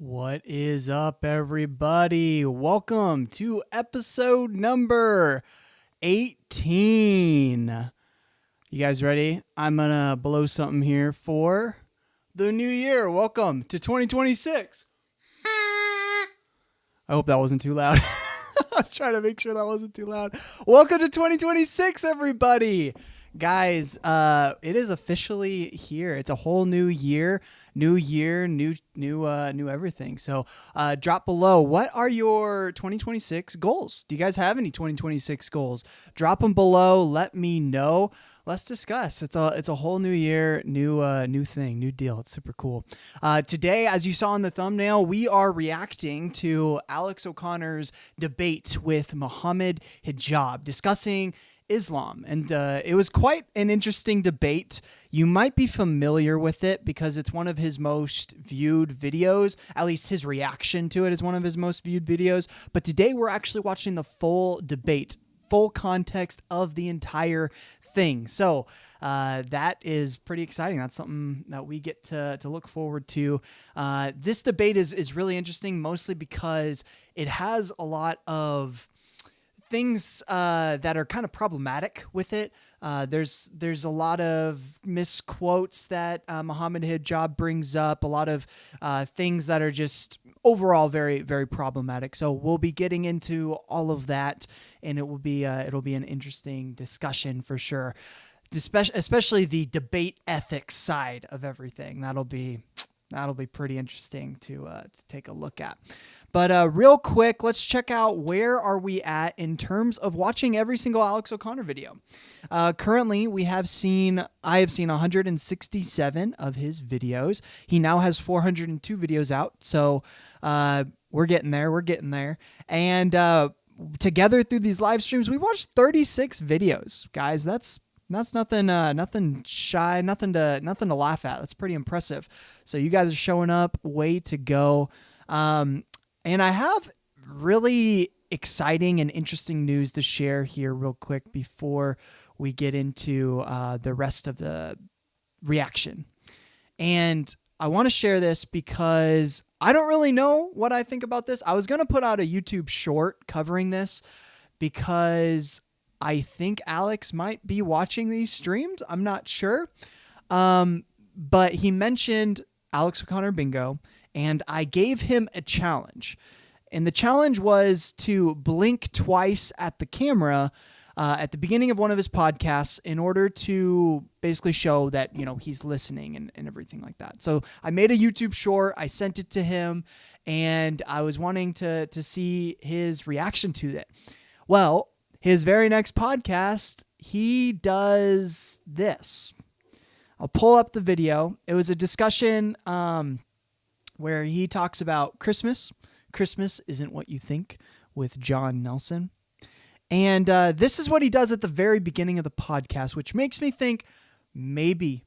What is up, everybody? Welcome to episode number 18. You guys ready? I'm gonna blow something here for the new year. Welcome to 2026. I hope that wasn't too loud. I was trying to make sure that wasn't too loud. Welcome to 2026, everybody. Guys, it is officially here. It's a whole new year, new everything. So, drop below. What are your 2026 goals? Do you guys have any 2026 goals? Drop them below. Let me know. Let's discuss. It's a whole new year, new thing, new deal. It's super cool. Today, as you saw in the thumbnail, we are reacting to Alex O'Connor's debate with Muhammad Hijab, discussing Islam. And it was quite an interesting debate. You might be familiar with it because it's one of his most viewed videos. At least his reaction to it is one of his most viewed videos. But today we're actually watching the full debate, full context of the entire thing. So that is pretty exciting. That's something that we get to look forward to. This debate is really interesting, mostly because it has a lot of things that are kind of problematic with it. There's a lot of misquotes that Muhammad Hijab brings up, a lot of things that are just overall very, very problematic. So we'll be getting into all of that, and it'll be an interesting discussion for sure, especially the debate ethics side of everything. That'll be pretty interesting to take a look at. But real quick, let's check out where are we at in terms of watching every single Alex O'Connor video. Currently, I have seen 167 of his videos. He now has 402 videos out, so we're getting there. And together through these live streams, we watched 36 videos, guys. That's nothing shy, nothing to laugh at. That's pretty impressive. So you guys are showing up. Way to go. And I have really exciting and interesting news to share here real quick before we get into the rest of the reaction. And I want to share this because I don't really know what I think about this. I was going to put out a YouTube short covering this because I think Alex might be watching these streams. I'm not sure. But he mentioned Alex O'Connor bingo, and I gave him a challenge. And the challenge was to blink twice at the camera at the beginning of one of his podcasts in order to basically show that, he's listening and everything like that. So I made a YouTube short. I sent it to him, and I was wanting to see his reaction to it. Well, his very next podcast, he does this. I'll pull up the video. It was a discussion where he talks about Christmas. Christmas isn't what you think, with John Nelson. And this is what he does at the very beginning of the podcast, which makes me think maybe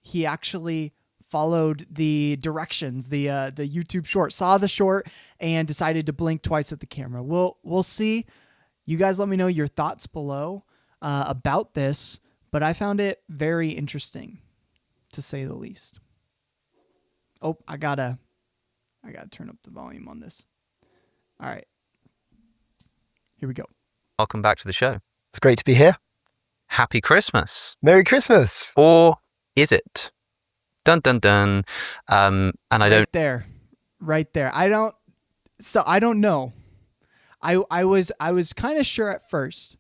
he actually followed the directions, the YouTube short, saw the short, and decided to blink twice at the camera. We'll see. You guys let me know your thoughts below about this, but I found it very interesting, to say the least. Oh, I gotta turn up the volume on this. All right. Here we go. Welcome back to the show. It's great to be here. Happy Christmas. Merry Christmas. Or is it? Dun, dun, dun. And I don't... Right there. I don't know. I was kind of sure at first,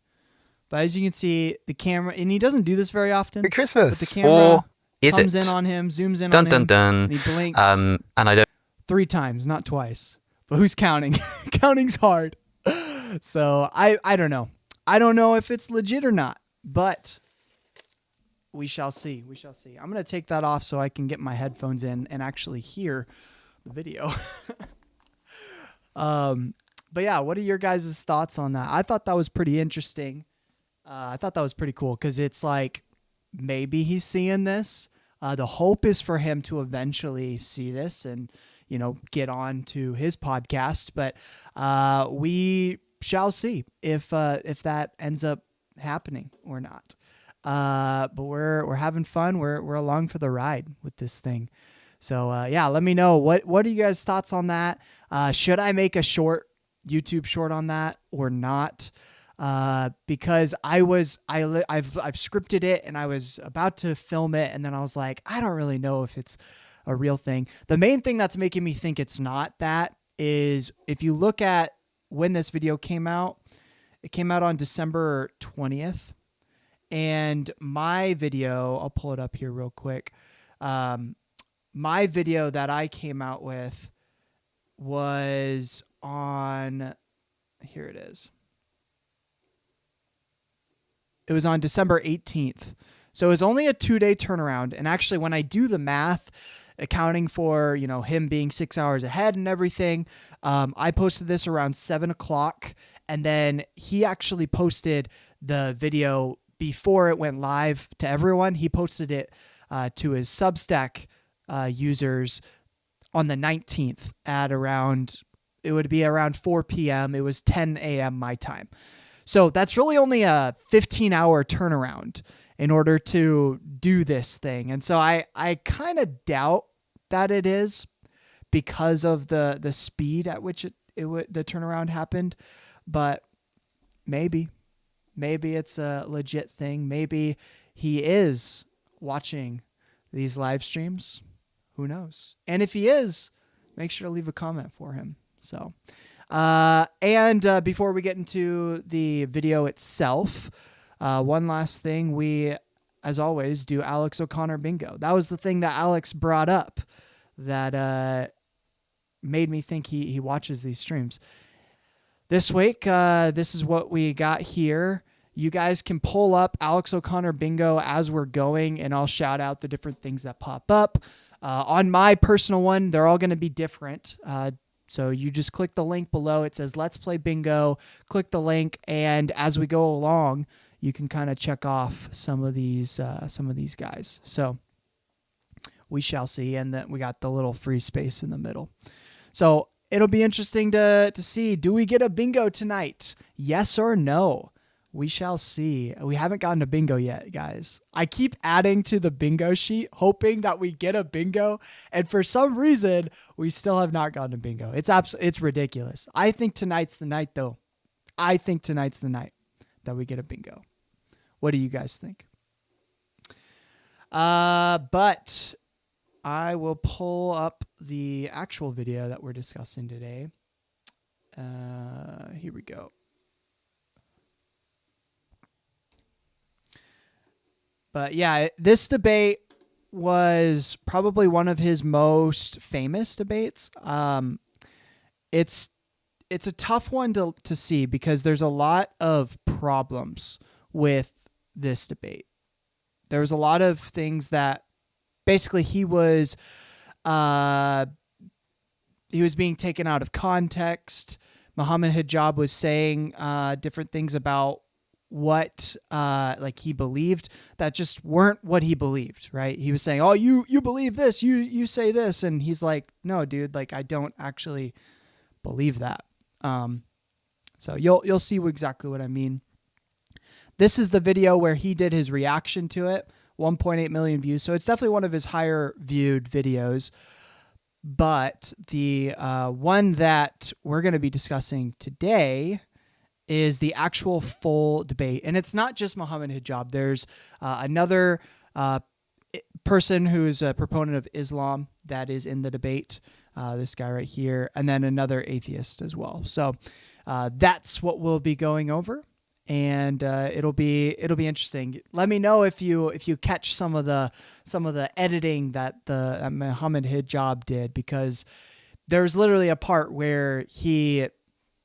but as you can see, the camera, and he doesn't do this very often. Merry Christmas. But the camera comes in on him, zooms in on him, and he blinks. And I don't... 3 times, not twice. But who's counting? Counting's hard. So I don't know. I don't know if it's legit or not, but we shall see. We shall see. I'm going to take that off so I can get my headphones in and actually hear the video. But yeah, what are your guys' thoughts on that? I thought that was pretty interesting. I thought that was pretty cool because it's like maybe he's seeing this. The hope is for him to eventually see this and, get on to his podcast. But we shall see if that ends up happening or not. But we're having fun. We're along for the ride with this thing. So yeah, let me know what are you guys' thoughts on that? Should I make a YouTube short on that or not? Because I've scripted it and I was about to film it, and then I was like, I don't really know if it's a real thing. The main thing that's making me think it's not that is if you look at when this video came out, it came out on December 20th. And my video, I'll pull it up here real quick. My video that I came out with was on, here it is. It was on December 18th. So it was only a 2-day turnaround. And actually, when I do the math, accounting for, him being 6 hours ahead and everything, I posted this around 7 o'clock. And then he actually posted the video before it went live to everyone. He posted it to his Substack users on the 19th at it would be around 4 p.m. It was 10 a.m. my time. So that's really only a 15-hour turnaround in order to do this thing. And so I kind of doubt that it is because of the speed at which the turnaround happened. But maybe it's a legit thing. Maybe he is watching these live streams. Who knows? And if he is, make sure to leave a comment for him. So, and before we get into the video itself, one last thing, we, as always, do Alex O'Connor bingo. That was the thing that Alex brought up that made me think he watches these streams. This week, this is what we got here. You guys can pull up Alex O'Connor bingo as we're going, and I'll shout out the different things that pop up. On my personal one, they're all going to be different. So you just click the link below. It says, let's play bingo. Click the link. And as we go along, you can kind of check off some of these guys. So we shall see. And then we got the little free space in the middle. So it'll be interesting to see, do we get a bingo tonight? Yes or no? We shall see. We haven't gotten a bingo yet, guys. I keep adding to the bingo sheet, hoping that we get a bingo. And for some reason, we still have not gotten a bingo. It's ridiculous. I think tonight's the night, though. I think tonight's the night that we get a bingo. What do you guys think? But I will pull up the actual video that we're discussing today. Here we go. But yeah, this debate was probably one of his most famous debates. It's a tough one to see because there's a lot of problems with this debate. There was a lot of things that basically he was being taken out of context. Muhammad Hijab was saying different things about what he believed that just weren't what he believed, right? He was saying, oh, you believe this, you say this, and he's like, no, dude, like I don't actually believe that. So you'll see exactly what I mean. This is the video where he did his reaction to it, 1.8 million views. So it's definitely one of his higher viewed videos. But the one that we're going to be discussing today is the actual full debate. And it's not just Muhammad Hijab. There's another person who's a proponent of Islam that is in the debate, this guy right here, and then another atheist as well. So that's what we'll be going over. And it'll be interesting. Let me know if you catch some of the editing that the Muhammad Hijab did, because there's literally a part where he,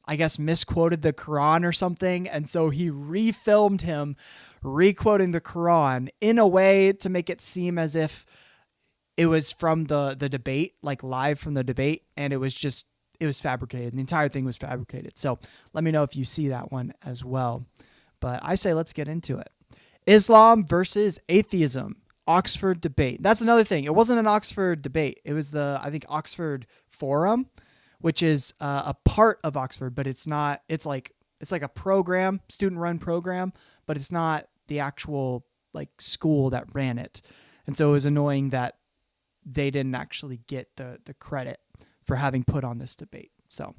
I guess, misquoted the Quran or something, and so he refilmed him requoting the Quran in a way to make it seem as if it was from the debate, like live from the debate, and it was fabricated. The entire thing was fabricated. So let me know if you see that one as well. But I say let's get into it. Islam versus atheism, Oxford debate. That's another thing. It wasn't an Oxford debate. It was I think Oxford Forum, which is a part of Oxford, but it's not. It's like a program, student-run program, but it's not the actual like school that ran it. And so it was annoying that they didn't actually get the credit for having put on this debate. So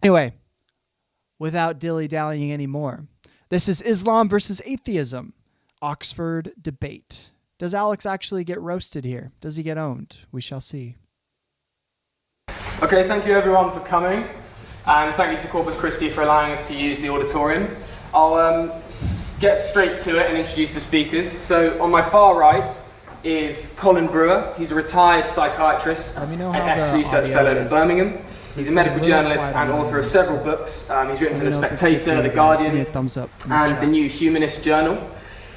anyway, without dilly-dallying anymore, this is Islam versus Atheism, Oxford debate. Does Alex actually get roasted here? Does he get owned? We shall see. Okay, thank you everyone for coming, and thank you to Corpus Christi for allowing us to use the auditorium. I'll get straight to it and introduce the speakers. So on my far right is Colin Brewer. He's a retired psychiatrist and ex-research fellow at Birmingham. He's a medical journalist and author of several books. He's written for The Spectator, The Guardian, and The New Humanist Journal.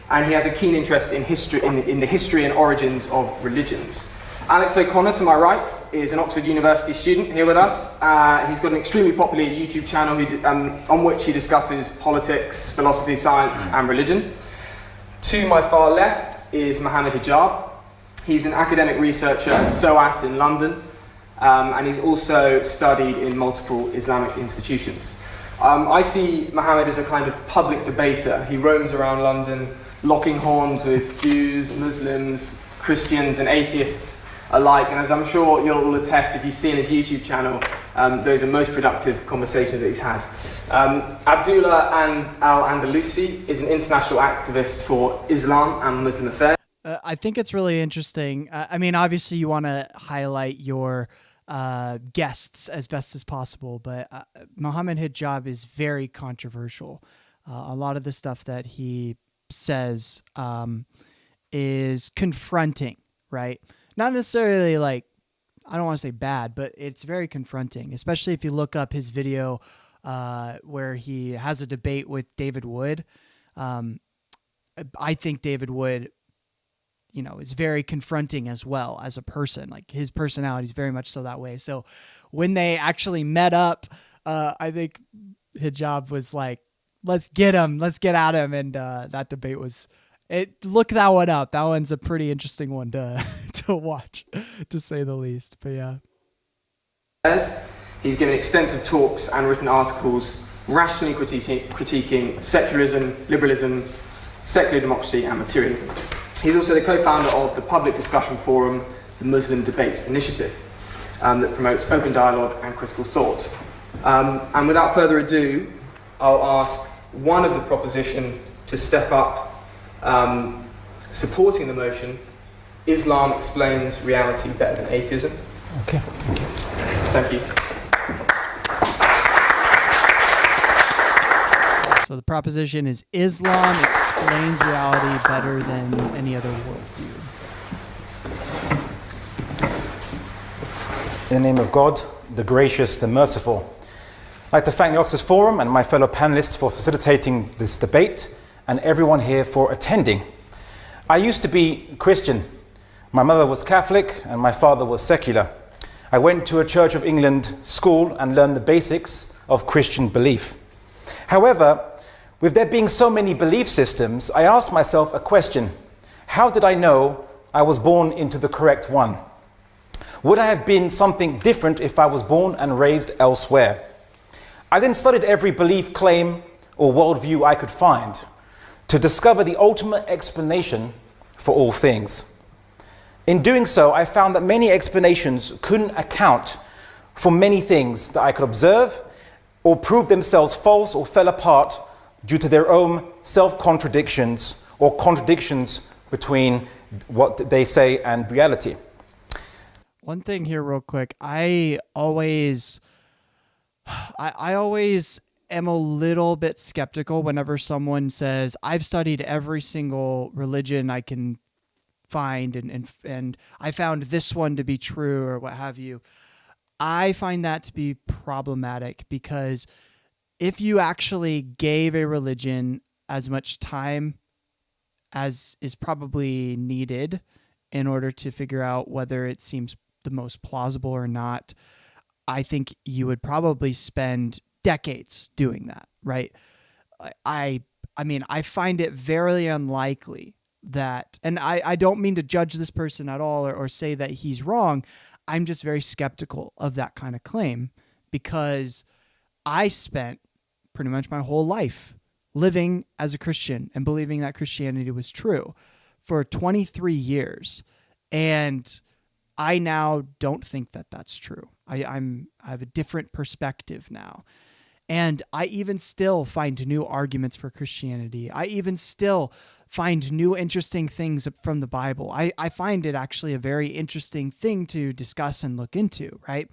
And he has a keen interest in history, in the history and origins of religions. Alex O'Connor, to my right, is an Oxford University student here with us. He's got an extremely popular YouTube channel on which he discusses politics, philosophy, science, and religion. To my far left is Mohammed Hijab. He's an academic researcher at SOAS in London, and he's also studied in multiple Islamic institutions. I see Mohammed as a kind of public debater. He roams around London, locking horns with Jews, Muslims, Christians, and atheists alike, and as I'm sure you'll all attest if you've seen his YouTube channel, those are most productive conversations that he's had. Abdullah Al-Andalusi is an international activist for Islam and Muslim affairs. I think it's really interesting. I mean, obviously you want to highlight your guests as best as possible, but Mohammed Hijab is very controversial. A lot of the stuff that he says is confronting, right? Not necessarily like, I don't want to say bad, but it's very confronting, especially if you look up his video where he has a debate with David Wood. I think David Wood, is very confronting as well as a person. Like his personality is very much so that way. So when they actually met up, I think Hijab was like, let's get him, let's get at him. And that debate was... Look that one up. That one's a pretty interesting one to watch, to say the least. But yeah. He's given extensive talks and written articles rationally critiquing secularism, liberalism, secular democracy, and materialism. He's also the co-founder of the public discussion forum, the Muslim Debate Initiative, that promotes open dialogue and critical thought. And without further ado, I'll ask one of the proposition to step up, supporting the motion, Islam explains reality better than atheism. Okay, thank you. Thank you. So the proposition is Islam explains reality better than any other worldview. In the name of God, the gracious, the merciful, I'd like to thank the Oxford Forum and my fellow panelists for facilitating this debate, and everyone here for attending. I used to be Christian. My mother was Catholic and my father was secular. I went to a Church of England school and learned the basics of Christian belief. However, with there being so many belief systems, I asked myself a question. How did I know I was born into the correct one? Would I have been something different if I was born and raised elsewhere? I then studied every belief, claim, or worldview I could find, to discover the ultimate explanation for all things. In doing so, I found that many explanations couldn't account for many things that I could observe or prove themselves false or fell apart due to their own self-contradictions or contradictions between what they say and reality. One thing here real quick, I always am a little bit skeptical whenever someone says, I've studied every single religion I can find and I found this one to be true or what have you. I find that to be problematic because if you actually gave a religion as much time as is probably needed in order to figure out whether it seems the most plausible or not, I think you would probably spend decades doing that, right? I mean, I find it very unlikely that, and I don't mean to judge this person at all or say that he's wrong. I'm just very skeptical of that kind of claim because I spent pretty much my whole life living as a Christian and believing that Christianity was true for 23 years. And I now don't think that that's true. I have a different perspective now. And I even still find new arguments for Christianity. I even still find new interesting things from the Bible. I find it actually a very interesting thing to discuss and look into, right?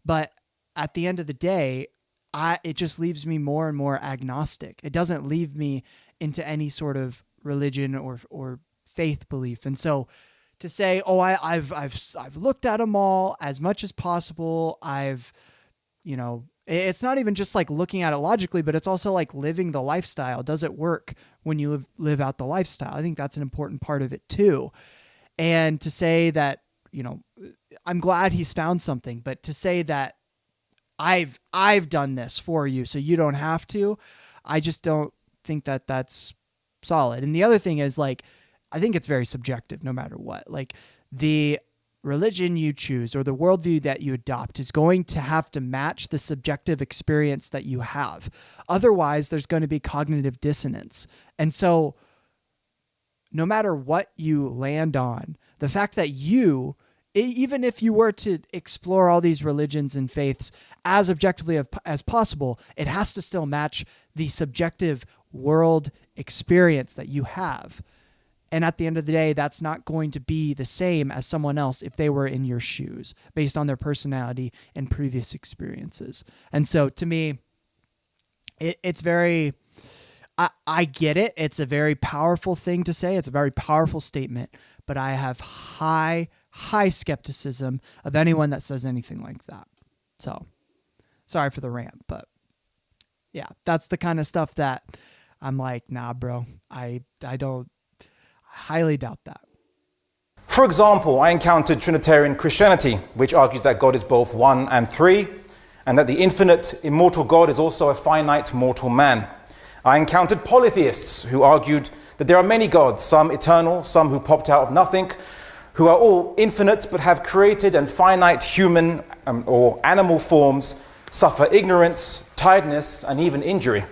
But at the end of the day, it just leaves me more and more agnostic. It doesn't leave me into any sort of religion or faith belief. And so to say, oh, I've looked at them all as much as possible. It's not even just like looking at it logically, but it's also like living the lifestyle. Does it work when you live out the lifestyle? I think that's an important part of it too. And to say that, I'm glad he's found something, but to say that I've done this for you so you don't have to, I just don't think that that's solid. And the other thing is, like, I think it's very subjective no matter what. Like, the religion you choose or the worldview that you adopt is going to have to match the subjective experience that you have. Otherwise, there's going to be cognitive dissonance. And so no matter what you land on, the fact that even if you were to explore all these religions and faiths as objectively as possible, it has to still match the subjective world experience that you have. And at the end of the day, that's not going to be the same as someone else if they were in your shoes based on their personality and previous experiences. And so to me, it's very, I get it. It's a very powerful thing to say. It's a very powerful statement, but I have high skepticism of anyone that says anything like that. So sorry for the rant, but yeah, that's the kind of stuff that I'm like, nah, bro, I highly doubt that. For example, I encountered Trinitarian Christianity, which argues that God is both one and three, and that the infinite, immortal God is also a finite, mortal man. I encountered polytheists who argued that there are many gods, some eternal, some who popped out of nothing, who are all infinite but have created and finite human or animal forms, suffer ignorance, tiredness, and even injury.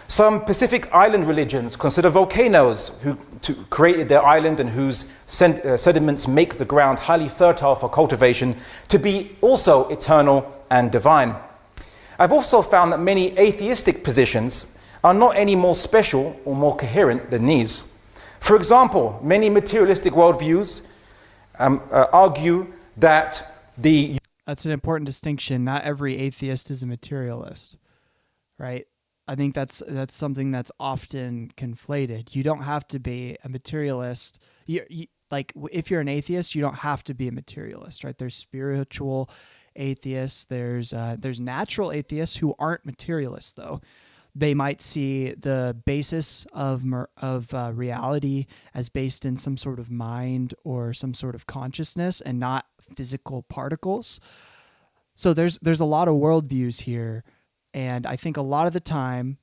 Some Pacific Island religions consider volcanoes who created their island and whose sediments make the ground highly fertile for cultivation to be also eternal and divine. I've also found that many atheistic positions are not any more special or more coherent than these. For example, many materialistic worldviews argue that That's an important distinction. Not every atheist is a materialist, right? I think that's something that's often conflated. You don't have to be a materialist. Like, if you're an atheist, you don't have to be a materialist, right? There's spiritual atheists. There's natural atheists who aren't materialists, though. They might see the basis of reality as based in some sort of mind or some sort of consciousness and not physical particles. So there's a lot of worldviews here. And I think a lot of the time,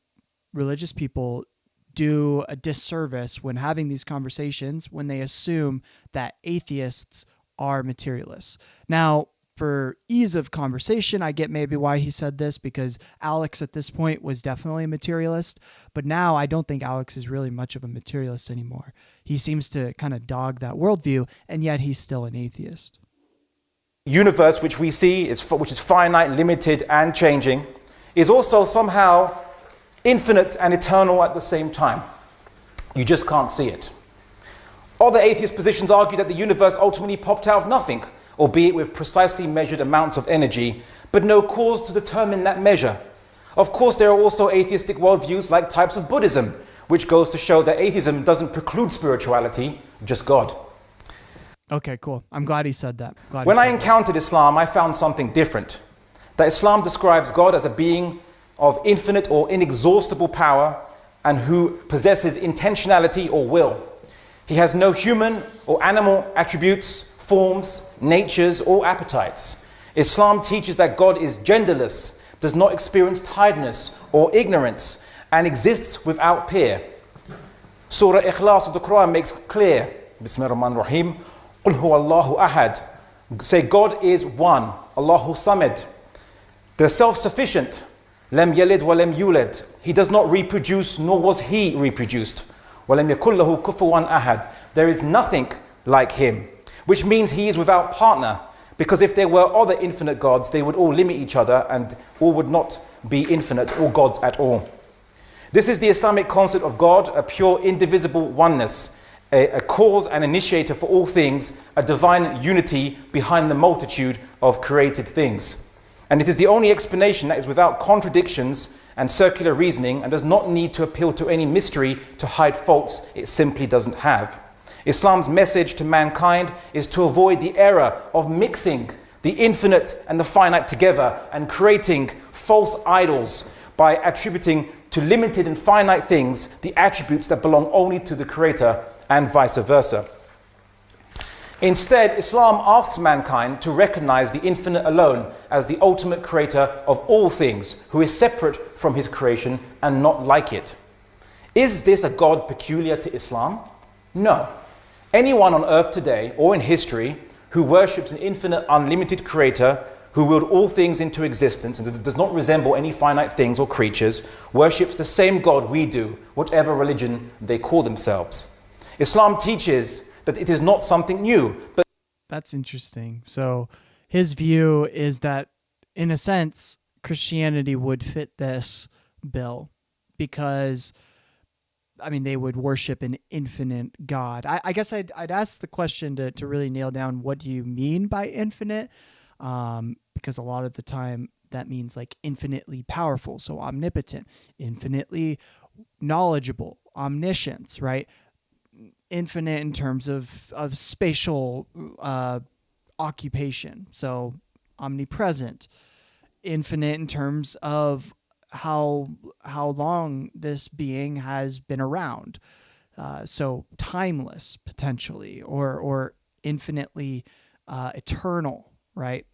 religious people do a disservice when having these conversations when they assume that atheists are materialists. Now, for ease of conversation, I get maybe why he said this, because Alex at this point was definitely a materialist. But now I don't think Alex is really much of a materialist anymore. He seems to kind of dog that worldview, and yet he's still an atheist. Universe which we see, which is finite, limited, and changing, is also somehow infinite and eternal at the same time. You just can't see it. Other atheist positions argue that the universe ultimately popped out of nothing, albeit with precisely measured amounts of energy, but no cause to determine that measure. Of course, there are also atheistic worldviews like types of Buddhism, which goes to show that atheism doesn't preclude spirituality, just God. Okay, cool. I'm glad he said that. When I encountered Islam, I found something different. That Islam describes God as a being of infinite or inexhaustible power and who possesses intentionality or will. He has no human or animal attributes, forms, natures, or appetites. Islam teaches that God is genderless, does not experience tiredness or ignorance, and exists without peer. Surah Ikhlas of the Quran makes clear, Bismillahir Rahmanir Rahim, Qul huwa Allahu ahad. Say God is one, Allahu samad. The self-sufficient, lam yalid wa lam yulad. He does not reproduce, nor was he reproduced. Wa lam yakul lahu kufuwan ahad. There is nothing like him. which means he is without partner, because if there were other infinite gods, they would all limit each other and all would not be infinite or gods at all. This is the Islamic concept of God, a pure indivisible oneness, a cause and initiator for all things, a divine unity behind the multitude of created things. And it is the only explanation that is without contradictions and circular reasoning and does not need to appeal to any mystery to hide faults it simply doesn't have. Islam's message to mankind is to avoid the error of mixing the infinite and the finite together and creating false idols by attributing to limited and finite things the attributes that belong only to the Creator and vice versa. Instead, Islam asks mankind to recognize the infinite alone as the ultimate creator of all things, who is separate from his creation and not like it. Is this a God peculiar to Islam? No. Anyone on earth today or in history who worships an infinite, unlimited creator who willed all things into existence and does not resemble any finite things or creatures, worships the same God we do, whatever religion they call themselves. Islam teaches that it is not something new, but That's interesting. So his view is that, in a sense, Christianity would fit this bill because, I mean, they would worship an infinite God. I guess I'd ask the question to really nail down, what do you mean by infinite? Because a lot of the time that means like infinitely powerful, so omnipotent, infinitely knowledgeable, omniscience, right? Infinite in terms of spatial occupation, so omnipresent. Infinite in terms of how long this being has been around, so timeless potentially, or infinitely eternal, right?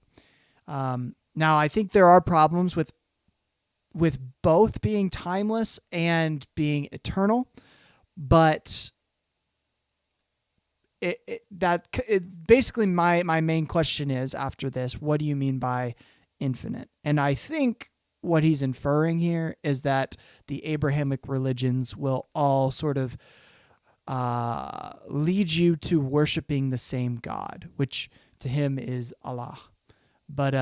Now I think there are problems with both being timeless and being eternal, but basically my main question is, after this, what do you mean by infinite? And I think what he's inferring here is that the Abrahamic religions will all sort of lead you to worshiping the same God, which to him is Allah. But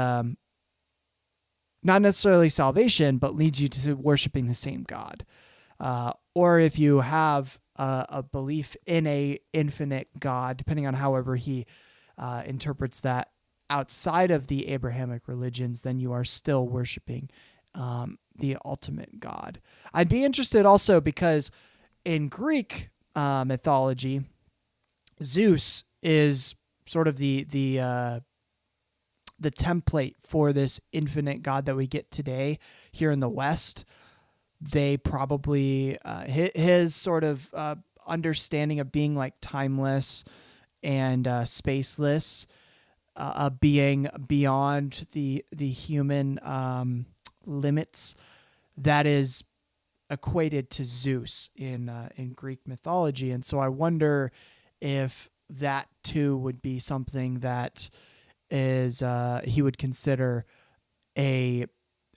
not necessarily salvation, but leads you to worshiping the same God. Or if you have a belief in a infinite God, depending on however he interprets that outside of the Abrahamic religions, then you are still worshiping the ultimate God. I'd be interested also because in Greek mythology, Zeus is sort of the template for this infinite God that we get today here in the West. They probably, his sort of understanding of being like timeless and spaceless, being beyond the human limits, that is equated to Zeus in Greek mythology. And so I wonder if that too would be something that is he would consider a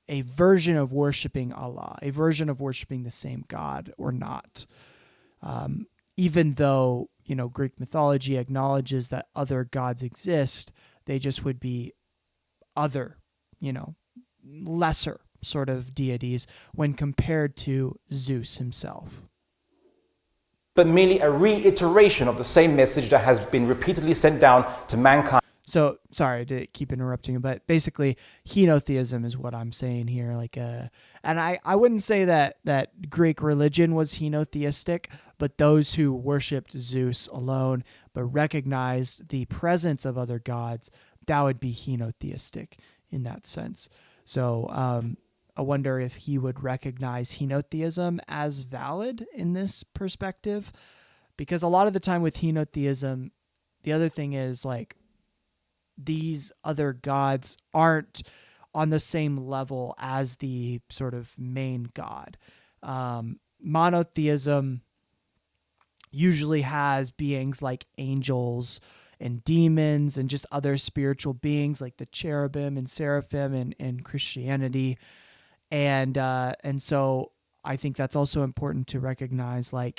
version of worshiping Allah, a version of worshiping the same God, or not. Even though, Greek mythology acknowledges that other gods exist, they just would be other, lesser sort of deities when compared to Zeus himself. but merely a reiteration of the same message that has been repeatedly sent down to mankind. So sorry to keep interrupting you, but basically henotheism is what I'm saying here. And I wouldn't say that Greek religion was henotheistic, but those who worshipped Zeus alone, but recognized the presence of other gods, that would be henotheistic in that sense. So I wonder if he would recognize henotheism as valid in this perspective, because a lot of the time with henotheism, the other thing is these other gods aren't on the same level as the sort of main god. Monotheism usually has beings like angels and demons and just other spiritual beings like the cherubim and seraphim in Christianity. And so I think that's also important to recognize, a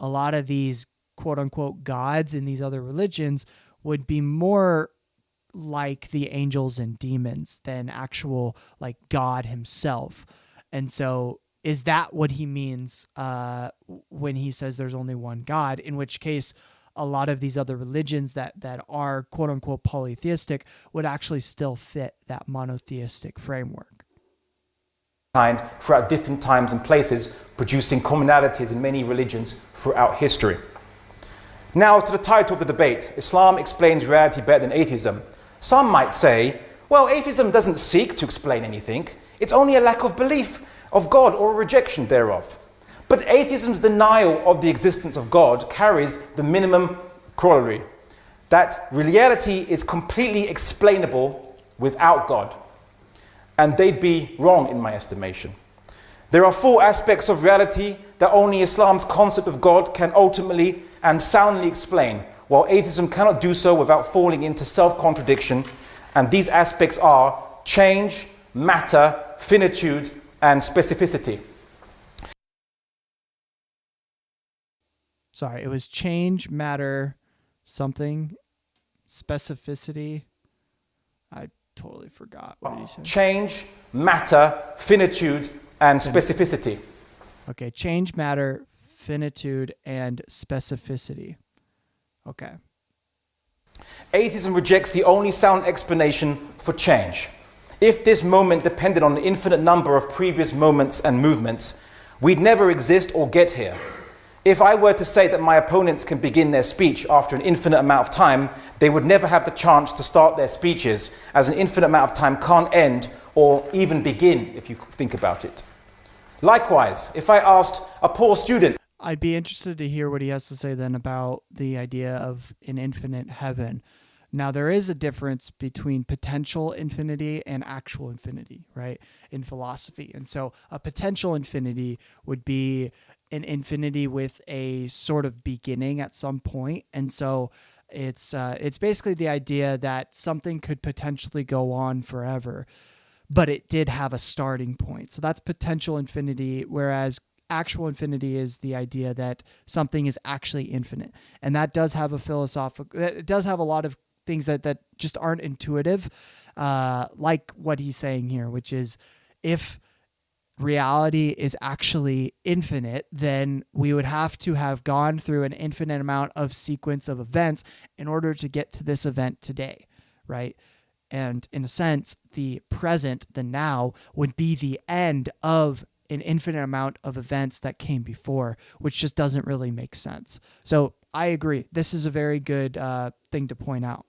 lot of these quote unquote gods in these other religions would be more like the angels and demons than actual like God himself. And so is that what he means when he says there's only one God? In which case, a lot of these other religions that are quote unquote polytheistic would actually still fit that monotheistic framework. Throughout different times and places, producing commonalities in many religions throughout history. Now to the title of the debate, Islam explains reality better than atheism. Some might say, well, atheism doesn't seek to explain anything. It's only a lack of belief of God or a rejection thereof. But atheism's denial of the existence of God carries the minimum corollary, that reality is completely explainable without God. And they'd be wrong in my estimation. There are 4 aspects of reality that only Islam's concept of God can ultimately and soundly explain, while atheism cannot do so without falling into self-contradiction. And these aspects are change, matter, finitude, and specificity. Sorry, it was change, matter, something, specificity. I totally forgot. What did you say? Change, matter, finitude, and specificity. Okay, change, matter, finitude, and specificity. Okay. Atheism rejects the only sound explanation for change. If this moment depended on an infinite number of previous moments and movements, we'd never exist or get here. If I were to say that my opponents can begin their speech after an infinite amount of time, they would never have the chance to start their speeches, as an infinite amount of time can't end or even begin if you think about it. Likewise, if I asked a poor student, I'd be interested to hear what he has to say then about the idea of an infinite heaven. Now, there is a difference between potential infinity and actual infinity, right, in philosophy. And so a potential infinity would be an infinity with a sort of beginning at some point. And so it's basically the idea that something could potentially go on forever, but it did have a starting point. So that's potential infinity, whereas actual infinity is the idea that something is actually infinite. And that does have a philosophical, it does have a lot of things that just aren't intuitive, like what he's saying here, which is if reality is actually infinite, then we would have to have gone through an infinite amount of sequence of events in order to get to this event today, right? And in a sense, the present, the now, would be the end of an infinite amount of events that came before, which just doesn't really make sense. So I agree. This is a very good thing to point out.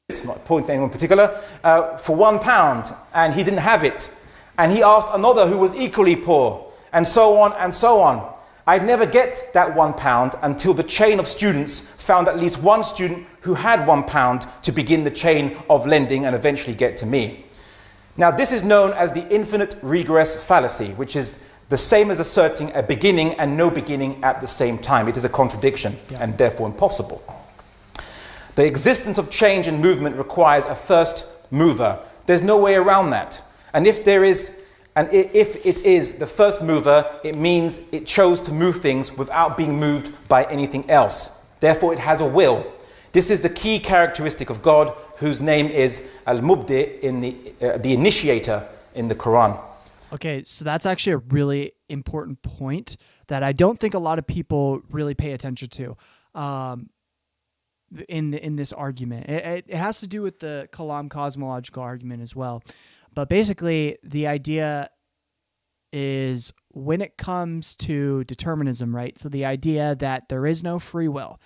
it's not pointing to anyone in particular, for £1, and he didn't have it. And he asked another who was equally poor, and so on and so on. I'd never get that £1 until the chain of students found at least one student who had £1 to begin the chain of lending and eventually get to me. Now, this is known as the infinite regress fallacy, which is the same as asserting a beginning and no beginning at the same time. It is a contradiction and therefore impossible. The existence of change and movement requires a first mover. There's no way around that. And if it is the first mover, it means it chose to move things without being moved by anything else. Therefore, it has a will. This is the key characteristic of God, whose name is Al-Mubdi, in the initiator in the Quran. Okay, so that's actually a really important point that I don't think a lot of people really pay attention to in this argument. It has to do with the Kalam cosmological argument as well. But basically, the idea is when it comes to determinism, right? So the idea that there is no free will.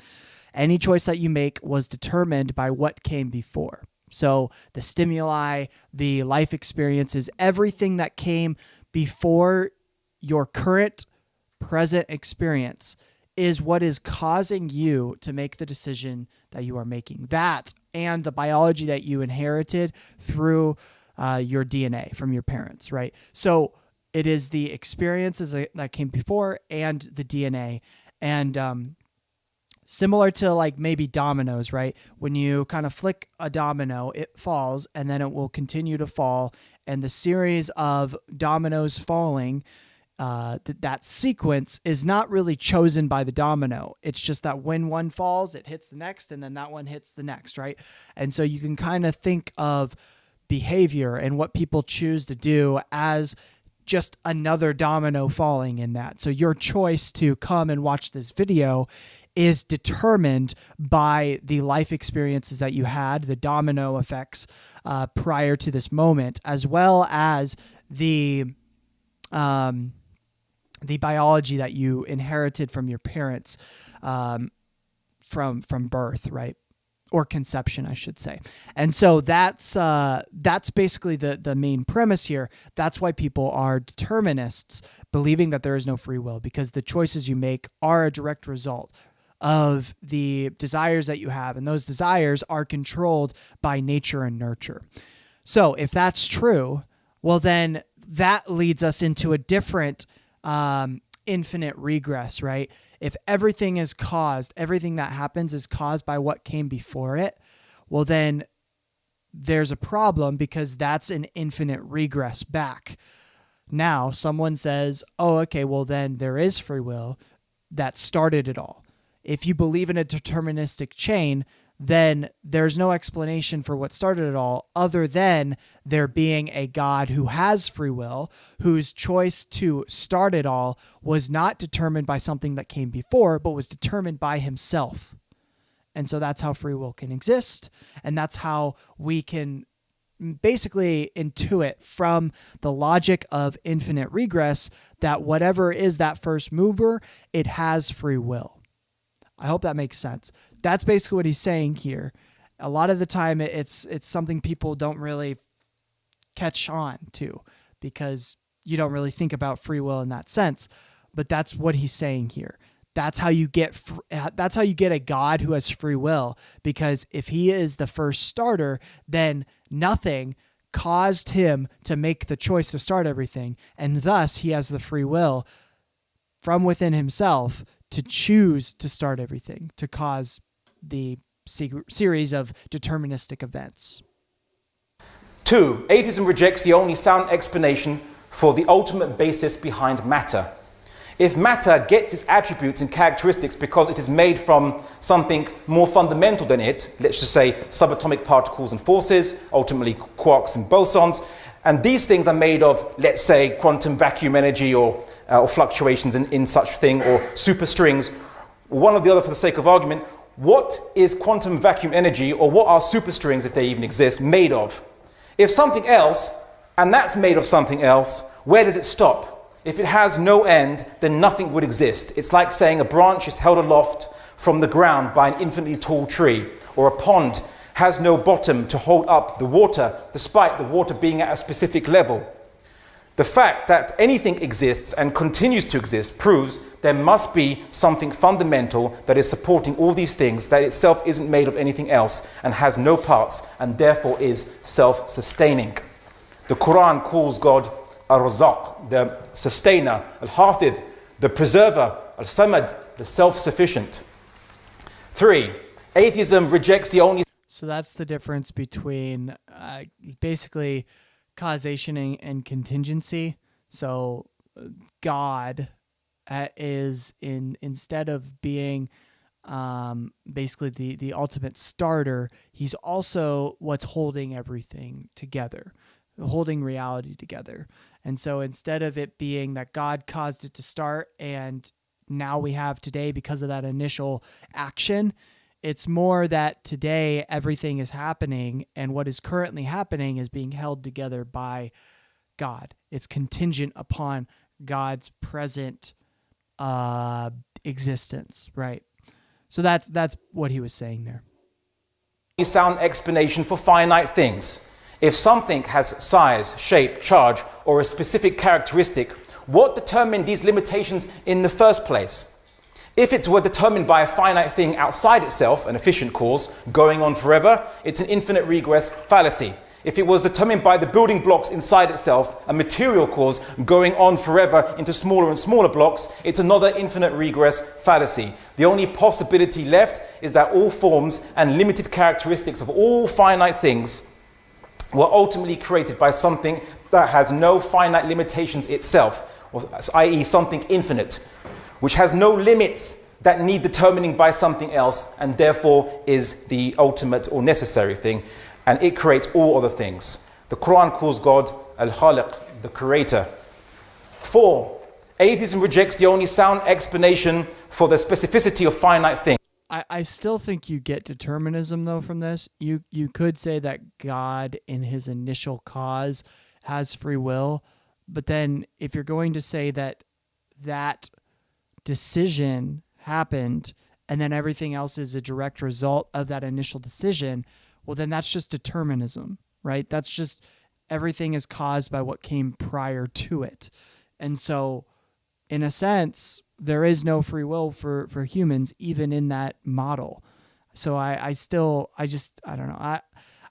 Any choice that you make was determined by what came before. So the stimuli, the life experiences, everything that came before your current present experience is what is causing you to make the decision that you are making. That and the biology that you inherited through your DNA from your parents, right? So it is the experiences that came before and the DNA. And similar to like maybe dominoes, right? When you kind of flick a domino, it falls and then it will continue to fall. And the series of dominoes falling that sequence is not really chosen by the domino. It's just that when one falls, it hits the next, and then that one hits the next, right? And so you can kind of think of behavior and what people choose to do as just another domino falling in that. So your choice to come and watch this video is determined by the life experiences that you had, the domino effects prior to this moment, as well as the biology that you inherited from your parents from birth, right? Or conception, I should say. And so that's basically the main premise here. That's why people are determinists, believing that there is no free will, because the choices you make are a direct result of the desires that you have, and those desires are controlled by nature and nurture. So if that's true, well, then that leads us into a different infinite regress, right? If everything that happens is caused by what came before it, well, then there's a problem, because that's an infinite regress back. Now, someone says, oh, okay, well, then there is free will that started it all. If you believe in a deterministic chain, then there's no explanation for what started it all other than there being a God who has free will, whose choice to start it all was not determined by something that came before, but was determined by himself. And so that's how free will can exist. And that's how we can basically intuit from the logic of infinite regress that whatever is that first mover, it has free will. I hope that makes sense. That's basically what he's saying here. A lot of the time, it's something people don't really catch on to, because you don't really think about free will in that sense. But that's what he's saying here. That's how you get a God who has free will, because if he is the first starter, then nothing caused him to make the choice to start everything, and thus he has the free will from within himself to choose to start everything, to cause the series of deterministic events. 2. Atheism rejects the only sound explanation for the ultimate basis behind matter. If matter gets its attributes and characteristics because it is made from something more fundamental than it, let's just say subatomic particles and forces, ultimately quarks and bosons, and these things are made of, let's say, quantum vacuum energy or fluctuations in such thing, or superstrings, one or the other for the sake of argument, what is quantum vacuum energy, or what are superstrings, if they even exist, made of? If something else, and that's made of something else, where does it stop? If it has no end, then nothing would exist. It's like saying a branch is held aloft from the ground by an infinitely tall tree, or a pond has no bottom to hold up the water, despite the water being at a specific level. The fact that anything exists and continues to exist proves there must be something fundamental that is supporting all these things, that itself isn't made of anything else and has no parts, and therefore is self-sustaining. The Quran calls God Ar-Razzaq, the sustainer, Al-Hafidh, the preserver, Al-Samad, the self-sufficient. 3. Atheism rejects the only... So that's the difference between basically causation and contingency. So God is instead of being basically the ultimate starter, he's also what's holding everything together, holding reality together. And so instead of it being that God caused it to start and now we have today because of that initial action, it's more that today everything is happening, and what is currently happening is being held together by God. It's contingent upon God's present existence, right? So that's what he was saying there. Sound explanation for finite things. If something has size, shape, charge, or a specific characteristic, what determined these limitations in the first place? If it were determined by a finite thing outside itself, an efficient cause, going on forever, it's an infinite regress fallacy. If it was determined by the building blocks inside itself, a material cause, going on forever into smaller and smaller blocks, it's another infinite regress fallacy. The only possibility left is that all forms and limited characteristics of all finite things were ultimately created by something that has no finite limitations itself. i.e. something infinite, which has no limits that need determining by something else, and therefore is the ultimate or necessary thing, and it creates all other things. The Quran calls God Al-Khaliq, the creator. 4, atheism rejects the only sound explanation for the specificity of finite things. I still think you get determinism though from this. You could say that God in his initial cause has free will, but then if you're going to say that that decision happened and then everything else is a direct result of that initial decision, well then that's just determinism, right? That's just everything is caused by what came prior to it. And so in a sense, there is no free will for humans, even in that model. So I don't know.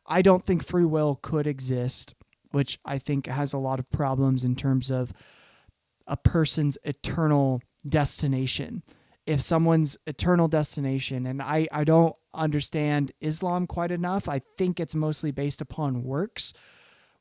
I don't think free will could exist, which I think has a lot of problems in terms of a person's eternal destination. If someone's eternal destination, and I don't understand Islam quite enough, I think it's mostly based upon works,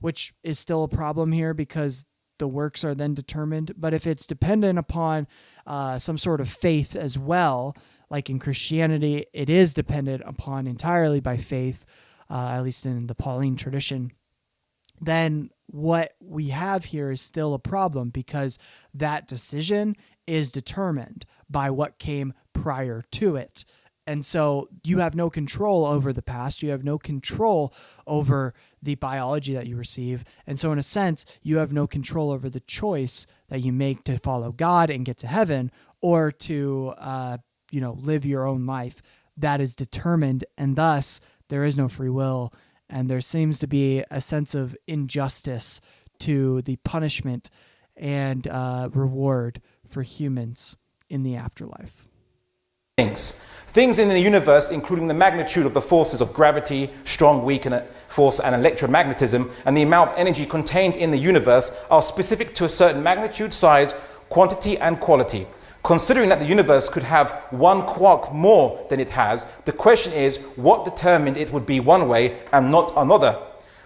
which is still a problem here because the works are then determined. But if it's dependent upon some sort of faith as well, like in Christianity, it is dependent upon entirely by faith, at least in the Pauline tradition, then what we have here is still a problem because that decision is determined by what came prior to it. And so you have no control over the past. You have no control over the biology that you receive. And so in a sense, you have no control over the choice that you make to follow God and get to heaven or to, live your own life. That is determined. And thus there is no free will. And there seems to be a sense of injustice to the punishment and reward for humans in the afterlife. Things in the universe, including the magnitude of the forces of gravity, strong, weak force, and electromagnetism, and the amount of energy contained in the universe are specific to a certain magnitude, size, quantity, and quality. Considering that the universe could have 1 quark more than it has, the question is what determined it would be one way and not another?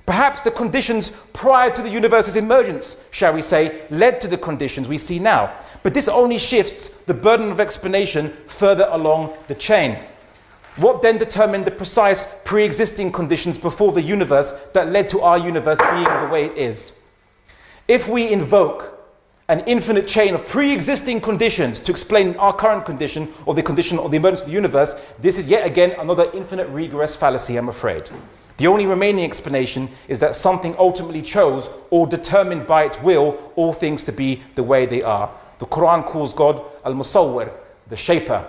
Perhaps the conditions prior to the universe's emergence, shall we say, led to the conditions we see now. But this only shifts the burden of explanation further along the chain. What then determined the precise pre-existing conditions before the universe that led to our universe being the way it is? If we invoke an infinite chain of pre-existing conditions to explain our current condition or the condition of the emergence of the universe, this is yet again another infinite regress fallacy, I'm afraid. The only remaining explanation is that something ultimately chose or determined by its will all things to be the way they are. The Quran calls God Al-Musawwir, the shaper.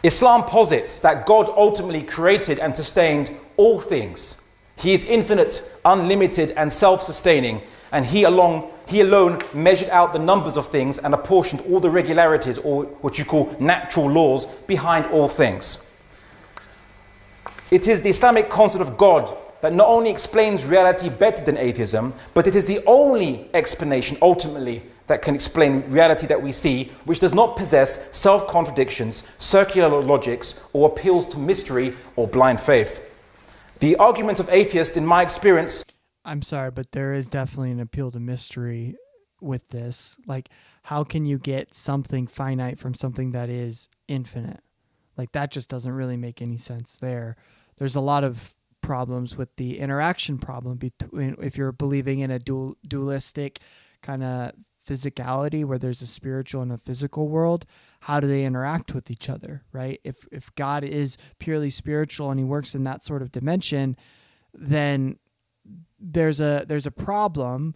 Islam posits that God ultimately created and sustained all things. He is infinite, unlimited, and self-sustaining, and He alone measured out the numbers of things and apportioned all the regularities, or what you call natural laws, behind all things. It is the Islamic concept of God that not only explains reality better than atheism, but it is the only explanation ultimately that can explain reality that we see, which does not possess self-contradictions, circular logics, or appeals to mystery or blind faith. The arguments of atheists, in my experience... I'm sorry, but there is definitely an appeal to mystery with this. Like, how can you get something finite from something that is infinite? Like, that just doesn't really make any sense there. There's a lot of problems with the interaction problem between, if you're believing in a dualistic kind of physicality where there's a spiritual and a physical world, how do they interact with each other, right? If God is purely spiritual and he works in that sort of dimension, then there's a problem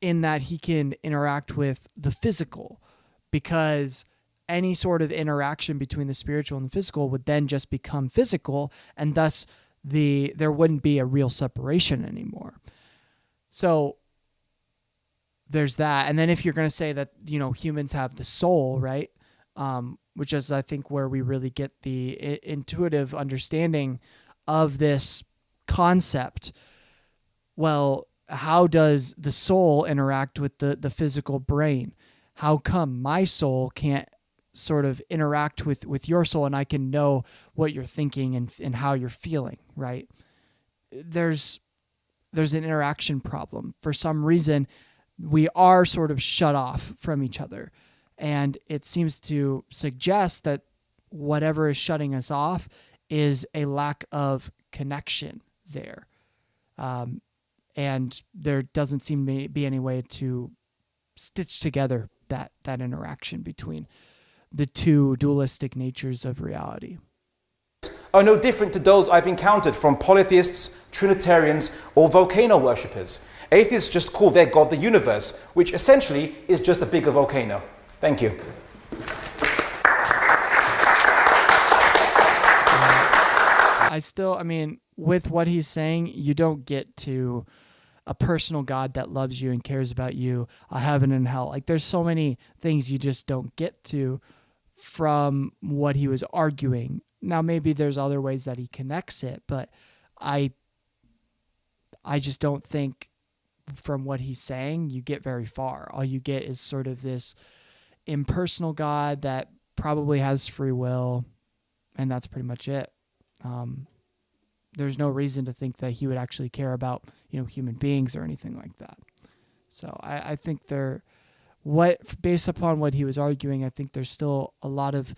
in that he can interact with the physical, because any sort of interaction between the spiritual and the physical would then just become physical, and thus there wouldn't be a real separation anymore. So there's that. And then if you're going to say that, humans have the soul, right? Which is, I think, where we really get the intuitive understanding of this concept. Well, how does the soul interact with the physical brain? How come my soul can't sort of interact with your soul and I can know what you're thinking and how you're feeling, right? There's an interaction problem. For some reason, we are sort of shut off from each other. And it seems to suggest that whatever is shutting us off is a lack of connection there. And there doesn't seem to be any way to stitch together that interaction between the two dualistic natures of reality. Are no different to those I've encountered from polytheists, Trinitarians, or volcano worshippers. Atheists just call their God the universe, which essentially is just a bigger volcano. Thank you. I mean, with what he's saying, you don't get to a personal God that loves you and cares about you, a heaven and hell. Like, there's so many things you just don't get to from what he was arguing. Now, maybe there's other ways that he connects it, but I just don't think from what he's saying you get very far. All you get is sort of this impersonal God that probably has free will, and that's pretty much it. There's no reason to think that he would actually care about, human beings or anything like that. So I think based upon what he was arguing, I think there's still a lot of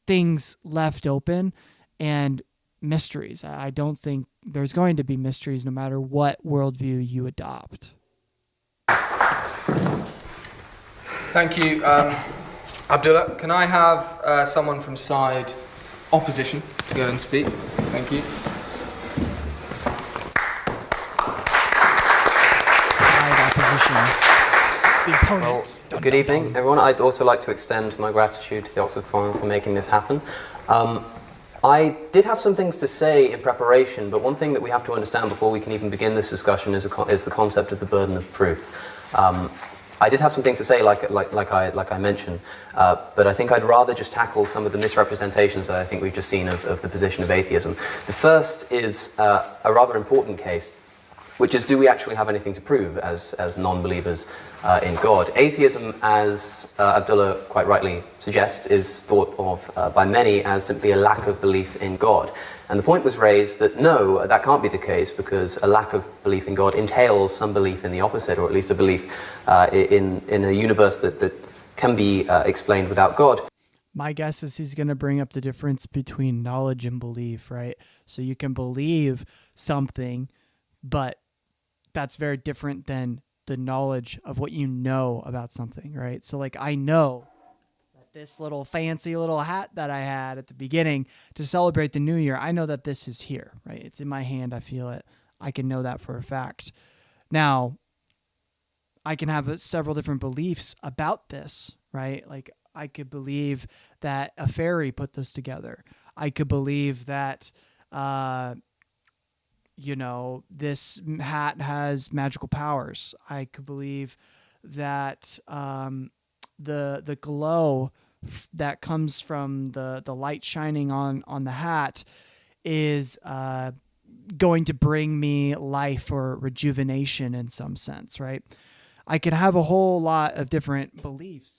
things left open and mysteries. I don't think there's going to be mysteries no matter what worldview you adopt. Thank you, Abdullah. Can I have someone from side opposition to go and speak? Thank you. Side opposition. The opponent. Well, good evening, everyone. I'd also like to extend my gratitude to the Oxford Forum for making this happen. I did have some things to say in preparation, but one thing that we have to understand before we can even begin this discussion is the concept of the burden of proof. I did have some things to say, like I mentioned, but I think I'd rather just tackle some of the misrepresentations that I think we've just seen of the position of atheism. The first is a rather important case, which is, do we actually have anything to prove as non-believers in God? Atheism, as Abdullah quite rightly suggests, is thought of by many as simply a lack of belief in God. And the point was raised that no, that can't be the case, because a lack of belief in God entails some belief in the opposite, or at least a belief in a universe that can be explained without God. My guess is he's going to bring up the difference between knowledge and belief, right? So you can believe something, but that's very different than the knowledge of what you know about something, right? So like, I know that this little fancy little hat that I had at the beginning to celebrate the new year, I know that this is here, right? It's in my hand. I feel it. I can know that for a fact. Now, I can have several different beliefs about this, right? Like, I could believe that a fairy put this together. I could believe that, this hat has magical powers. I could believe that the glow that comes from the light shining on the hat is going to bring me life or rejuvenation in some sense, right? I could have a whole lot of different beliefs.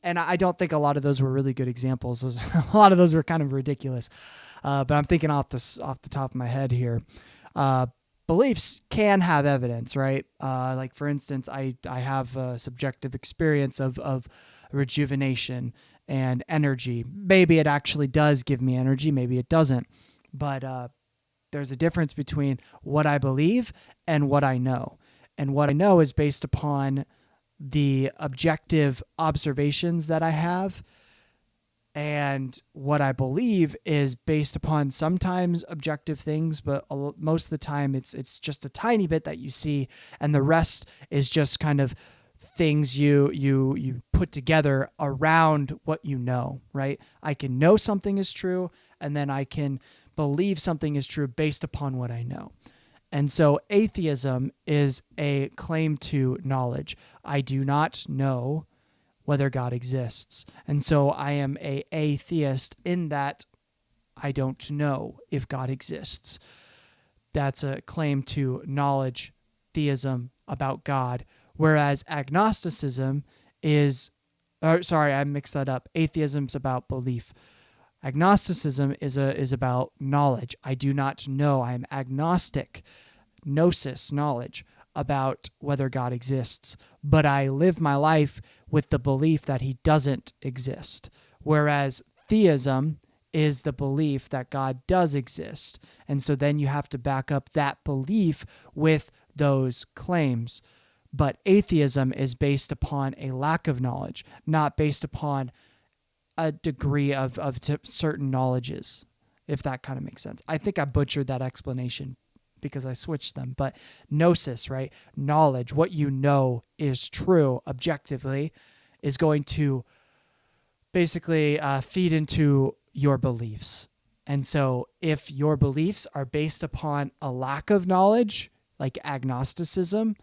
And I don't think a lot of those were really good examples. A lot of those were kind of ridiculous. But I'm thinking off the top of my head here. Beliefs can have evidence, right? Like, for instance, I have a subjective experience of rejuvenation and energy. Maybe it actually does give me energy. Maybe it doesn't. But there's a difference between what I believe and what I know. And what I know is based upon the objective observations that I have, and what I believe is based upon sometimes objective things, but most of the time it's just a tiny bit that you see, and the rest is just kind of things you put together around what you know, right? I can know something is true, and then I can believe something is true based upon what I know. And so atheism is a claim to knowledge. I do not know whether God exists. And so I am an atheist in that I don't know if God exists. That's a claim to knowledge, theism about God. Whereas agnosticism is, I mixed that up. Atheism's about belief. Agnosticism is about knowledge. I do not know. I am agnostic. Gnosis, knowledge. about whether God exists, but I live my life with the belief that he doesn't exist. Whereas theism is the belief that God does exist. And so then you have to back up that belief with those claims. But atheism is based upon a lack of knowledge, not based upon a degree of certain knowledges, if that kind of makes sense. I think I butchered that explanation because I switched them. But gnosis, right? Knowledge, what you know is true objectively, is going to basically feed into your beliefs. And so if your beliefs are based upon a lack of knowledge, like agnosticism,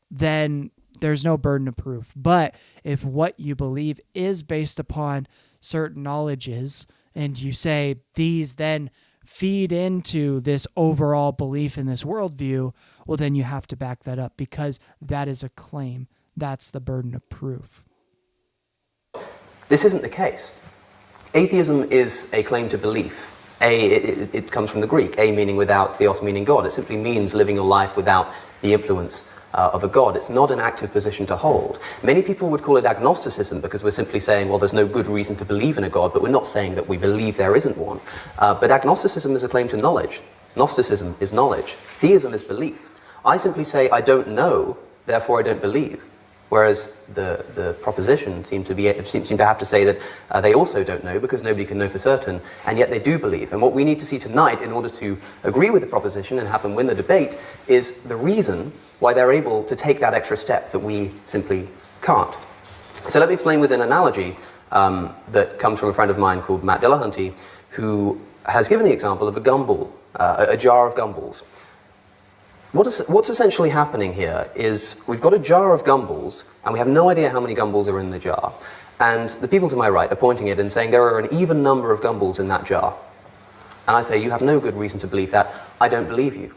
then there's no burden of proof. But if what you believe is based upon certain knowledges, and you say these then feed into this overall belief in this worldview, well, then you have to back that up because that is a claim. That's the burden of proof. This isn't the case. Atheism is a claim to belief. It comes from the Greek, a meaning without, theos meaning God. It simply means living your life without the influence of a God. It's not an active position to hold. Many people would call it agnosticism because we're simply saying, well, there's no good reason to believe in a God, but we're not saying that we believe there isn't one. But agnosticism is a claim to knowledge. Gnosticism is knowledge. Theism is belief. I simply say, I don't know, therefore I don't believe. Whereas the proposition seem to have to say that they also don't know because nobody can know for certain, and yet they do believe. And what we need to see tonight in order to agree with the proposition and have them win the debate is the reason why they're able to take that extra step that we simply can't. So let me explain with an analogy that comes from a friend of mine called Matt Dillahunty, who has given the example of a gumball, a jar of gumballs. What's essentially happening here is we've got a jar of gumballs, and we have no idea how many gumballs are in the jar. And the people to my right are pointing it and saying there are an even number of gumballs in that jar. And I say, you have no good reason to believe that. I don't believe you.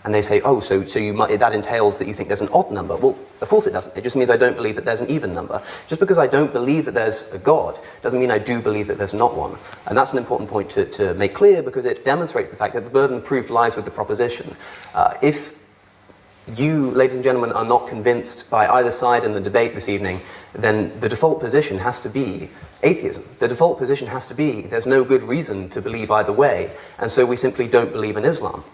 And they say, oh, so that entails that you think there's an odd number. Well, of course it doesn't. It just means I don't believe that there's an even number. Just because I don't believe that there's a God doesn't mean I do believe that there's not one. And that's an important point to make clear because it demonstrates the fact that the burden of proof lies with the proposition. If you, ladies and gentlemen, are not convinced by either side in the debate this evening, then the default position has to be atheism. The default position has to be there's no good reason to believe either way, and so we simply don't believe in Islam.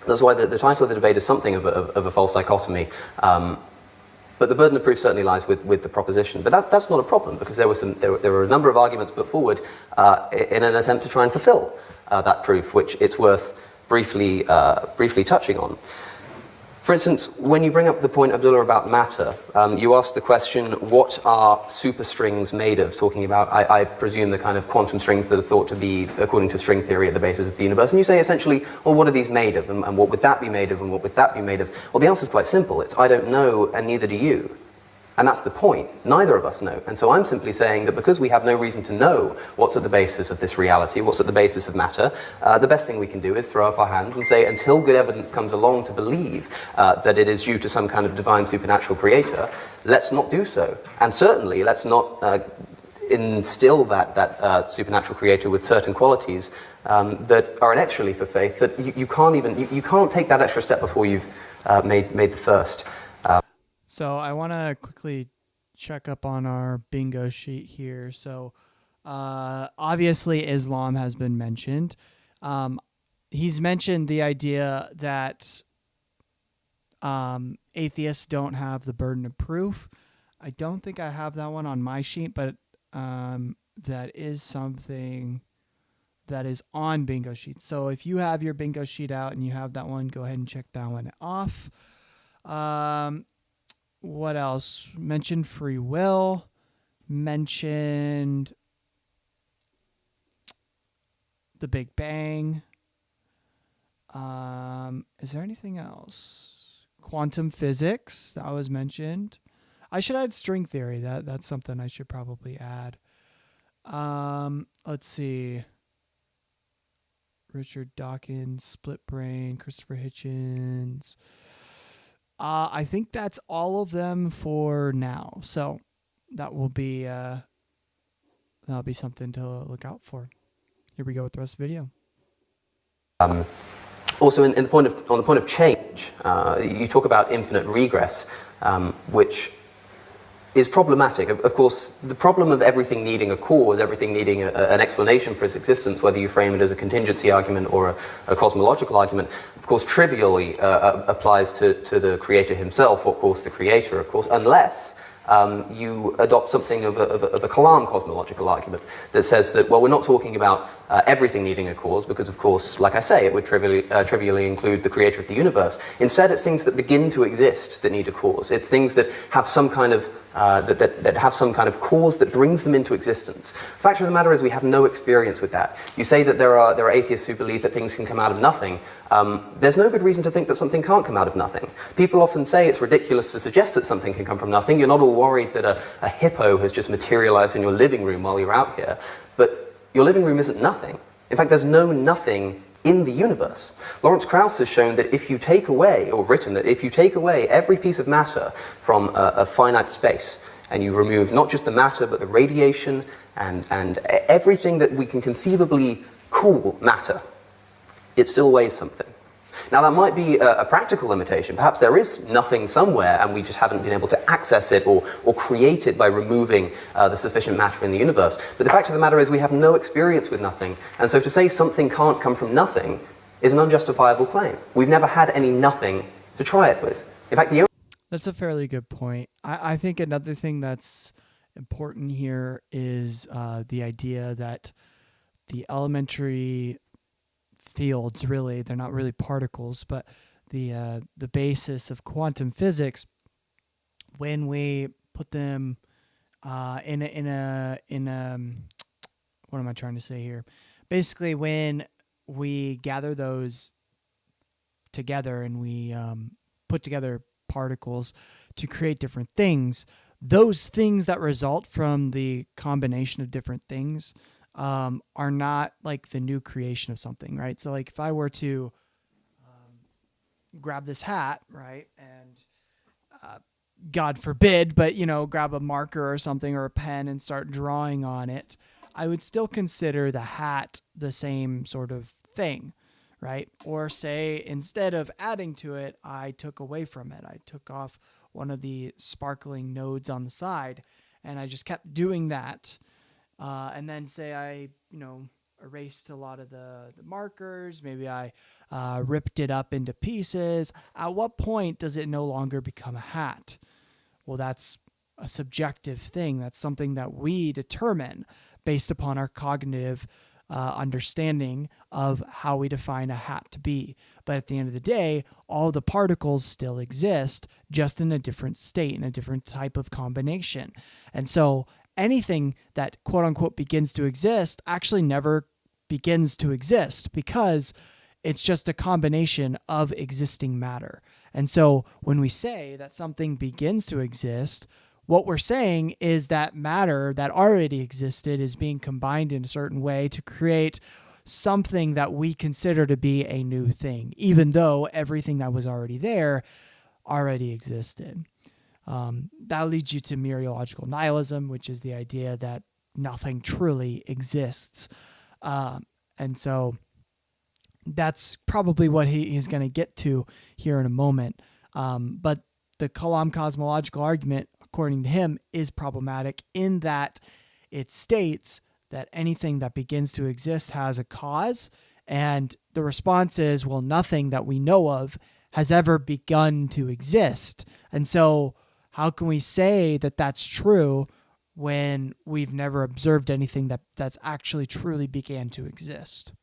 That's why the title of the debate is something of a false dichotomy. But the burden of proof certainly lies with the proposition. But that's not a problem because there were a number of arguments put forward in an attempt to try and fulfill that proof, which it's worth briefly touching on. For instance, when you bring up the point, Abdullah, about matter, you asked the question, what are superstrings made of? Talking about, I presume, the kind of quantum strings that are thought to be, according to string theory, at the basis of the universe. And you say, essentially, well, what are these made of? And what would that be made of? And what would that be made of? Well, the answer is quite simple. It's, I don't know, and neither do you. And that's the point. Neither of us know. And so I'm simply saying that because we have no reason to know what's at the basis of this reality, what's at the basis of matter, the best thing we can do is throw up our hands and say, until good evidence comes along to believe that it is due to some kind of divine supernatural creator, let's not do so. And certainly let's not instill that supernatural creator with certain qualities that are an extra leap of faith that you can't take that extra step before you've made the first. So I want to quickly check up on our bingo sheet here. So obviously Islam has been mentioned. He's mentioned the idea that atheists don't have the burden of proof. I don't think I have that one on my sheet, but that is something that is on bingo sheets. So if you have your bingo sheet out and you have that one, go ahead and check that one off. What else? Mentioned free will. Mentioned the Big Bang. Is there anything else? Quantum physics. That was mentioned. I should add string theory. That's something I should probably add. Let's see. Richard Dawkins, Split Brain, Christopher Hitchens. I think that's all of them for now. So that'll be something to look out for. Here we go with the rest of the video. Also, on the point of change, you talk about infinite regress, which is problematic. Of course, the problem of everything needing a cause, everything needing an explanation for its existence, whether you frame it as a contingency argument or a cosmological argument, of course, trivially applies to the creator himself, or of course the creator, of course, unless you adopt something of a Kalam cosmological argument that says that, well, we're not talking about everything needing a cause, because, of course, like I say, it would trivially include the creator of the universe. Instead, it's things that begin to exist that need a cause. It's things that have some kind of that have some kind of cause that brings them into existence. The fact of the matter is we have no experience with that. You say that there are atheists who believe that things can come out of nothing. There's no good reason to think that something can't come out of nothing. People often say it's ridiculous to suggest that something can come from nothing. You're not all worried that a hippo has just materialized in your living room while you're out here. But your living room isn't nothing. In fact, there's no nothing in the universe. Lawrence Krauss has shown that if you take away, or written that if you take away every piece of matter from a finite space, and you remove not just the matter, but the radiation and everything that we can conceivably call matter, it still weighs something. Now, that might be a practical limitation. Perhaps there is nothing somewhere and we just haven't been able to access it or create it by removing the sufficient matter in the universe. But the fact of the matter is we have no experience with nothing. And so to say something can't come from nothing is an unjustifiable claim. We've never had any nothing to try it with. In fact, That's a fairly good point. I think another thing that's important here is the idea that the elementary fields, really, they're not really particles, but the basis of quantum physics, when we put them in a what am I trying to say here? Basically, when we gather those together and we put together particles to create different things, those things that result from the combination of different things are not like the new creation of something, right? So like if I were to grab this hat, right, and God forbid, but grab a marker or something or a pen and start drawing on it, I would still consider the hat the same sort of thing, right? Or say instead of adding to it, I took away from it. I took off one of the sparkling nodes on the side and I just kept doing that. And then say I, erased a lot of the markers. Maybe I ripped it up into pieces. At what point does it no longer become a hat? Well, that's a subjective thing. That's something that we determine based upon our cognitive understanding of how we define a hat to be. But at the end of the day, all the particles still exist, just in a different state, in a different type of combination. And so anything that quote unquote begins to exist actually never begins to exist because it's just a combination of existing matter. And so when we say that something begins to exist, what we're saying is that matter that already existed is being combined in a certain way to create something that we consider to be a new thing, even though everything that was already there already existed. That leads you to mereological nihilism, which is the idea that nothing truly exists. And so that's probably what he's going to get to here in a moment. But the Kalam cosmological argument, according to him, is problematic in that it states that anything that begins to exist has a cause. And the response is, well, nothing that we know of has ever begun to exist. And so how can we say that that's true when we've never observed anything that's actually truly began to exist?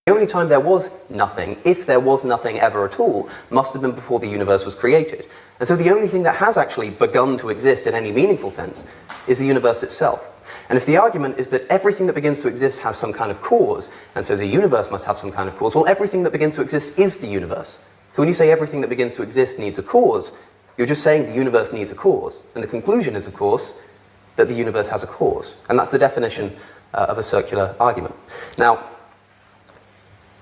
The only time there was nothing, if there was nothing ever at all, must have been before the universe was created. And so the only thing that has actually begun to exist in any meaningful sense is the universe itself. And if the argument is that everything that begins to exist has some kind of cause, and so the universe must have some kind of cause, well, everything that begins to exist is the universe. So when you say everything that begins to exist needs a cause, you're just saying the universe needs a cause. And the conclusion is, of course, that the universe has a cause. And that's the definition of a circular argument. Now,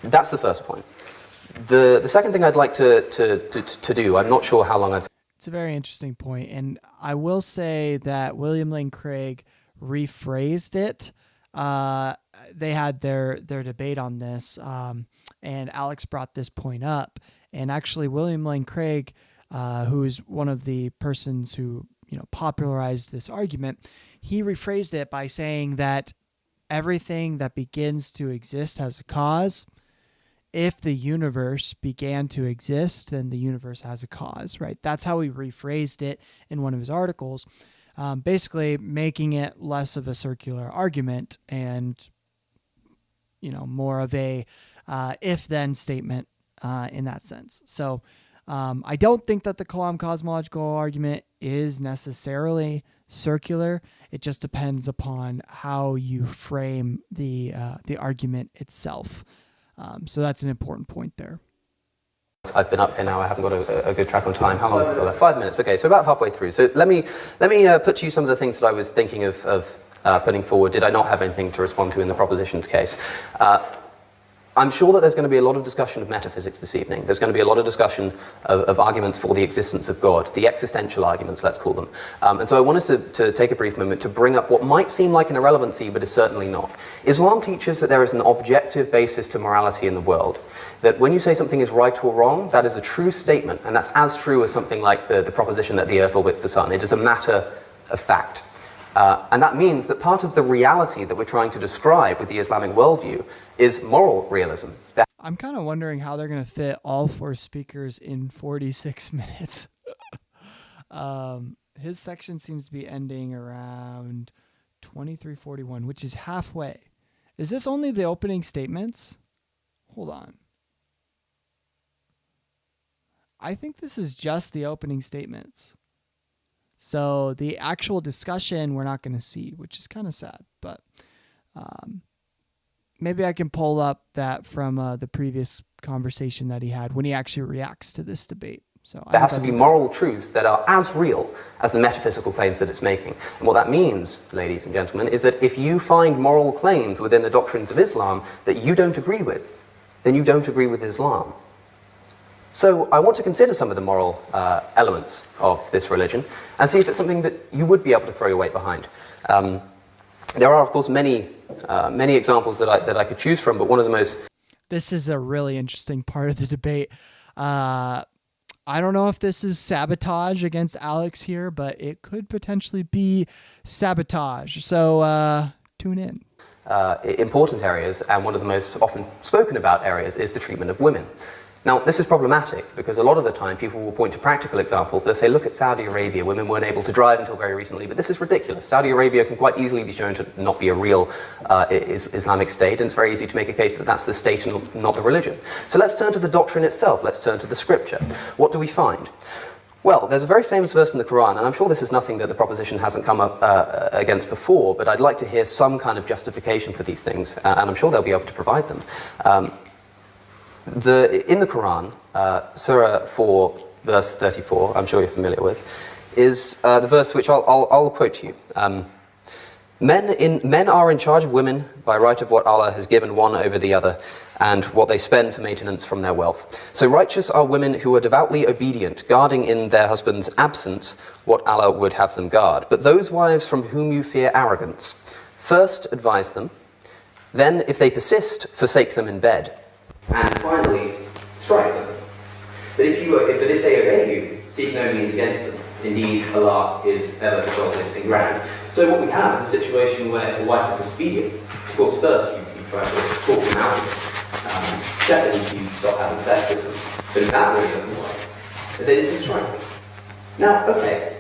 that's the first point. The second thing I'd like to do, I'm not sure how long I've... It's a very interesting point. And I will say that William Lane Craig rephrased it they had their debate on this, and Alex brought this point up. And actually, William Lane Craig, who's one of the persons who popularized this argument, he rephrased it by saying that everything that begins to exist has a cause. If the universe began to exist, then the universe has a cause, right? That's how he rephrased it in one of his articles, basically making it less of a circular argument and, more of a if-then statement in that sense. So I don't think that the Kalam cosmological argument is necessarily circular. It just depends upon how you frame the argument itself. So that's an important point there. I've been up here now. I haven't got a good track on time. How long? 5 minutes. 5 minutes. Okay, so about halfway through. So let me put to you some of the things that I was thinking of putting forward. Did I not have anything to respond to in the propositions case? I'm sure that there's going to be a lot of discussion of metaphysics this evening. There's going to be a lot of discussion of arguments for the existence of God, the existential arguments, let's call them. And so I wanted to take a brief moment to bring up what might seem like an irrelevancy, but is certainly not. Islam teaches that there is an objective basis to morality in the world. That when you say something is right or wrong, that is a true statement, and that's as true as something like the proposition that the Earth orbits the Sun. It is a matter of fact. And that means that part of the reality that we're trying to describe with the Islamic worldview is moral realism. I'm kind of wondering how they're going to fit all 4 speakers in 46 minutes. His section seems to be ending around 23:41, which is halfway. Is this only the opening statements? Hold on. I think this is just the opening statements. So the actual discussion we're not going to see, which is kind of sad. But maybe I can pull up that from the previous conversation that he had when he actually reacts to this debate. So there have to be moral truths that are as real as the metaphysical claims that it's making. And what that means, ladies and gentlemen, is that if you find moral claims within the doctrines of Islam that you don't agree with, then you don't agree with Islam. So I want to consider some of the moral elements of this religion and see if it's something that you would be able to throw your weight behind. There are, of course, many examples that I could choose from, but one of the most... This is a really interesting part of the debate. I don't know if this is sabotage against Alex here, but it could potentially be sabotage. So tune in. Important areas, and one of the most often spoken about areas is the treatment of women. Now, this is problematic because a lot of the time people will point to practical examples. They'll say, look at Saudi Arabia. Women weren't able to drive until very recently, but this is ridiculous. Saudi Arabia can quite easily be shown to not be a real Islamic state, and it's very easy to make a case that that's the state and not the religion. So let's turn to the doctrine itself. Let's turn to the scripture. What do we find? Well, there's a very famous verse in the Quran, and I'm sure this is nothing that the proposition hasn't come up against before, but I'd like to hear some kind of justification for these things, and I'm sure they'll be able to provide them. In the Quran, Surah 4, verse 34, I'm sure you're familiar with, is the verse which I'll quote to you. Men are in charge of women by right of what Allah has given one over the other, and what they spend for maintenance from their wealth. So righteous are women who are devoutly obedient, guarding in their husband's absence what Allah would have them guard. But those wives from whom you fear arrogance, first advise them, then if they persist, forsake them in bed, and finally strike them. But if they obey you, seek no means against them. Indeed, Allah is ever exalted and grand. So what we have is a situation where if a wife is disobedient, of course first you try to talk them out of it. Secondly, you stop having sex with them. But if that really doesn't work, then you strike them. Now, okay,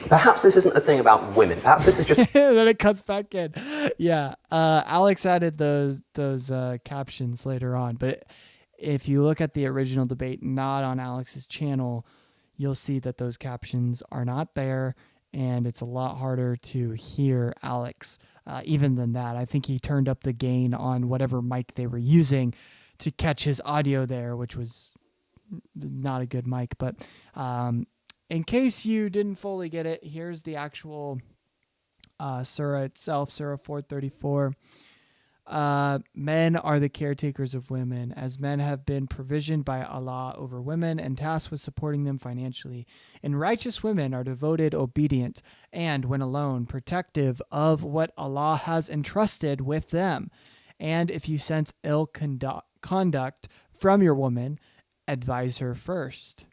perhaps this isn't a thing about women. Perhaps this is just... Then it cuts back in. Yeah, Alex added those captions later on. But if you look at the original debate, not on Alex's channel, you'll see that those captions are not there. And it's a lot harder to hear Alex. Even than that, I think he turned up the gain on whatever mic they were using to catch his audio there, which was not a good mic. But in case you didn't fully get it, here's the actual surah itself, Surah 434. Men are the caretakers of women, as men have been provisioned by Allah over women and tasked with supporting them financially. And righteous women are devoted, obedient, and, when alone, protective of what Allah has entrusted with them. And if you sense ill conduct from your woman, advise her first.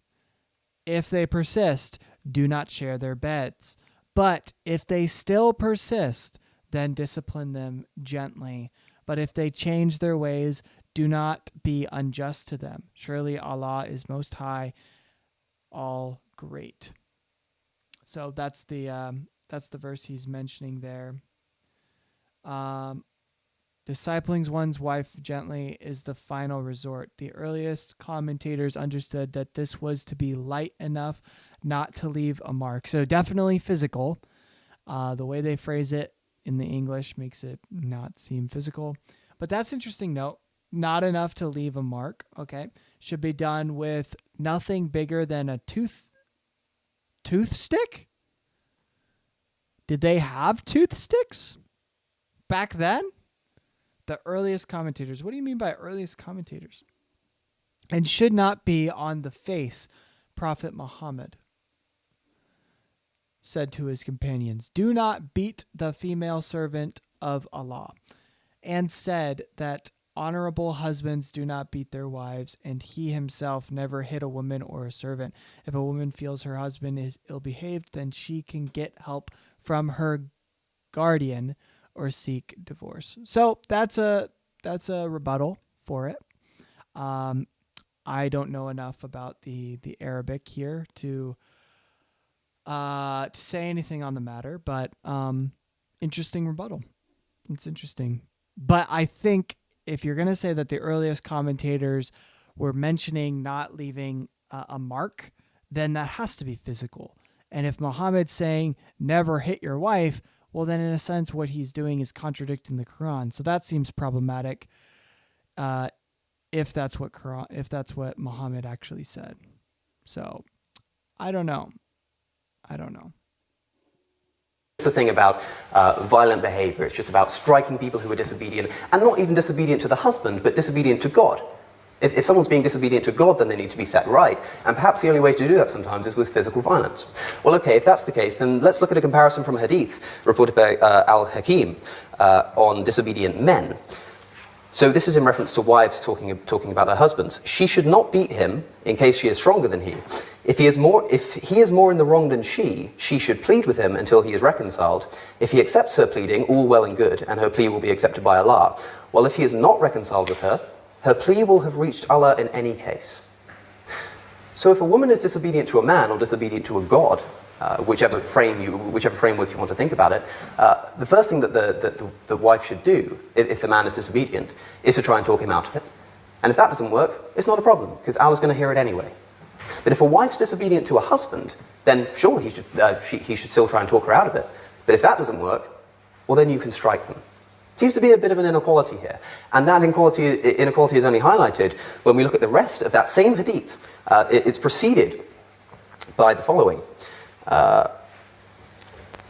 If they persist, do not share their beds. But if they still persist, then discipline them gently. But if they change their ways, do not be unjust to them. Surely Allah is most high, all great. So that's the verse he's mentioning there. Discipling one's wife gently is the final resort. The earliest commentators understood that this was to be light enough not to leave a mark. So definitely physical. The way they phrase it in the English makes it not seem physical. But that's interesting note. Not enough to leave a mark. Okay. Should be done with nothing bigger than a toothstick? Did they have toothsticks back then? The earliest commentators. What do you mean by earliest commentators? And should not be on the face. Prophet Muhammad said to his companions, do not beat the female servant of Allah, and said that honorable husbands do not beat their wives, and he himself never hit a woman or a servant. If a woman feels her husband is ill-behaved, then she can get help from her guardian or seek divorce. So that's a rebuttal for it. I don't know enough about the Arabic here to say anything on the matter, but interesting rebuttal. It's interesting. But I think if you're going to say that the earliest commentators were mentioning not leaving a mark, then that has to be physical. And if Muhammad's saying never hit your wife, well, then in a sense, what he's doing is contradicting the Quran. So that seems problematic. If that's what Muhammad actually said. So I don't know. It's a thing about violent behavior. It's just about striking people who are disobedient, and not even disobedient to the husband, but disobedient to God. If someone's being disobedient to God, then they need to be set right. And perhaps the only way to do that sometimes is with physical violence. Well, okay, if that's the case, then let's look at a comparison from a hadith reported by Al-Hakim on disobedient men. So this is in reference to wives talking about their husbands. She should not beat him in case she is stronger than he. If he is more in the wrong than she should plead with him until he is reconciled. If he accepts her pleading, all well and good, and her plea will be accepted by Allah. While if he is not reconciled with her, her plea will have reached Allah in any case. So if a woman is disobedient to a man or disobedient to a god, whichever framework you want to think about it, the first thing that the wife should do, if the man is disobedient, is to try and talk him out of it. And if that doesn't work, it's not a problem, because Allah's going to hear it anyway. But if a wife's disobedient to a husband, then sure, he should still try and talk her out of it. But if that doesn't work, well, then you can strike them. Seems to be a bit of an inequality here. And that inequality is only highlighted when we look at the rest of that same hadith. It's preceded by the following.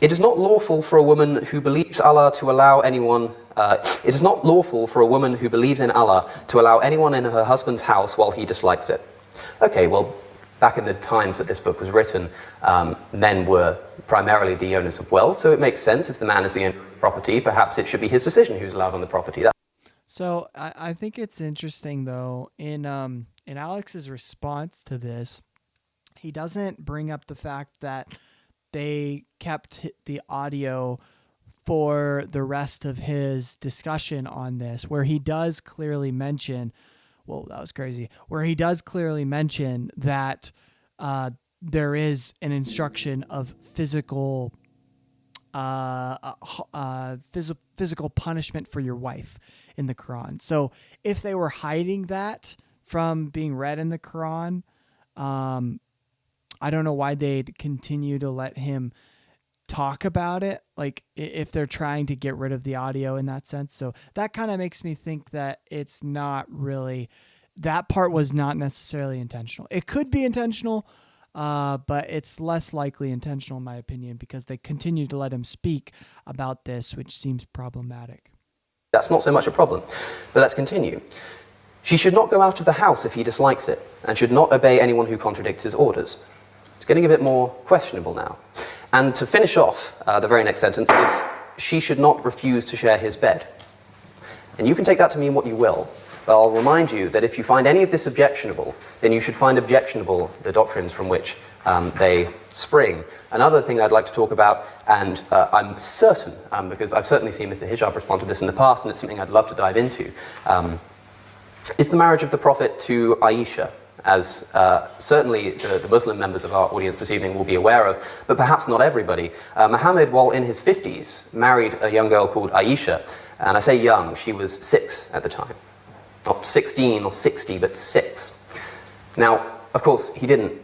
It is not lawful for a woman who believes Allah to allow anyone... it is not lawful for a woman who believes in Allah to allow anyone in her husband's house while he dislikes it. Okay, well, back in the times that this book was written, men were primarily the owners of wealth, so it makes sense if the man is the owner of the property, perhaps it should be his decision who's allowed on the property. So I think it's interesting, though, in Alex's response to this, he doesn't bring up the fact that they kept the audio for the rest of his discussion on this, where he does clearly mention, whoa, that was crazy, where he does clearly mention that there is an instruction of physical punishment for your wife in the Quran. So if they were hiding that from being read in the Quran, I don't know why they'd continue to let him talk about it, like if they're trying to get rid of the audio in that sense. So that kind of makes me think that it's not really, that part was not necessarily intentional. It could be intentional, but it's less likely intentional in my opinion, because they continue to let him speak about this, which seems problematic. That's not so much a problem. But let's continue. She should not go out of the house if he dislikes it, and should not obey anyone who contradicts his orders. It's getting a bit more questionable now. And to finish off, the very next sentence is, she should not refuse to share his bed. And you can take that to mean what you will, but I'll remind you that if you find any of this objectionable, then you should find objectionable the doctrines from which they spring. Another thing I'd like to talk about, and I'm certain, because I've certainly seen Mr. Hijab respond to this in the past, and it's something I'd love to dive into, is the marriage of the Prophet to Aisha, as certainly the Muslim members of our audience this evening will be aware of, but perhaps not everybody. Muhammad, while in his 50s, married a young girl called Aisha, and I say young, she was 6 at the time. Not 16 or 60, but 6. Now, of course, he didn't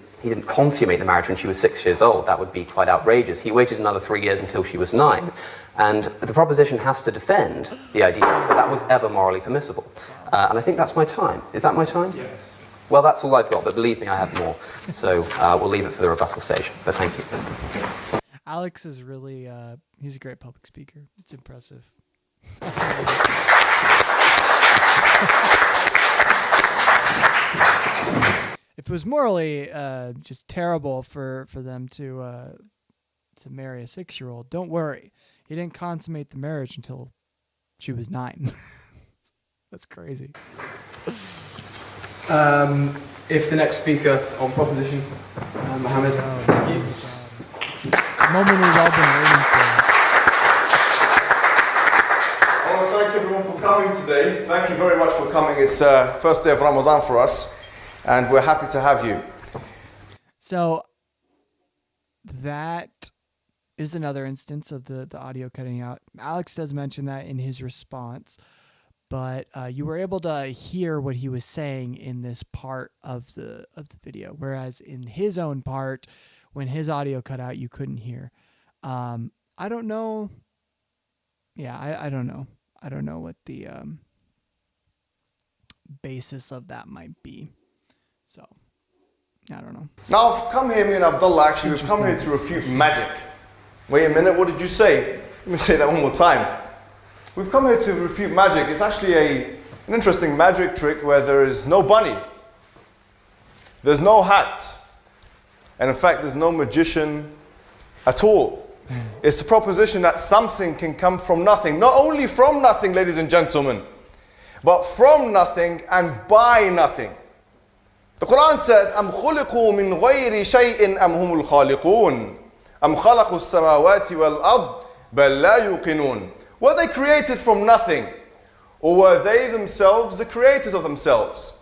consummate the marriage when she was 6 years old. That would be quite outrageous. He waited another 3 years until she was 9. And the proposition has to defend the idea that that was ever morally permissible. And I think that's my time. Is that my time? Yes. Well, that's all I've got, but believe me, I have more. So we'll leave it for the rebuttal stage. But thank you. Alex is really, he's a great public speaker. It's impressive. If it was morally just terrible for them to marry a 6-year-old, don't worry. He didn't consummate the marriage until she was 9. That's crazy. If the next speaker on proposition, Mohammed, thank you. The moment we've all been waiting for. I want to thank everyone for coming today. Thank you very much for coming. It's first day of Ramadan for us, and we're happy to have you. So that is another instance of the audio cutting out. Alex does mention that in his response, but you were able to hear what he was saying in this part of the video, whereas in his own part, when his audio cut out, you couldn't hear. I don't know. Yeah, I don't know. I don't know what the basis of that might be. So, I don't know. Now, I've come here, me and Abdullah, actually, we've come here to refute magic. Wait a minute, what did you say? Let me say that one more time. We've come here to refute magic. It's actually an interesting magic trick where there is no bunny, there's no hat, and in fact, there's no magician at all. It's the proposition that something can come from nothing. Not only from nothing, ladies and gentlemen, but from nothing and by nothing. The Quran says, أَمْ خُلِقُوا مِنْ غَيْرِ شَيْءٍ أَمْ هُمُ الْخَالِقُونَ أَمْ خَلَقُوا السَّمَاوَاتِ وَالْأَرْضِ بَلْ لَا يُوقِنُونَ. Were they created from nothing? Or were they themselves the creators of themselves?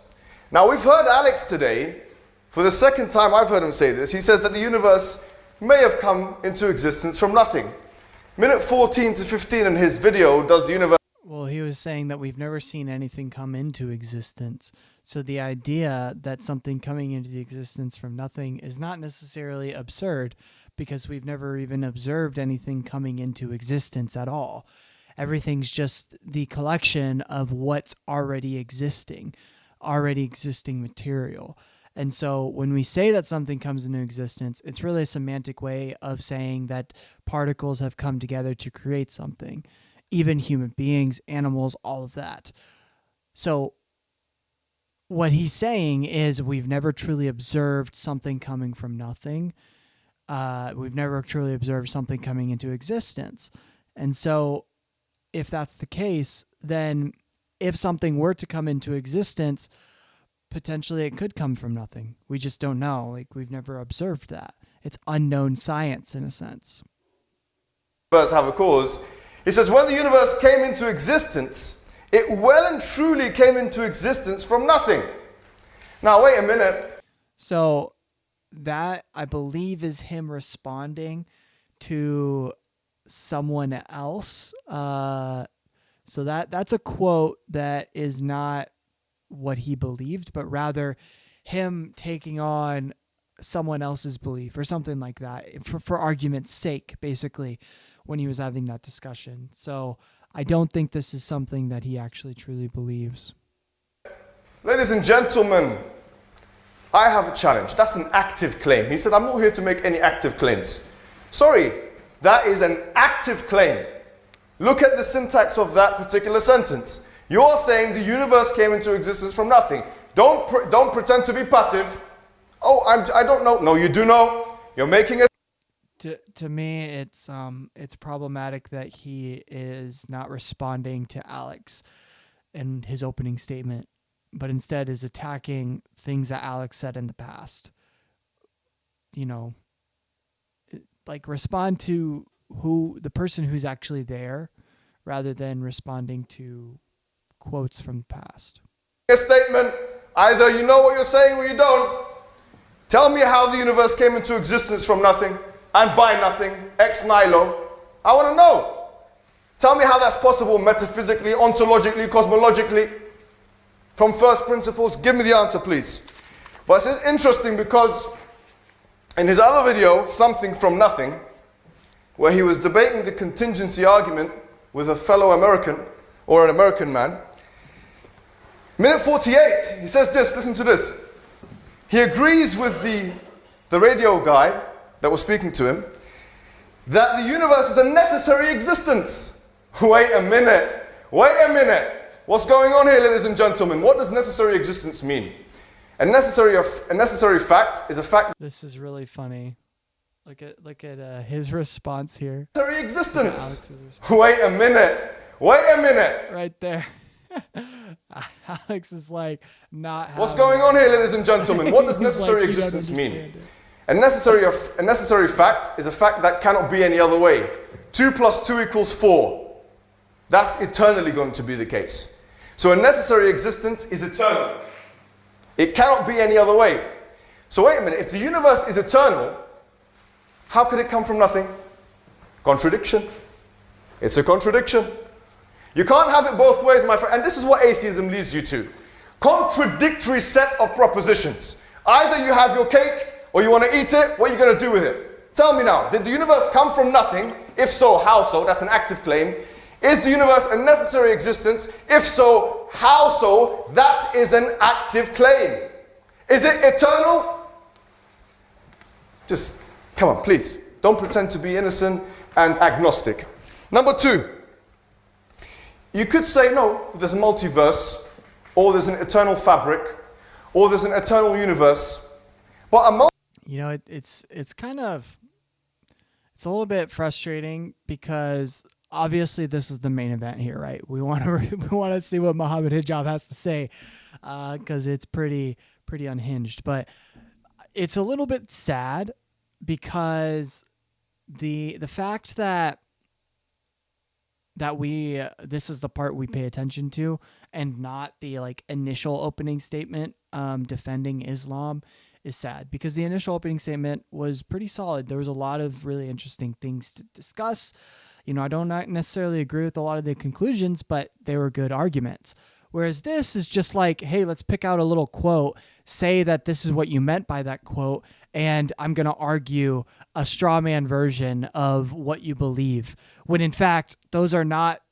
Now we've heard Alex today, for the second time I've heard him say this. He says that the universe may have come into existence from nothing. Minute 14 to 15 in his video, does the universe... Well, he was saying that we've never seen anything come into existence. So the idea that something coming into the existence from nothing is not necessarily absurd, because we've never even observed anything coming into existence at all. Everything's just the collection of what's already existing material. And so when we say that something comes into existence, it's really a semantic way of saying that particles have come together to create something, even human beings, animals, all of that. So what he's saying is we've never truly observed something coming from nothing. We've never truly observed something coming into existence. And so if that's the case, then if something were to come into existence, potentially it could come from nothing. We just don't know. Like, we've never observed that. It's unknown science in a sense. Universe have a cause. He says when the universe came into existence, it well and truly came into existence from nothing. Now wait a minute. So that, I believe, is him responding to someone else. So that's a quote that is not what he believed, but rather him taking on someone else's belief or something like that for argument's sake, basically, when he was having that discussion. So I don't think this is something that he actually truly believes. Ladies and gentlemen, I have a challenge. That's an active claim. He said, I'm not here to make any active claims. Sorry, that is an active claim. Look at the syntax of that particular sentence. You're saying the universe came into existence from nothing. Don't pretend to be passive. Oh, I don't know. No, you do know. You're making a... To me, it's problematic that he is not responding to Alex and his opening statement, but instead is attacking things that Alex said in the past. You know, like respond to the person who's actually there rather than responding to quotes from the past. A statement. Either you know what you're saying or you don't. Tell me how the universe came into existence from nothing and by nothing, ex nihilo. I want to know. Tell me how that's possible metaphysically, ontologically, cosmologically, from first principles. Give me the answer, please. But it's interesting because in his other video, Something from Nothing, where he was debating the contingency argument with a fellow American, or an American man, minute 48, he says this, listen to this. He agrees with the radio guy that was speaking to him that the universe is a necessary existence. Wait a minute. What's going on here, ladies and gentlemen? What does necessary existence mean? A necessary fact is a fact. This is really funny. Look at his response here. Necessary existence. Wait a minute. Right there. Alex is like not. What's going on here, ladies and gentlemen? What does necessary existence mean? A necessary fact is a fact that cannot be any other way. 2 + 2 = 4. That's eternally going to be the case. So a necessary existence is eternal. It cannot be any other way. So wait a minute, if the universe is eternal, how could it come from nothing? Contradiction. It's a contradiction. You can't have it both ways, my friend. And this is what atheism leads you to. Contradictory set of propositions. Either you have your cake or you want to eat it. What are you going to do with it? Tell me now, did the universe come from nothing? If so, how so? That's an active claim. Is the universe a necessary existence? If so, how so? That is an active claim. Is it eternal? Just, come on, please. Don't pretend to be innocent and agnostic. Number 2. You could say, no, there's a multiverse, or there's an eternal fabric, or there's an eternal universe. But it's a little bit frustrating because obviously this is the main event here, right? We want to see what Muhammad Hijab has to say because it's pretty unhinged. But it's a little bit sad because the fact that this is the part we pay attention to and not the initial opening statement defending Islam is sad, because the initial opening statement was pretty solid. There was a lot of really interesting things to discuss. I don't necessarily agree with a lot of the conclusions, but they were good arguments. Whereas this is just like, hey, let's pick out a little quote, say that this is what you meant by that quote, and I'm going to argue a straw man version of what you believe, when in fact, those are not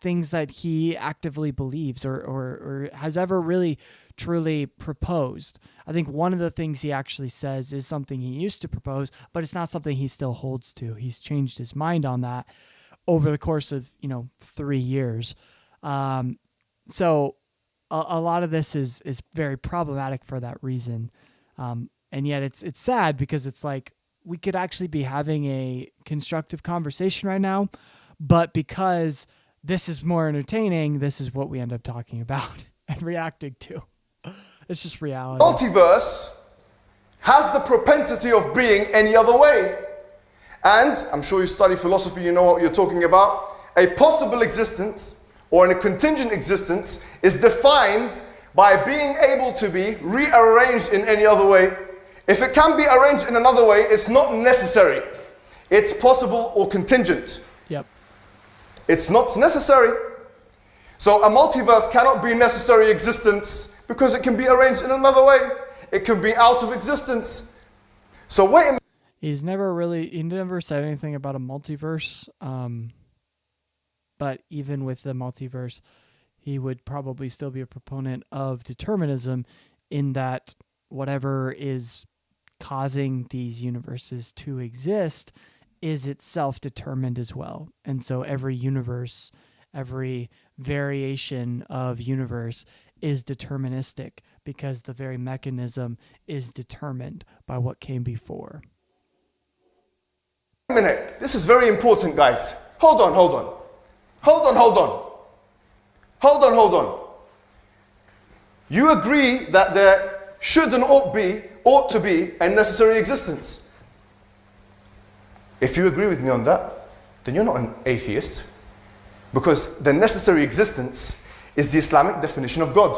things that he actively believes or has ever really truly proposed. I think one of the things he actually says is something he used to propose, but it's not something he still holds to. He's changed his mind on that over the course of, 3 years. So a lot of this is very problematic for that reason. And yet it's sad because it's like we could actually be having a constructive conversation right now, but because this is more entertaining, this is what we end up talking about and reacting to. It's just reality. Multiverse has the propensity of being any other way. And I'm sure you study philosophy, you know what you're talking about. A possible existence or a contingent existence is defined by being able to be rearranged in any other way. If it can be arranged in another way, it's not necessary. It's possible or contingent. Yep. It's not necessary. So a multiverse cannot be necessary existence because it can be arranged in another way. It can be out of existence. So wait a minute. He never said anything about a multiverse. But even with the multiverse, he would probably still be a proponent of determinism, in that whatever is causing these universes to exist is itself determined as well. And so every universe, every variation of universe is deterministic because the very mechanism is determined by what came before. A minute. This is very important, guys. Hold on. You agree that there should and ought to be a necessary existence. If you agree with me on that, then you're not an atheist, because the necessary existence is the Islamic definition of God.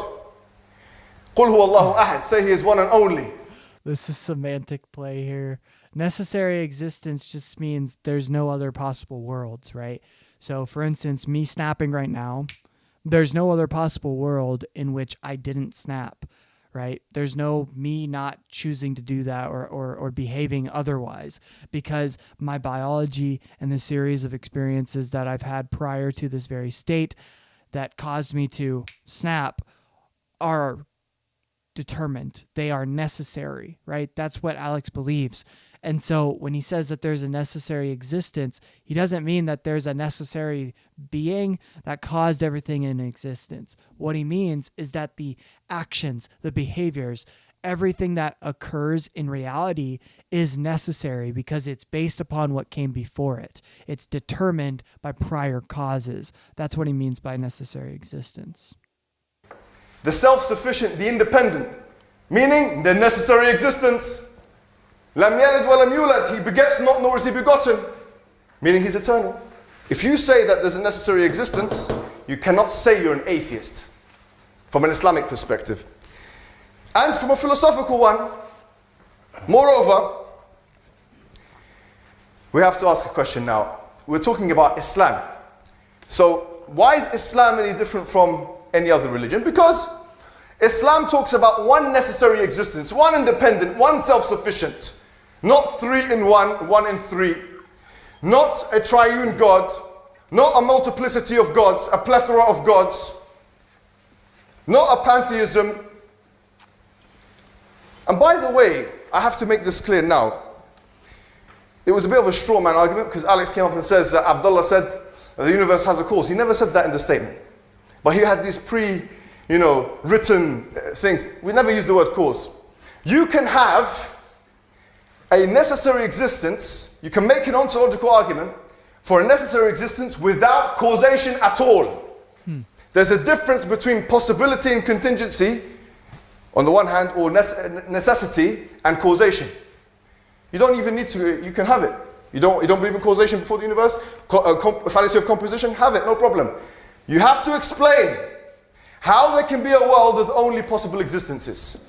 قُلْ هُوَ اللَّهُ أَحَدٌ. Say He is one and only. This is semantic play here. Necessary existence just means there's no other possible worlds, right? So for instance, me snapping right now, there's no other possible world in which I didn't snap, right? There's no me not choosing to do that or behaving otherwise, because my biology and the series of experiences that I've had prior to this very state that caused me to snap are determined. They are necessary, right? That's what Alex believes. And so when he says that there's a necessary existence, he doesn't mean that there's a necessary being that caused everything in existence. What he means is that the actions, the behaviors, everything that occurs in reality is necessary because it's based upon what came before it. It's determined by prior causes. That's what he means by necessary existence. The self-sufficient, the independent, meaning the necessary existence. لَمْ يَلِدْ وَلَمْ يُولَدْ. He begets not, nor is he begotten, meaning he's eternal. If you say that there's a necessary existence, you cannot say you're an atheist from an Islamic perspective. And from a philosophical one, moreover, we have to ask a question now. We're talking about Islam. So why is Islam any different from any other religion? Because Islam talks about one necessary existence, one independent, one self-sufficient, not three in one, one in three, not a triune God, not a multiplicity of gods, a plethora of gods, not a pantheism. And by the way, I have to make this clear now. It was a bit of a straw man argument because Alex came up and says that Abdullah said that the universe has a cause. He never said that in the statement. But he had these written things. We never use the word cause. You can have a necessary existence, you can make an ontological argument for a necessary existence without causation at all. There's a difference between possibility and contingency on the one hand, or necessity and causation. You don't even need to, you can have it. You don't believe in causation before the universe? Fallacy of composition? Have it, no problem. You have to explain how there can be a world with only possible existences.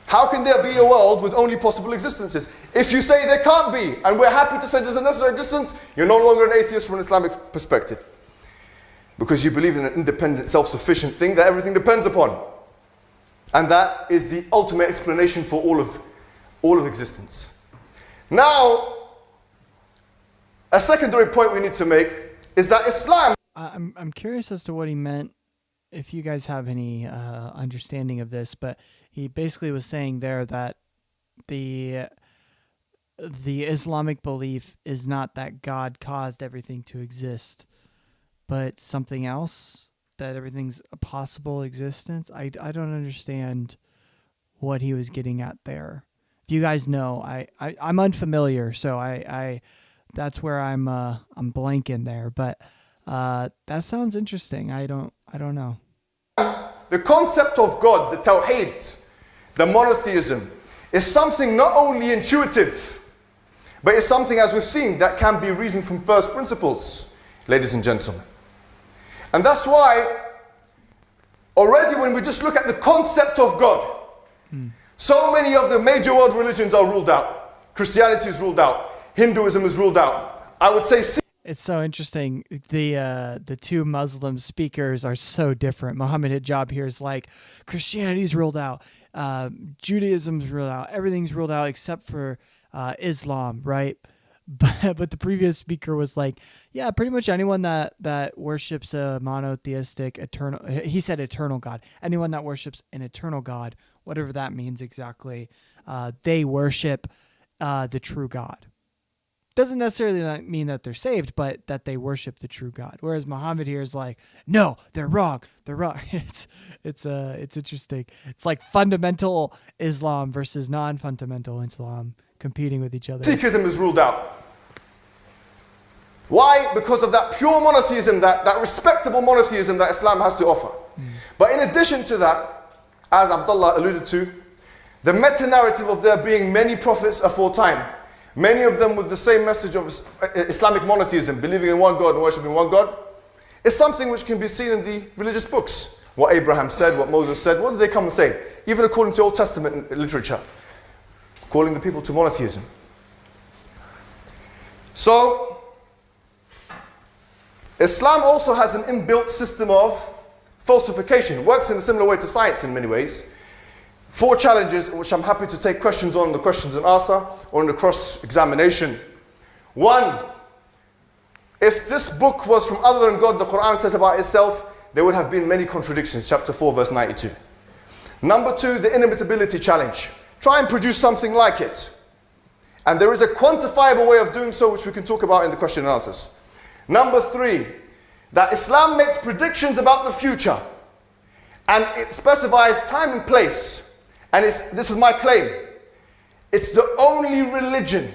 How can there be a world with only possible existences? If you say there can't be, and we're happy to say there's a necessary existence, you're no longer an atheist from an Islamic perspective. Because you believe in an independent, self-sufficient thing that everything depends upon. And that is the ultimate explanation for all of existence. Now, a secondary point we need to make is that Islam... I'm curious as to what he meant, if you guys have any understanding of this, but he basically was saying there that the Islamic belief is not that God caused everything to exist, but something else, that everything's a possible existence. I don't understand what he was getting at there. If you guys know, I'm unfamiliar, so I that's where I'm blanking there, but that sounds interesting. I don't know. The concept of God, the Tawheed, the monotheism, is something not only intuitive, but it's something, as we've seen, that can be reasoned from first principles, ladies and gentlemen. And that's why, already when we just look at the concept of God, so many of the major world religions are ruled out. Christianity is ruled out. Hinduism is ruled out. I would say... It's so interesting. The two Muslim speakers are so different. Muhammad Hijab here is like, Christianity's ruled out, Judaism's ruled out, everything's ruled out except for Islam, right? But the previous speaker was like, yeah, pretty much anyone that worships a monotheistic eternal, he said eternal God, anyone that worships an eternal God, whatever that means exactly, they worship the true God. doesn't necessarily mean that they're saved, but that they worship the true God. Whereas Muhammad here is like, no, they're wrong. They're wrong. It's interesting. It's like fundamental Islam versus non-fundamental Islam competing with each other. Sikhism is ruled out. Why? Because of that pure monotheism, that respectable monotheism that Islam has to offer. But in addition to that, as Abdullah alluded to, the meta-narrative of there being many prophets aforetime, many of them with the same message of Islamic monotheism, believing in one God and worshipping one God, is something which can be seen in the religious books. What Abraham said, what Moses said, what did they come and say? Even according to Old Testament literature, calling the people to monotheism. So, Islam also has an inbuilt system of falsification. It works in a similar way to science in many ways. 4 challenges, which I'm happy to take questions on the questions and answer, or in the cross-examination. 1, if this book was from other than God, the Quran says about itself, there would have been many contradictions, chapter 4, verse 92. Number 2, the inimitability challenge. Try and produce something like it. And there is a quantifiable way of doing so, which we can talk about in the question and answers. Number 3, that Islam makes predictions about the future. And it specifies time and place. And this is my claim. It's the only religion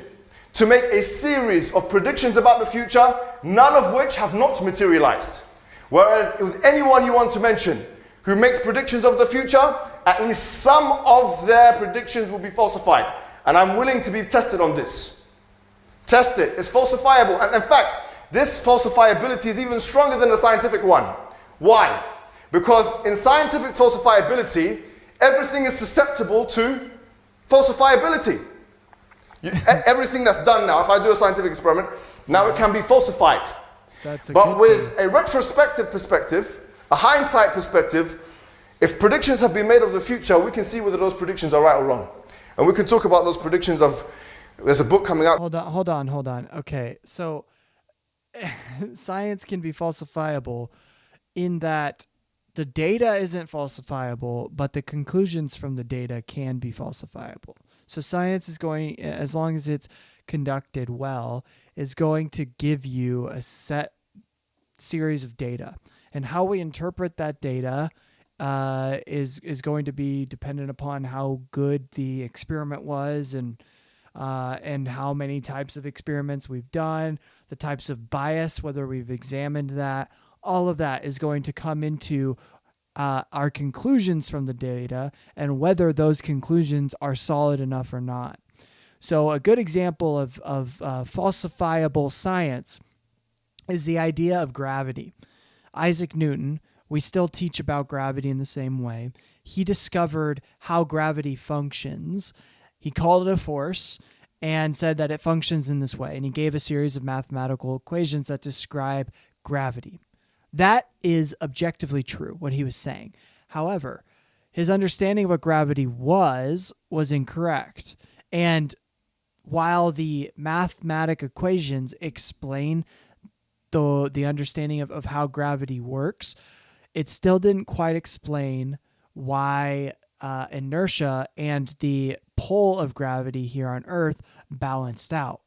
to make a series of predictions about the future, none of which have not materialized. Whereas with anyone you want to mention who makes predictions of the future, at least some of their predictions will be falsified. And I'm willing to be tested on this. Test it. It's falsifiable. And in fact, this falsifiability is even stronger than the scientific one. Why? Because in scientific falsifiability, everything is susceptible to falsifiability. Everything that's done now, if I do a scientific experiment, now it can be falsified. But with a retrospective perspective, a hindsight perspective, if predictions have been made of the future, we can see whether those predictions are right or wrong. And we can talk about those predictions of, there's a book coming out. Hold on. Okay, so science can be falsifiable in that the data isn't falsifiable, but the conclusions from the data can be falsifiable. So science is going, as long as it's conducted well, is going to give you a set series of data. And how we interpret that data is going to be dependent upon how good the experiment was and how many types of experiments we've done, the types of bias, whether we've examined that. All of that is going to come into our conclusions from the data and whether those conclusions are solid enough or not. So a good example of falsifiable science is the idea of gravity. Isaac Newton, we still teach about gravity in the same way. He discovered how gravity functions. He called it a force and said that it functions in this way. And he gave a series of mathematical equations that describe gravity. That is objectively true, what he was saying. However, his understanding of what gravity was incorrect. And while the mathematic equations explain the understanding of how gravity works, it still didn't quite explain why inertia and the pull of gravity here on Earth balanced out.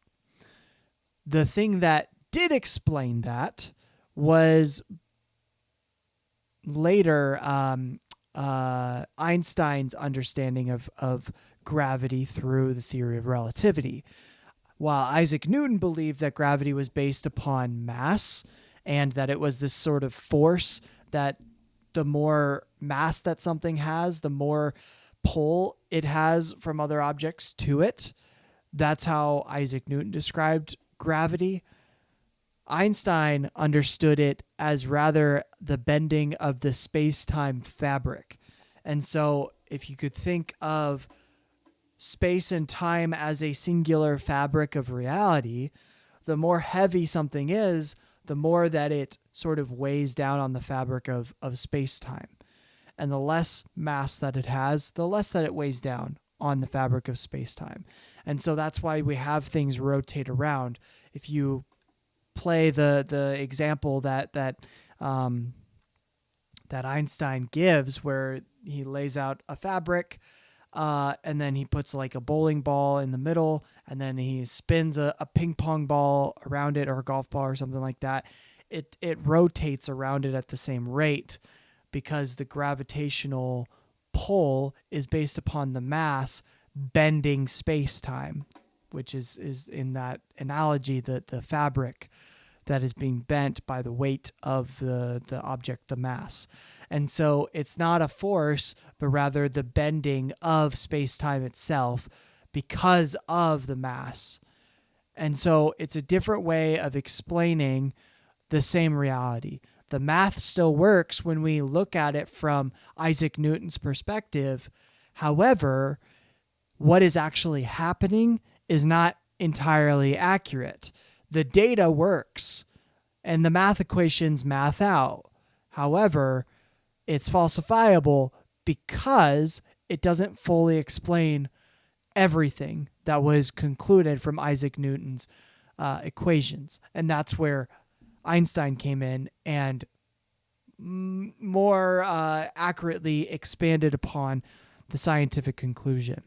The thing that did explain that was later Einstein's understanding of gravity through the theory of relativity. While Isaac Newton believed that gravity was based upon mass and that it was this sort of force that the more mass that something has, the more pull it has from other objects to it. That's how Isaac Newton described gravity. Einstein understood it as rather the bending of the space-time fabric. And so if you could think of space and time as a singular fabric of reality, the more heavy something is, the more that it sort of weighs down on the fabric of space-time. And the less mass that it has, the less that it weighs down on the fabric of space-time. And so that's why we have things rotate around. If you play the example that Einstein gives, where he lays out a fabric, and then he puts like a bowling ball in the middle, and then he spins a ping pong ball around it or a golf ball or something like that. It rotates around it at the same rate because the gravitational pull is based upon the mass bending space-time, which is in that analogy the fabric that is being bent by the weight of the object, the mass. And so it's not a force, but rather the bending of space-time itself because of the mass. And so it's a different way of explaining the same reality. The math still works when we look at it from Isaac Newton's perspective. However, what is actually happening is not entirely accurate. The data works and the math equations math out. However, it's falsifiable because it doesn't fully explain everything that was concluded from Isaac Newton's equations. And that's where Einstein came in and more accurately expanded upon the scientific conclusion.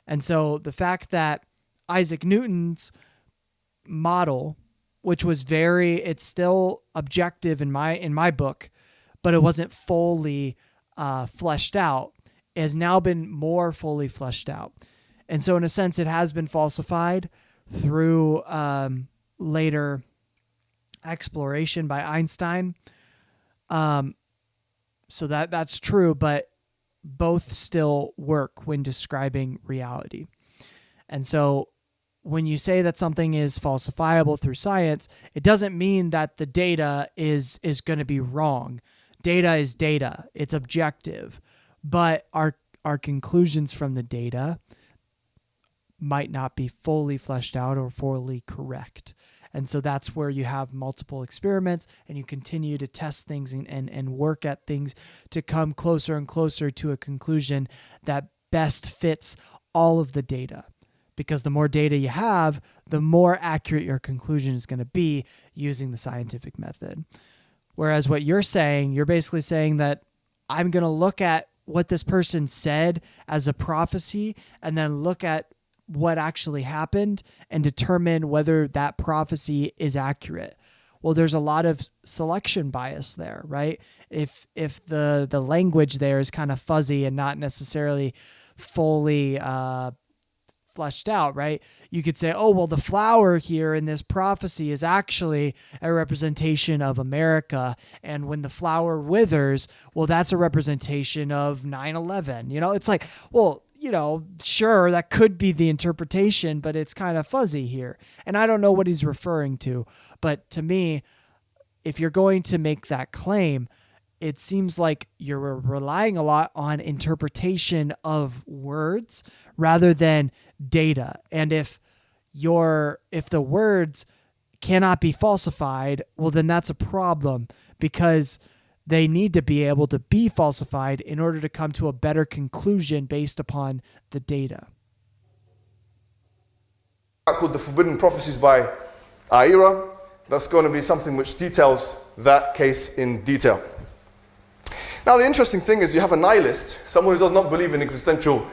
And so the fact that Isaac Newton's model, which was it's still objective in my book, but it wasn't fully fleshed out, has now been more fully fleshed out. And so in a sense, it has been falsified through later exploration by Einstein. So that's true, but both still work when describing reality. And so when you say that something is falsifiable through science, it doesn't mean that the data is going to be wrong. Data is data. It's objective. But our conclusions from the data might not be fully fleshed out or fully correct. And so that's where you have multiple experiments and you continue to test things and work at things to come closer and closer to a conclusion that best fits all of the data. Because the more data you have, the more accurate your conclusion is going to be using the scientific method. Whereas what you're saying, you're basically saying that I'm going to look at what this person said as a prophecy and then look at what actually happened and determine whether that prophecy is accurate. Well, there's a lot of selection bias there, right? If the language there is kind of fuzzy and not necessarily fully fleshed out, right? You could say, oh, well, the flower here in this prophecy is actually a representation of America. And when the flower withers, well, that's a representation of 9/11. You know, it's like, well, you know, sure, that could be the interpretation, but it's kind of fuzzy here. And I don't know what he's referring to. But to me, if you're going to make that claim, it seems like you're relying a lot on interpretation of words rather than data. And if the words cannot be falsified, well, then that's a problem because they need to be able to be falsified in order to come to a better conclusion based upon the data. Called The Forbidden Prophecies by Our Era. That's going to be something which details that case in detail. Now, the interesting thing is you have a nihilist, someone who does not believe in existential.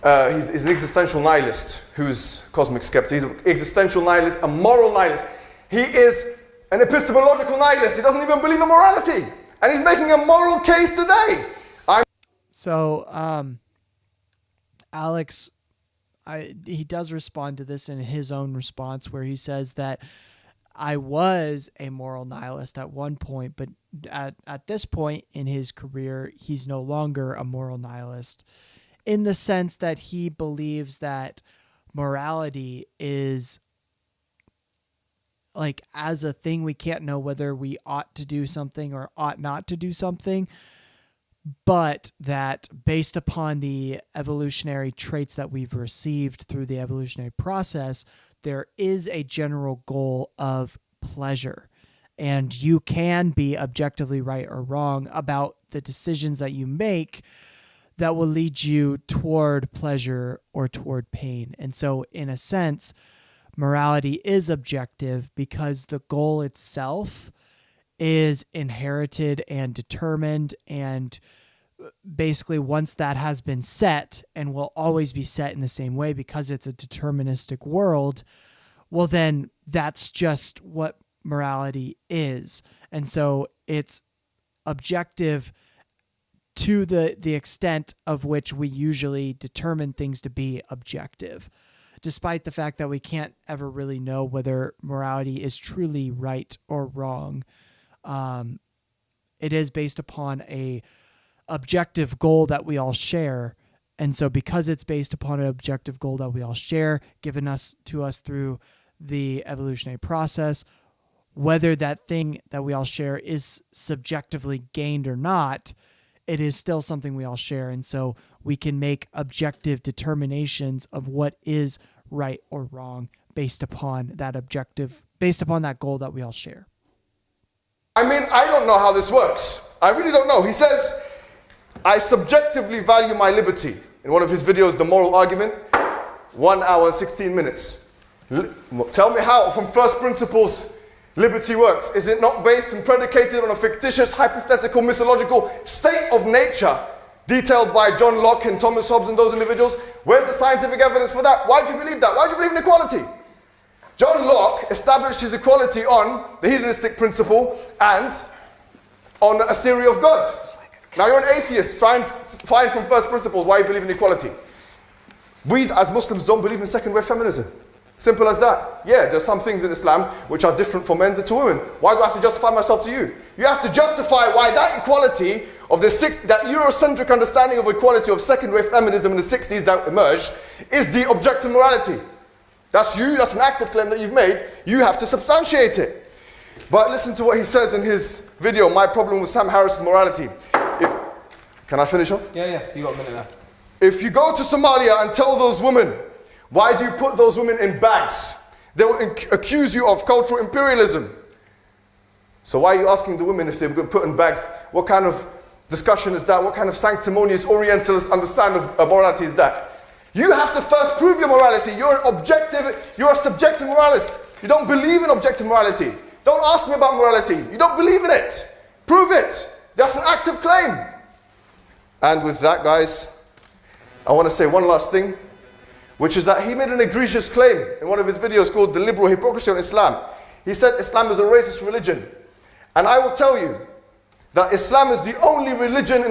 He's an existential nihilist who's cosmic skeptic. He's an existential nihilist, a moral nihilist. He is an epistemological nihilist. He doesn't even believe in morality. And he's making a moral case today. So, Alex, he does respond to this in his own response where he says that I was a moral nihilist at one point, but at this point in his career, he's no longer a moral nihilist in the sense that he believes that morality is like as a thing, we can't know whether we ought to do something or ought not to do something, but that based upon the evolutionary traits that we've received through the evolutionary process, there is a general goal of pleasure. And you can be objectively right or wrong about the decisions that you make that will lead you toward pleasure or toward pain. And so in a sense, morality is objective because the goal itself is inherited and determined and basically once that has been set and will always be set in the same way because it's a deterministic world, well, then that's just what morality is. And so it's objective to the extent of which we usually determine things to be objective, despite the fact that we can't ever really know whether morality is truly right or wrong. It is based upon a objective goal that we all share. And so because it's based upon an objective goal that we all share, given to us through the evolutionary process, whether that thing that we all share is subjectively gained or not, it is still something we all share. And so we can make objective determinations of what is right or wrong based upon that goal that we all share. I mean, I don't know how this works. I really don't know. He says, I subjectively value my liberty. In one of his videos, The Moral Argument, 1 hour and 16 minutes. Tell me how, from first principles, liberty works. Is it not based and predicated on a fictitious, hypothetical, mythological state of nature detailed by John Locke and Thomas Hobbes and those individuals? Where's the scientific evidence for that? Why do you believe that? Why do you believe in equality? John Locke established his equality on the hedonistic principle and on a theory of God. Now you're an atheist, try and find from first principles why you believe in equality. We as Muslims don't believe in second wave feminism. Simple as that. Yeah, there's some things in Islam which are different for men than to women. Why do I have to justify myself to you? You have to justify why that equality of that Eurocentric understanding of equality of second wave feminism in the 60s that emerged is the objective morality. That's you, that's an active claim that you've made. You have to substantiate it. But listen to what he says in his video, My Problem with Sam Harris's Morality. Can I finish off? Yeah, you got a minute left. If you go to Somalia and tell those women, why do you put those women in bags? They will accuse you of cultural imperialism. So why are you asking the women if they've been put in bags? What kind of discussion is that? What kind of sanctimonious Orientalist understanding of morality is that? You have to first prove your morality. You're a subjective moralist. You don't believe in objective morality. Don't ask me about morality. You don't believe in it. Prove it. That's an active claim. And with that, guys, I want to say one last thing, which is that he made an egregious claim in one of his videos called The Liberal Hypocrisy on Islam. He said Islam is a racist religion. And I will tell you that Islam is the only religion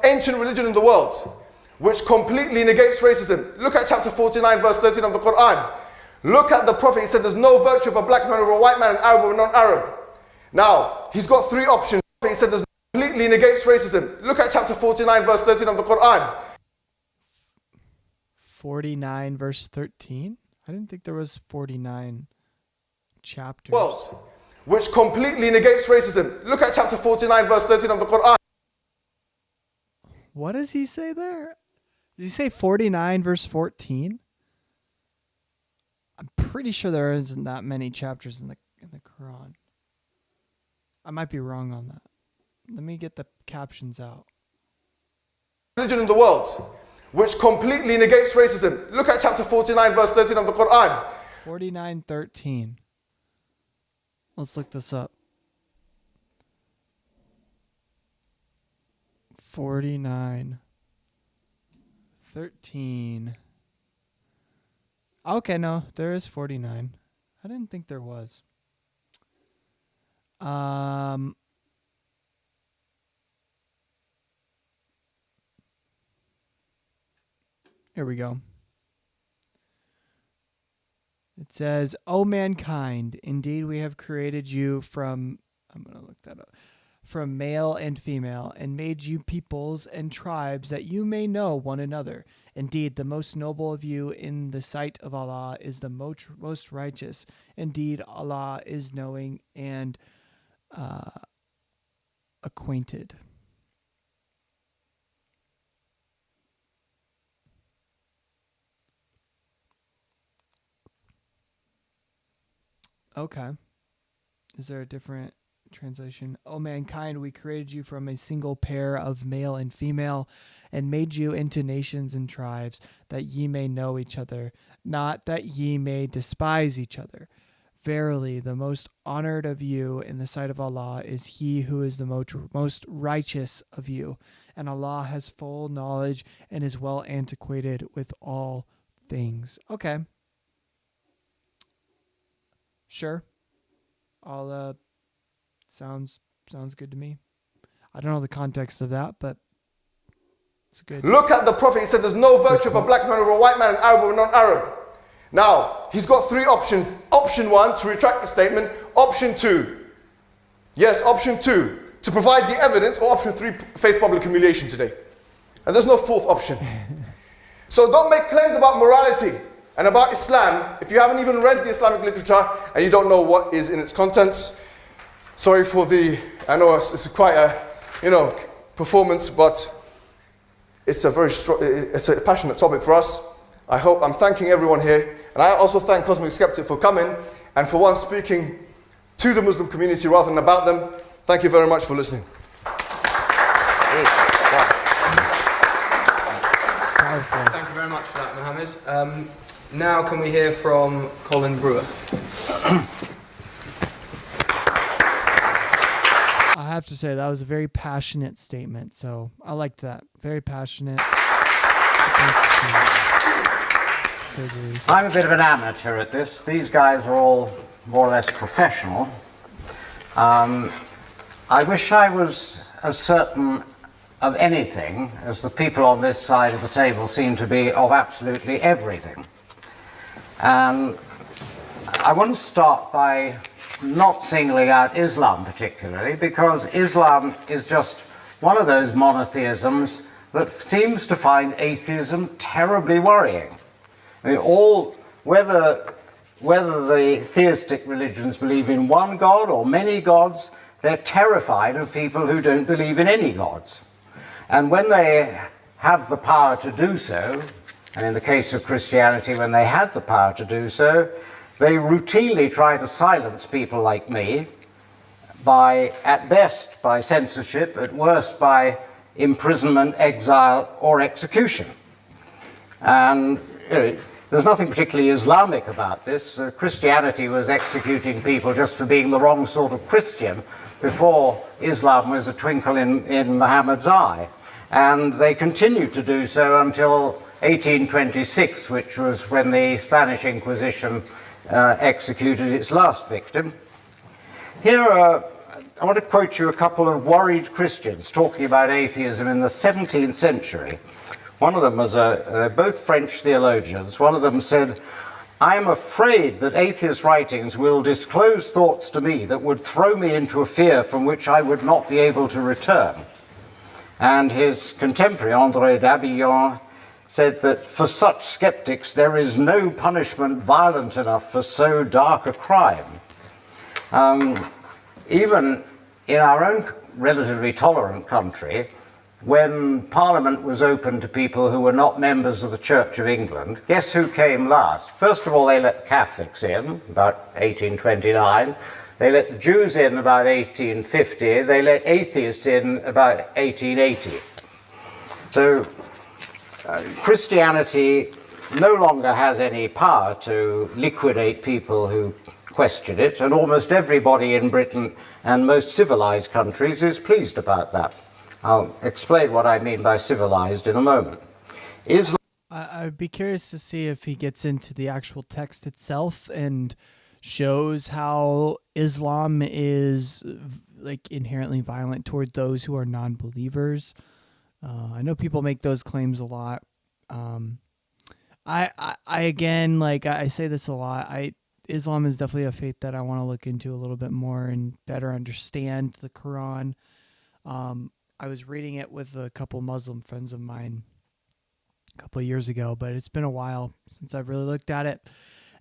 ancient religion in the world which completely negates racism. Look at chapter 49, verse 13 of the Quran. Look at the Prophet. He said there's no virtue of a black man over a white man, an Arab or a non-Arab. Now, he's got three options. He said there's completely negates racism. Look at chapter 49, verse 13 of the Quran. 49, verse 13? I didn't think there was 49 chapters. World, which completely negates racism. Look at chapter 49, verse 13 of the Quran. What does he say there? Did he say 49, verse 14? I'm pretty sure there isn't that many chapters in the Quran. I might be wrong on that. Let me get the captions out. Religion in the world, which completely negates racism. Look at chapter 49, verse 13 of the Quran. 49:13. Let's look this up. 49:13. Okay, no, there is 49. I didn't think there was. Here we go. It says, "O mankind, indeed we have created you from," I'm going to look that up, "from male and female, and made you peoples and tribes that you may know one another. Indeed, the most noble of you in the sight of Allah is the most righteous. Indeed, Allah is knowing and acquainted." Okay. Is there a different translation? "O mankind, we created you from a single pair of male and female, and made you into nations and tribes, that ye may know each other, not that ye may despise each other. Verily, the most honored of you in the sight of Allah is he who is the most righteous of you, and Allah has full knowledge and is well antiquated with all things. Okay. Sure. I'll sounds good to me. I don't know the context of that, but it's good. Look at the Prophet. He said there's no virtue of a black man over a white man, an Arab or a non-Arab. Now, he's got three options. Option one, to retract the statement. Option two, yes, option two, to provide the evidence. Or option three, face public humiliation today. And there's no fourth option. So don't make claims about morality and about Islam if you haven't even read the Islamic literature and you don't know what is in its contents. Sorry for the, I know it's quite a, performance, but it's a very strong, it's a passionate topic for us. I'm thanking everyone here, and I also thank Cosmic Skeptic for coming and for once speaking to the Muslim community rather than about them. Thank you very much for listening. Thank you very much for that, Mohammed. Now can we hear from Colin Brewer? I have to say that was a very passionate statement, so I liked that. Very passionate. I'm a bit of an amateur at this. These guys are all more or less professional. I wish I was as certain of anything as the people on this side of the table seem to be of absolutely everything. And I want to start by not singling out Islam particularly, because Islam is just one of those monotheisms that seems to find atheism terribly worrying. I mean, whether the theistic religions believe in one god or many gods, they're terrified of people who don't believe in any gods. And when they have the power to do so, and in the case of Christianity, when they had the power to do so, they routinely try to silence people like me at best by censorship, at worst by imprisonment, exile, or execution. And there's nothing particularly Islamic about this. Christianity was executing people just for being the wrong sort of Christian before Islam was a twinkle in Muhammad's eye. And they continued to do so until 1826, which was when the Spanish Inquisition executed its last victim. Here, I want to quote you a couple of worried Christians talking about atheism in the 17th century. One of them was both French theologians. One of them said, "I am afraid that atheist writings will disclose thoughts to me that would throw me into a fear from which I would not be able to return." And his contemporary, André d'Abillon, said that for such skeptics there is no punishment violent enough for so dark a crime. Even in our own relatively tolerant country, when Parliament was open to people who were not members of the Church of England, guess who came last? First of all, they let the Catholics in, about 1829. They let the Jews in about 1850. They let atheists in about 1880. So Christianity no longer has any power to liquidate people who question it, and almost everybody in Britain and most civilized countries is pleased about that. I'll explain what I mean by civilized in a moment. I'd be curious to see if he gets into the actual text itself and shows how Islam is like inherently violent toward those who are non-believers. I know people make those claims a lot. I again, like I say this a lot, Islam is definitely a faith that I want to look into a little bit more and better understand the Quran. I was reading it with a couple Muslim friends of mine a couple of years ago, but it's been a while since I've really looked at it.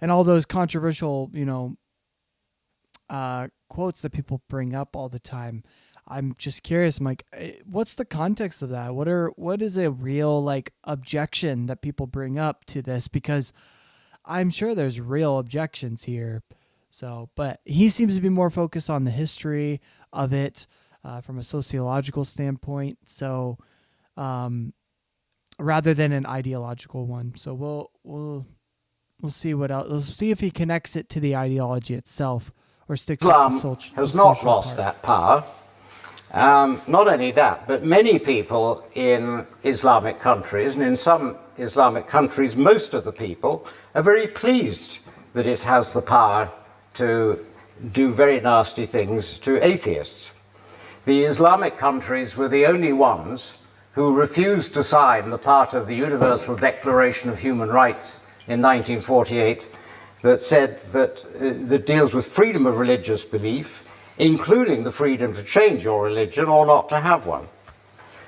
And all those controversial, quotes that people bring up all the time, I'm just curious. I'm like, what's the context of that? What is a real like objection that people bring up to this? Because I'm sure there's real objections here. So, but he seems to be more focused on the history of it from a sociological standpoint. So, rather than an ideological one. So we'll see what else. We'll see if he connects it to the ideology itself or sticks Islam with the has not lost that power. Not only that, but many people in Islamic countries, and in some Islamic countries, most of the people are very pleased that it has the power to do very nasty things to atheists. The Islamic countries were the only ones who refused to sign the part of the Universal Declaration of Human Rights in 1948 that said that deals with freedom of religious belief, including the freedom to change your religion or not to have one.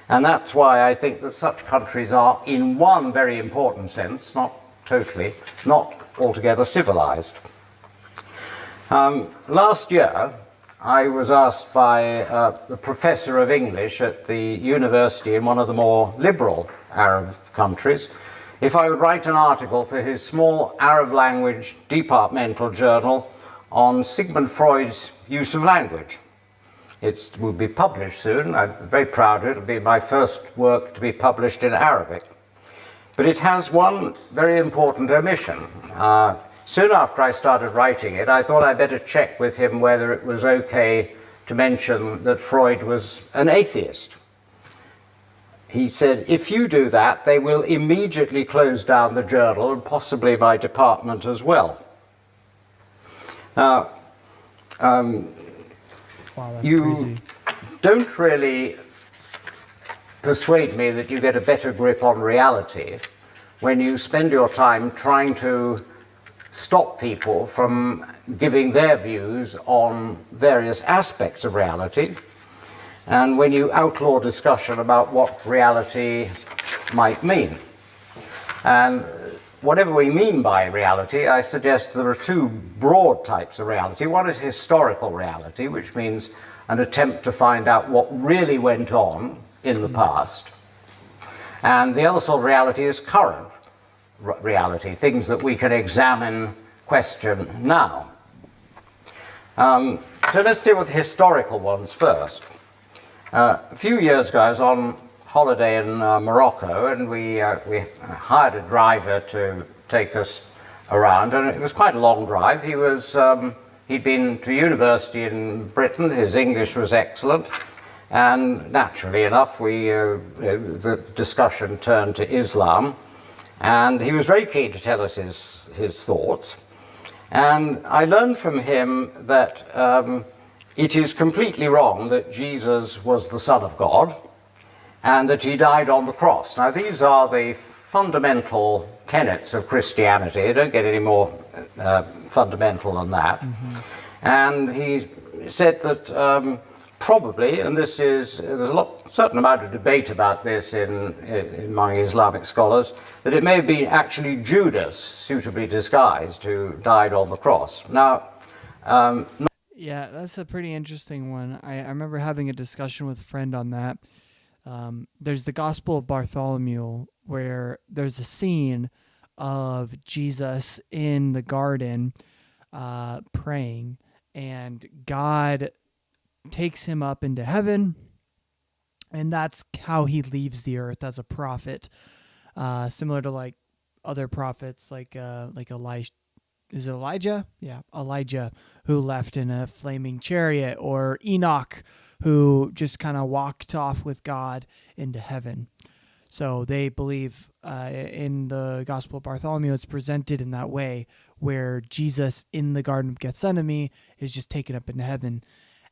And that's why I think that such countries are, in one very important sense, not totally, not altogether civilized. Last year, I was asked by a professor of English at the university in one of the more liberal Arab countries if I would write an article for his small Arab language departmental journal on Sigmund Freud's use of language. It will be published soon. I'm very proud of it. It'll be my first work to be published in Arabic. But it has one very important omission. Soon after I started writing it, I thought I'd better check with him whether it was okay to mention that Freud was an atheist. He said, if you do that, they will immediately close down the journal and possibly my department as well. Now, Wow, that's you crazy. don't really persuade me that you get a better grip on reality when you spend your time trying to stop people from giving their views on various aspects of reality, and when you outlaw discussion about what reality might mean. And whatever we mean by reality, I suggest there are two broad types of reality. One is historical reality, which means an attempt to find out what really went on in the past. And the other sort of reality is current reality, things that we can examine, question now. So let's deal with the historical ones first. A few years ago, I was on holiday in Morocco, and we hired a driver to take us around, and it was quite a long drive. He'd been to university in Britain. His English was excellent, and naturally enough, the discussion turned to Islam, and he was very keen to tell us his thoughts. And I learned from him that it is completely wrong that Jesus was the Son of God and that he died on the cross. Now, these are the fundamental tenets of Christianity. They don't get any more fundamental than that. Mm-hmm. And he said that probably, and there's a certain amount of debate about this among Islamic scholars, that it may have been actually Judas, suitably disguised, who died on the cross. Now, Yeah, that's a pretty interesting one. I remember having a discussion with a friend on that. There's the Gospel of Bartholomew, where there's a scene of Jesus in the garden praying, and God takes him up into heaven, and that's how he leaves the earth as a prophet, similar to like other prophets like Elijah. Is it Elijah? Yeah, Elijah, who left in a flaming chariot, or Enoch, who just kind of walked off with God into heaven. So they believe in the Gospel of Bartholomew, it's presented in that way, where Jesus in the Garden of Gethsemane is just taken up into heaven.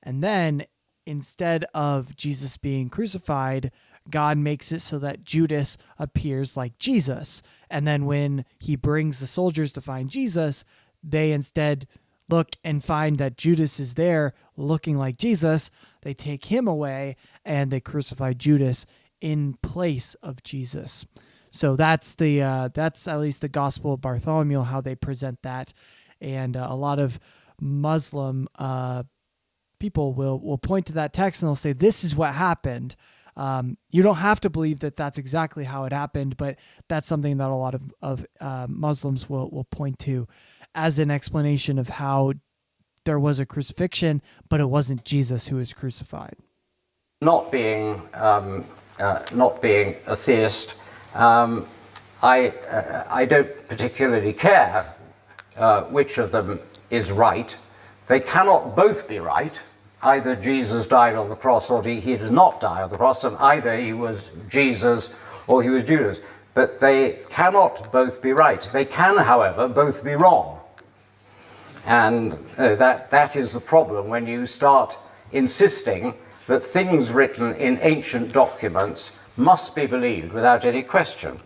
And then instead of Jesus being crucified, God makes it so that Judas appears like Jesus. And then when he brings the soldiers to find Jesus, they instead look and find that Judas is there looking like Jesus. They take him away and they crucify Judas in place of Jesus. So that's at least the Gospel of Bartholomew, how they present that. And a lot of Muslim people will point to that text and they'll say, this is what happened. You don't have to believe that that's exactly how it happened, but that's something that a lot of Muslims will point to as an explanation of how there was a crucifixion, but it wasn't Jesus who was crucified. Not being a theist, I don't particularly care which of them is right. They cannot both be right, either Jesus died on the cross or he did not die on the cross, and either he was Jesus or he was Judas. But they cannot both be right. They can, however, both be wrong. And that is the problem when you start insisting that things written in ancient documents must be believed without any question.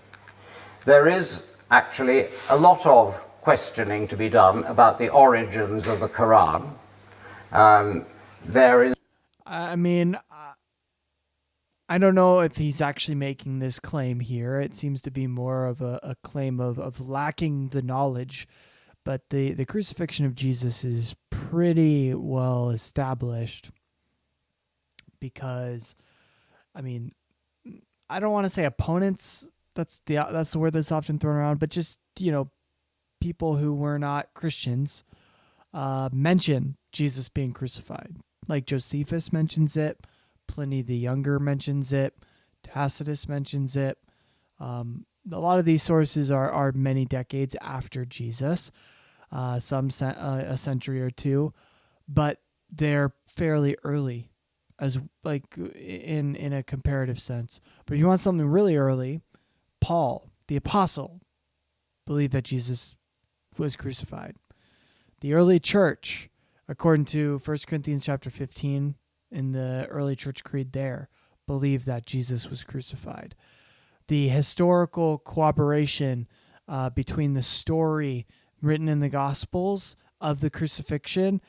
There is actually a lot of questioning to be done about the origins of the Quran. There is... I mean, I don't know if he's actually making this claim here. It seems to be more of a claim of lacking the knowledge. But the crucifixion of Jesus is pretty well established because, I mean, I don't want to say opponents. That's the word that's often thrown around. But just, people who were not Christians mention Jesus being crucified. Like Josephus mentions it. Pliny the Younger mentions it. Tacitus mentions it. A lot of these sources are many decades after Jesus, some a century or two, but they're fairly early, as like in a comparative sense. But if you want something really early, Paul, the apostle, believed that Jesus was crucified. The early church, according to 1 Corinthians chapter 15, in the early church creed there, believed that Jesus was crucified. The historical cooperation between the story written in the Gospels of the crucifixion,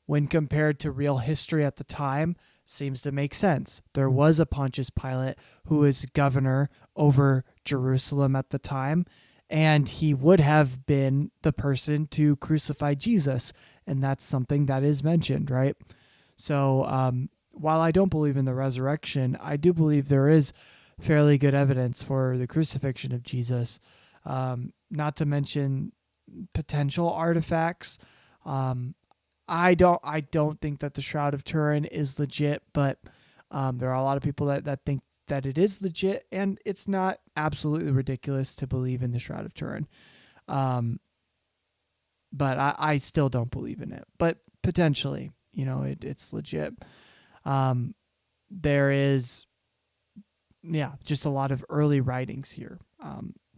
when compared to real history at the time, seems to make sense. There was a Pontius Pilate who was governor over Jerusalem at the time, and he would have been the person to crucify Jesus, and that's something that is mentioned, right? So while I don't believe in the resurrection, I do believe there is fairly good evidence for the crucifixion of Jesus, not to mention potential artifacts. I don't think that the Shroud of Turin is legit, but there are a lot of people that think that it is legit, and it's not absolutely ridiculous to believe in the Shroud of Turin. But I still don't believe in it, but potentially, it's legit. There is, just a lot of early writings here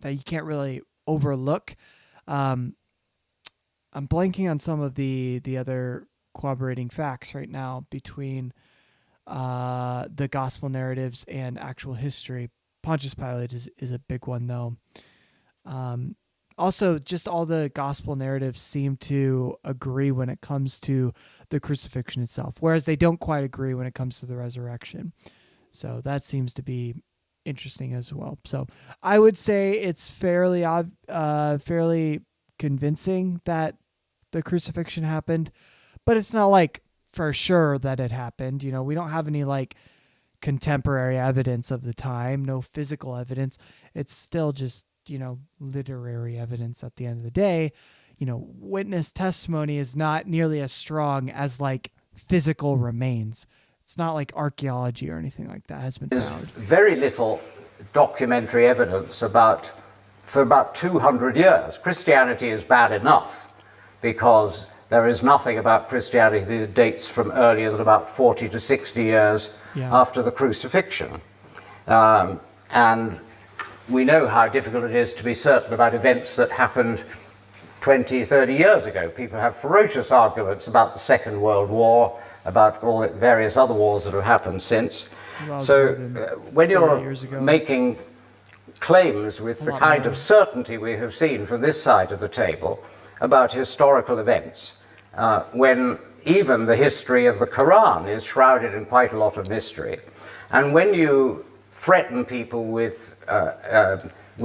that you can't really overlook. I'm blanking on some of the other corroborating facts right now between the gospel narratives and actual history. Pontius Pilate is a big one, though. Also, just all the gospel narratives seem to agree when it comes to the crucifixion itself, whereas they don't quite agree when it comes to the resurrection. So that seems to be interesting as well. So I would say it's fairly convincing that the crucifixion happened, but it's not like for sure that it happened. We don't have any like contemporary evidence of the time, no physical evidence. It's still just, literary evidence at the end of the day. Witness testimony is not nearly as strong as like physical remains. It's not like archaeology or anything like that has been found. There's very little documentary evidence for about 200 years. Christianity is bad enough because there is nothing about Christianity that dates from earlier than about 40 to 60 years after the crucifixion. And we know how difficult it is to be certain about events that happened 20, 30 years ago. People have ferocious arguments about the Second World War, about all the various other wars that have happened since. So when you're making claims with the kind of certainty we have seen from this side of the table about historical events, when even the history of the Quran is shrouded in quite a lot of mystery, and when you threaten people with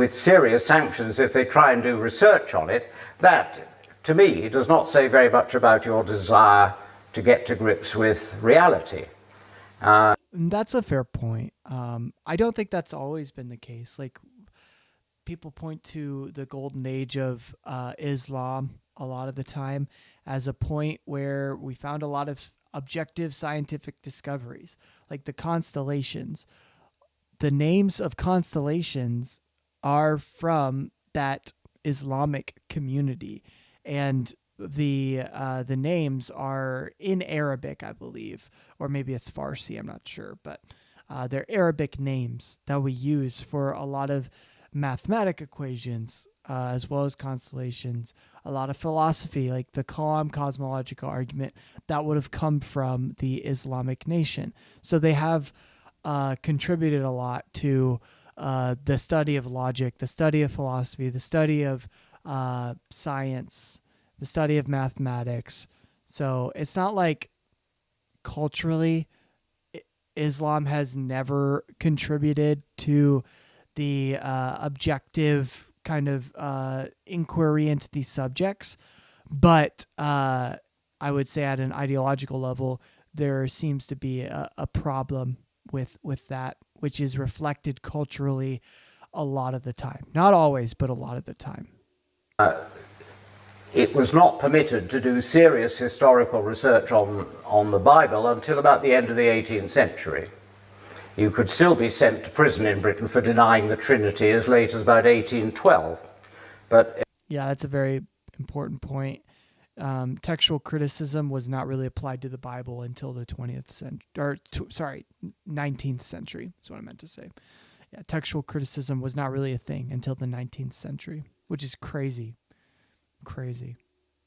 serious sanctions if they try and do research on it, that, to me, does not say very much about your desire to get to grips with reality. That's a fair point. I don't think that's always been the case. Like, people point to the golden age of Islam a lot of the time as a point where we found a lot of objective scientific discoveries, like the constellations. The names of constellations are from that Islamic community, and the names are in Arabic, I believe, or maybe it's Farsi. I'm not sure, but they're Arabic names that we use for a lot of mathematic equations, as well as constellations. A lot of philosophy, like the Kalam cosmological argument, that would have come from the Islamic nation. So they have contributed a lot to the study of logic, the study of philosophy, the study of science, the study of mathematics. So it's not like culturally Islam has never contributed to the objective kind of inquiry into these subjects. But I would say at an ideological level, there seems to be a problem with that, which is reflected culturally a lot of the time. Not always, but a lot of the time. It was not permitted to do serious historical research on the Bible until about the end of the 18th century. You could still be sent to prison in Britain for denying the Trinity as late as about 1812. But yeah, that's a very important point. Textual criticism was not really applied to the Bible until the 19th century. Is what I meant to say. Yeah, textual criticism was not really a thing until the 19th century, which is crazy. Crazy.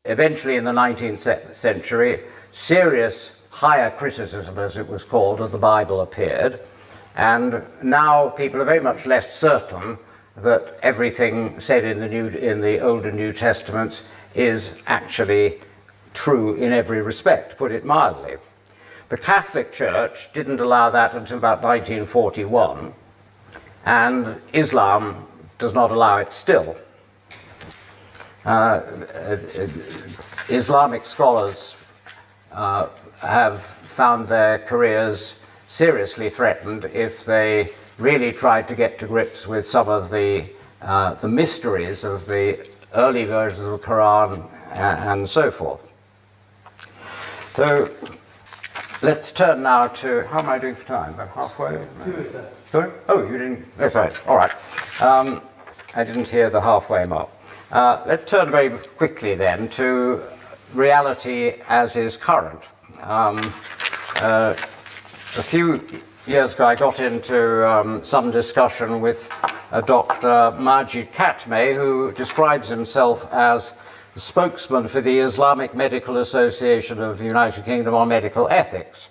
Eventually in the 19th century, serious higher criticism, as it was called, of the Bible appeared. And now people are very much less certain that everything said in the Old and New Testaments is actually true in every respect, put it mildly. The Catholic Church didn't allow that until about 1941, and Islam does not allow it still. Islamic scholars have found their careers seriously threatened if they really tried to get to grips with some of the mysteries of the early versions of the Quran and so forth. So let's turn now to, how am I doing for time? About halfway? Sorry? Oh, you didn't, that's right, all right. I didn't hear the halfway mark. Let's turn very quickly then to reality as is current. A few years ago I got into some discussion with Dr. Majid Katme, who describes himself as the spokesman for the Islamic Medical Association of the United Kingdom on medical ethics.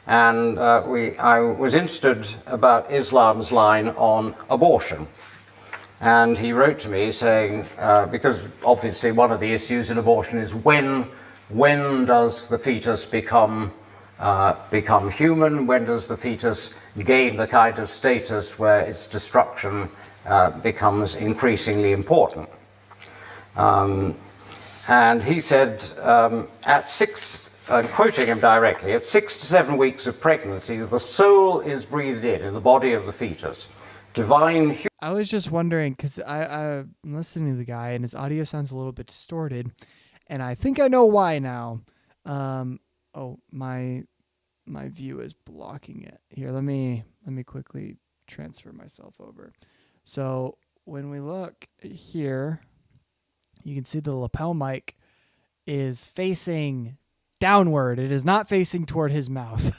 And I was interested about Islam's line on abortion. And he wrote to me saying, because obviously one of the issues in abortion is when does the fetus become human? When does the fetus gain the kind of status where its destruction becomes increasingly important? And he said, at 6, I'm quoting him directly, at 6 to 7 weeks of pregnancy, the soul is breathed in the body of the fetus. Divine. I was just wondering, because I'm listening to the guy and his audio sounds a little bit distorted, and I think I know why now. Oh, my view is blocking it. Here, let me quickly transfer myself over. So when we look here, you can see the lapel mic is facing downward. It is not facing toward his mouth.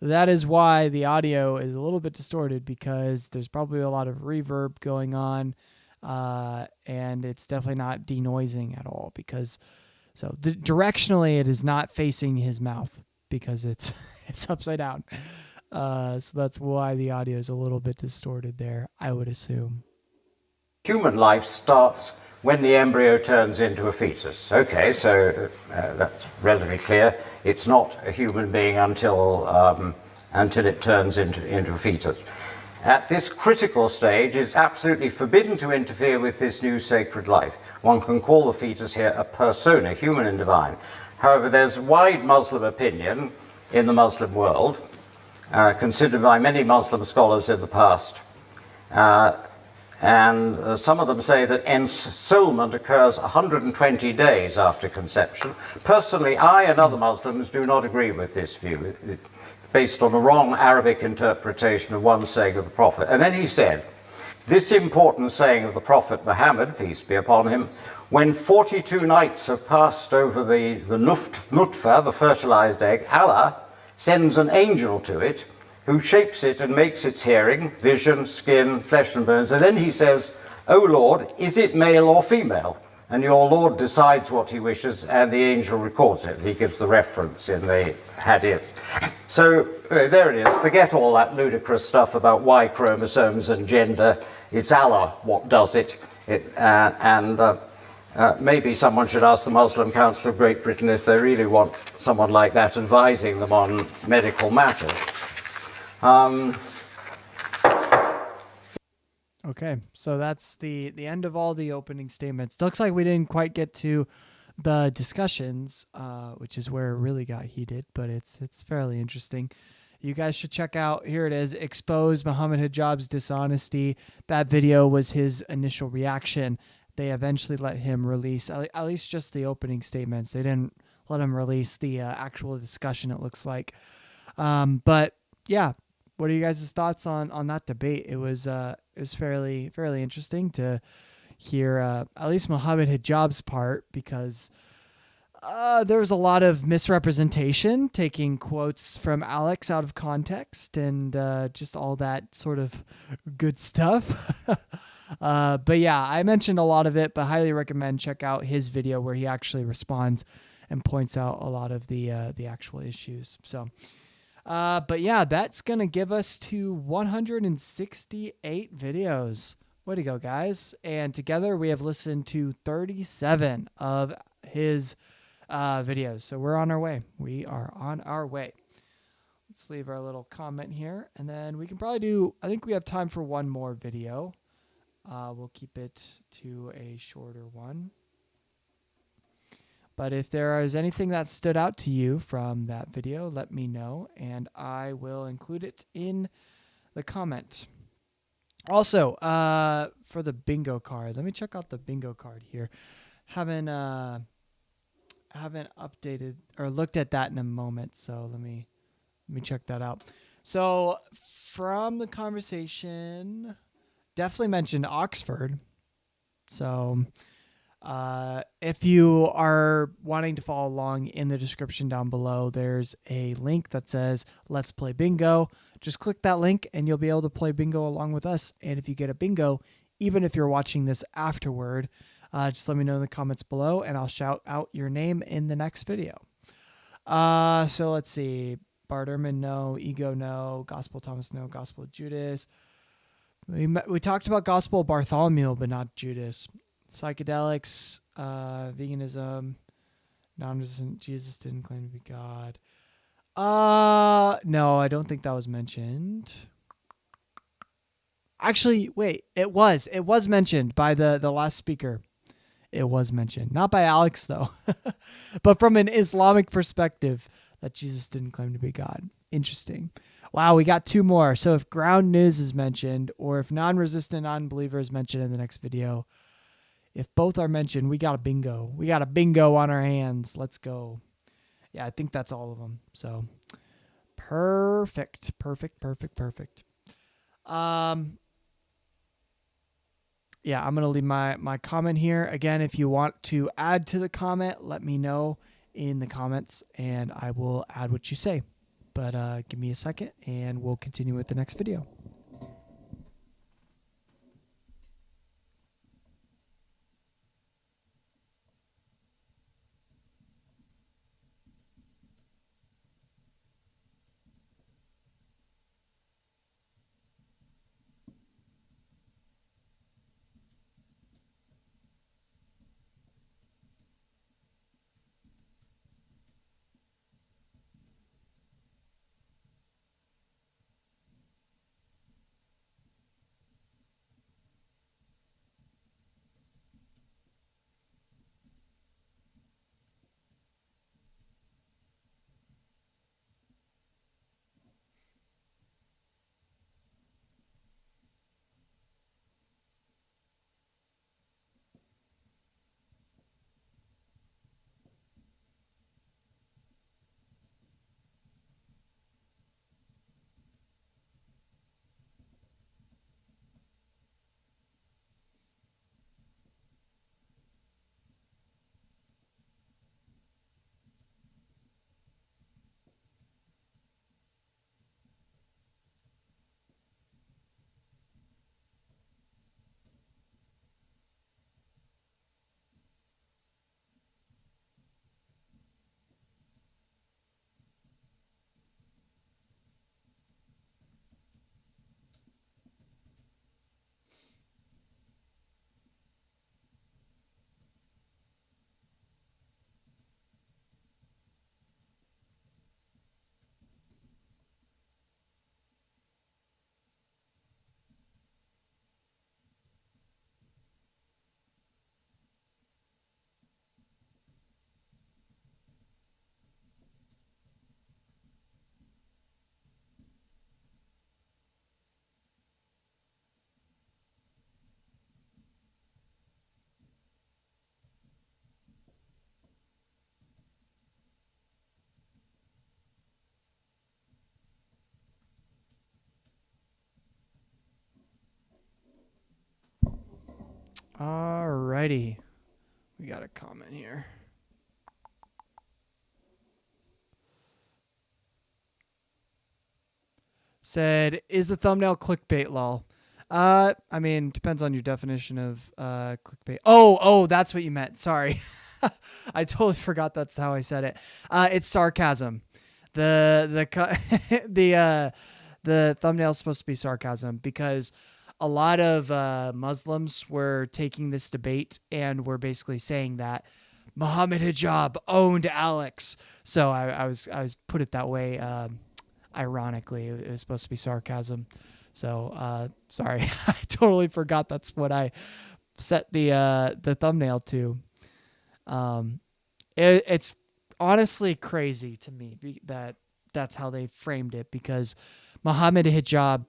That is why the audio is a little bit distorted, because there's probably a lot of reverb going on, and it's definitely not denoising at all, because directionally it is not facing his mouth because it's upside down. So that's why the audio is a little bit distorted there, I would assume. Human life starts when the embryo turns into a fetus. Okay, so that's relatively clear. It's not a human being until it turns into a fetus. At this critical stage, it's absolutely forbidden to interfere with this new sacred life. One can call the fetus here a persona, human and divine. However, there's wide Muslim opinion in the Muslim world, considered by many Muslim scholars in the past. And some of them say that ensoulment occurs 120 days after conception. Personally, I and other Muslims do not agree with this view, based on a wrong Arabic interpretation of one saying of the Prophet. And then he said, this important saying of the Prophet Muhammad, peace be upon him, when 42 nights have passed over the nutfa, the fertilized egg, Allah sends an angel to it who shapes it and makes its hearing, vision, skin, flesh and bones. And then he says, O Lord, is it male or female? And your Lord decides what he wishes, and the angel records it. He gives the reference in the hadith. So there it is. Forget all that ludicrous stuff about Y chromosomes and gender. It's Allah what does it. Maybe someone should ask the Muslim Council of Great Britain if they really want someone like that advising them on medical matters. Okay, so that's the end of all the opening statements. Looks like we didn't quite get to the discussions, which is where it really got heated, but it's fairly interesting. You guys should check out, here it is, Expose Muhammad Hijab's Dishonesty. That video was his initial reaction. They eventually let him release, at least just the opening statements. They didn't let him release the actual discussion, it looks like. But yeah, what are you guys' thoughts on that debate? It was fairly interesting to hear at least Muhammad Hijab's part, because there was a lot of misrepresentation, taking quotes from Alex out of context, and just all that sort of good stuff. But yeah, I mentioned a lot of it, but highly recommend check out his video where he actually responds and points out a lot of the actual issues. So. But yeah, that's going to give us to 168 videos. Way to go, guys. And together we have listened to 37 of his videos. So we're on our way. We are on our way. Let's leave our little comment here. And then we can probably do, I think we have time for one more video. We'll keep it to a shorter one. But if there is anything that stood out to you from that video, let me know, and I will include it in the comment. Also, for the bingo card, let me check out the bingo card here. Haven't updated or looked at that in a moment, so let me check that out. So from the conversation, definitely mentioned Oxford. So. If you are wanting to follow along, in the description down below, there's a link that says Let's Play Bingo. Just click that link and you'll be able to play bingo along with us. And if you get a bingo, even if you're watching this afterward, just let me know in the comments below and I'll shout out your name in the next video. So let's see. Barterman, no. Ego, no. Gospel Thomas, no. Gospel Judas. We talked about Gospel Bartholomew, but not Judas. Psychedelics, veganism, non-resistant, Jesus didn't claim to be God. No, I don't think that was mentioned. Actually, wait, it was mentioned by the last speaker. It was mentioned, not by Alex though, but from an Islamic perspective, that Jesus didn't claim to be God. Interesting. Wow, we got two more. So if ground news is mentioned, or if non-resistant non-believer is mentioned in the next video, if both are mentioned, we got a bingo. We got a bingo on our hands. Let's go. Yeah, I think that's all of them. So perfect. Yeah, I'm going to leave my comment here. Again, if you want to add to the comment, let me know in the comments and I will add what you say. But give me a second and we'll continue with the next video. Alrighty. We got a comment here. Said, is the thumbnail clickbait, lol? I mean, depends on your definition of clickbait. Oh, that's what you meant. Sorry. I totally forgot that's how I said it. It's sarcasm. The thumbnail is supposed to be sarcasm because a lot of Muslims were taking this debate and were basically saying that Muhammad Hijab owned Alex. So I was put it that way. Ironically, it was supposed to be sarcasm. So sorry, I totally forgot that's what I set the thumbnail to. It's honestly crazy to me that that's how they framed it, because Muhammad Hijab,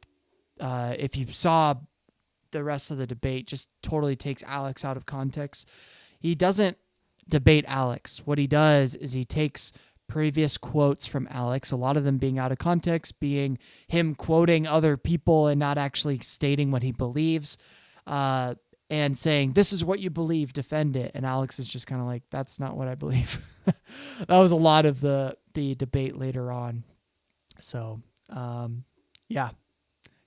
if you saw the rest of the debate, just totally takes Alex out of context. He doesn't debate Alex. What he does is he takes previous quotes from Alex, a lot of them being out of context, being him quoting other people and not actually stating what he believes, and saying, this is what you believe, defend it. And Alex is just kind of like, that's not what I believe. That was a lot of the debate later on. So, yeah,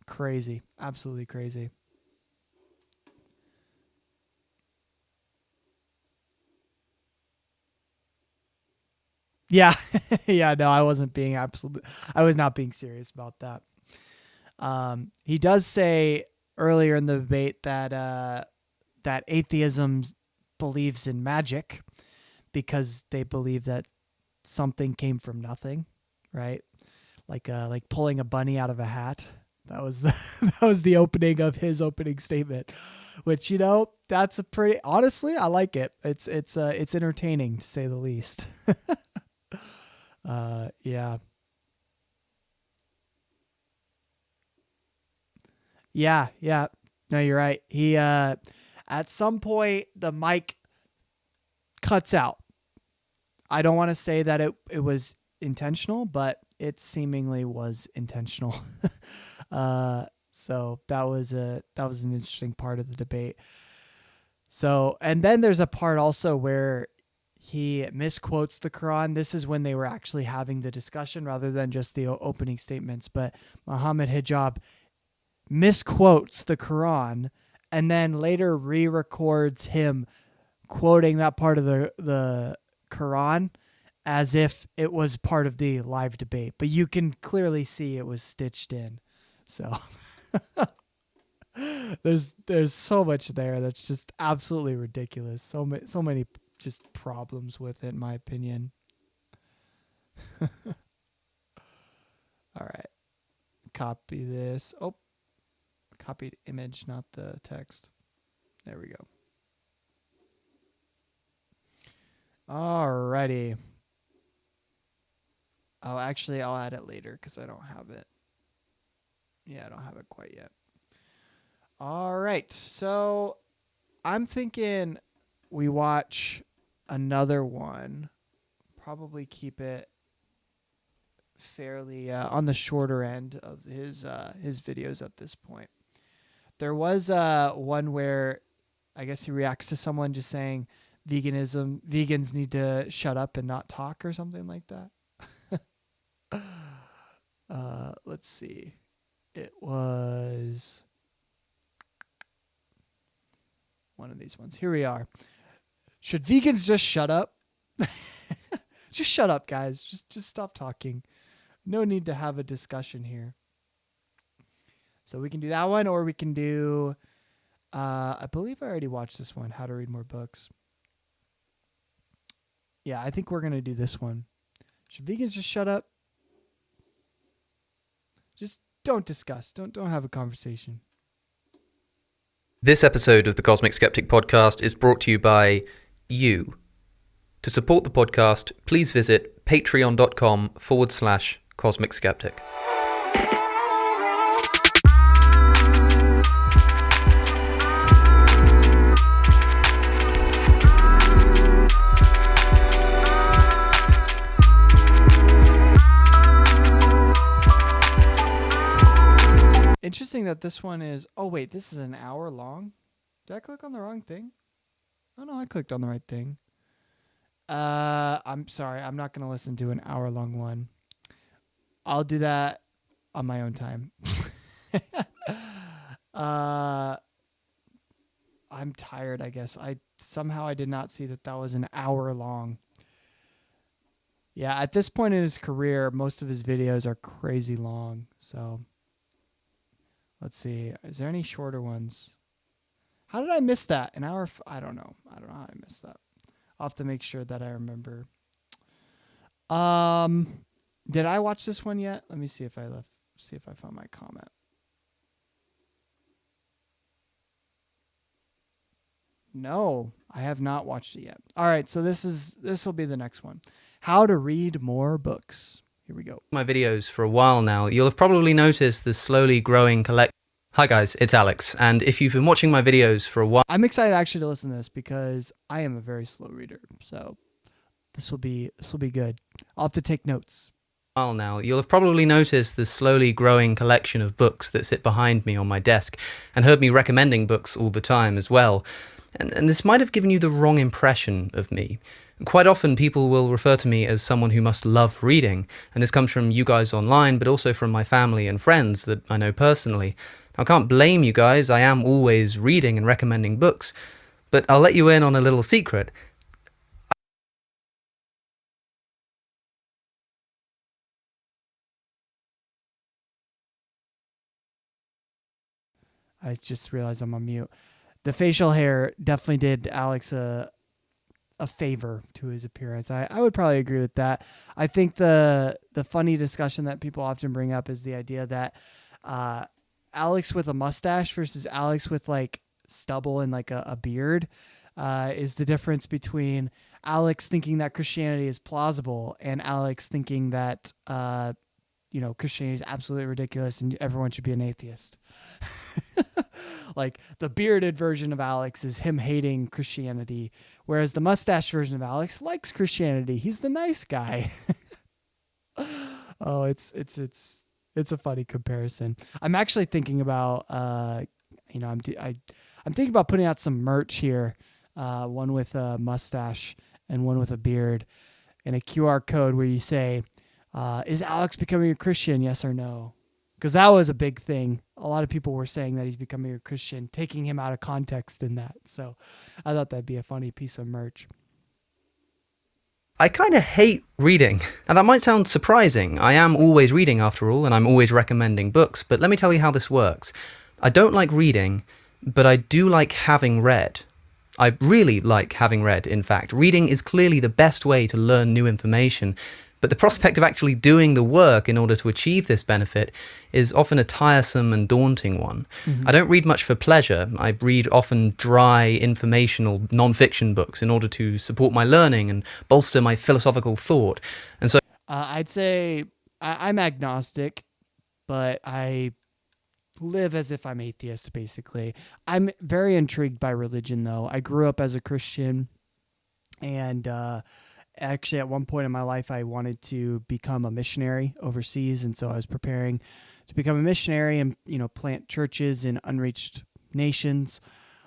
crazy, absolutely crazy. Yeah. Yeah, no, I was not being serious about that. He does say earlier in the debate that atheism believes in magic because they believe that something came from nothing, right? Like pulling a bunny out of a hat. That was the opening of his opening statement, which, that's a pretty, honestly, I like it. It's entertaining to say the least. Yeah. Yeah. No, you're right. He, at some point the mic cuts out. I don't want to say that it was intentional, but it seemingly was intentional. So that was an interesting part of the debate. So, and then there's a part also where he misquotes the Quran. This is when they were actually having the discussion rather than just the opening statements. But Muhammad Hijab misquotes the Quran and then later re-records him quoting that part of the Quran as if it was part of the live debate. But you can clearly see it was stitched in. So there's so much there that's just absolutely ridiculous. So many just problems with it, in my opinion. All right. Copy this. Oh, copied image, not the text. There we go. Alrighty. Oh, actually, I'll add it later because I don't have it. Yeah, I don't have it quite yet. All right. So I'm thinking we watch another one. Probably keep it fairly on the shorter end of his videos at this point. There was one where I guess he reacts to someone just saying vegans need to shut up and not talk or something like that. Let's see. It was one of these ones. Here we are. Should vegans just shut up? Just shut up, guys. Just stop talking. No need to have a discussion here. So we can do that one, or we can do, I believe I already watched this one, How to Read More Books. Yeah, I think we're going to do this one. Should vegans just shut up? Just don't discuss. Don't have a conversation. This episode of the Cosmic Skeptic podcast is brought to you by you. To support the podcast, please visit patreon.com/Cosmic Skeptic. Interesting that this one is, oh wait, this is an hour long? Did I click on the wrong thing? Oh no, I clicked on the right thing. I'm sorry. I'm not going to listen to an hour-long one. I'll do that on my own time. I'm tired, I guess. I did not see that was an hour long. Yeah, at this point in his career, most of his videos are crazy long. So let's see. Is there any shorter ones? How did I miss that? An hour? I don't know. I don't know how I missed that. I'll have to make sure that I remember. Did I watch this one yet? Let me see if I found my comment. No, I have not watched it yet. All right, so this will be the next one. How to read more books. Here we go. My videos for a while now, you'll have probably noticed the slowly growing collection. Hi guys, it's Alex, and if you've been watching my videos for a while, I'm excited actually to listen to this because I am a very slow reader, so this will be good. I'll have to take notes. Now, you'll have probably noticed the slowly growing collection of books that sit behind me on my desk, and heard me recommending books all the time as well. And this might have given you the wrong impression of me. Quite often people will refer to me as someone who must love reading, and this comes from you guys online, but also from my family and friends that I know personally. I can't blame you guys, I am always reading and recommending books, but I'll let you in on a little secret. I just realized I'm on mute. The facial hair definitely did Alex a favor to his appearance. I would probably agree with that. I think the funny discussion that people often bring up is the idea that Alex with a mustache versus Alex with like stubble and like a beard is the difference between Alex thinking that Christianity is plausible and Alex thinking that Christianity is absolutely ridiculous and everyone should be an atheist. Like the bearded version of Alex is him hating Christianity, whereas the mustache version of Alex likes Christianity. He's the nice guy. Oh, it's a funny comparison. I'm actually thinking about I'm thinking about putting out some merch here, one with a mustache and one with a beard, and a QR code where you say, is Alex becoming a Christian? Yes or no? Because that was a big thing. A lot of people were saying that he's becoming a Christian, taking him out of context in that. So I thought that'd be a funny piece of merch. I kind of hate reading. Now that might sound surprising. I am always reading after all, and I'm always recommending books, but let me tell you how this works. I don't like reading, but I do like having read. I really like having read, in fact. Reading is clearly the best way to learn new information, but the prospect of actually doing the work in order to achieve this benefit is often a tiresome and daunting one. I don't read much for pleasure. I read often dry, informational, non-fiction books in order to support my learning and bolster my philosophical thought. And so I'd say I'm agnostic, but I live as if I'm atheist, basically. I'm very intrigued by religion, though. I grew up as a Christian, and actually at one point in my life I wanted to become a missionary overseas, and so I was preparing to become a missionary and plant churches in unreached nations.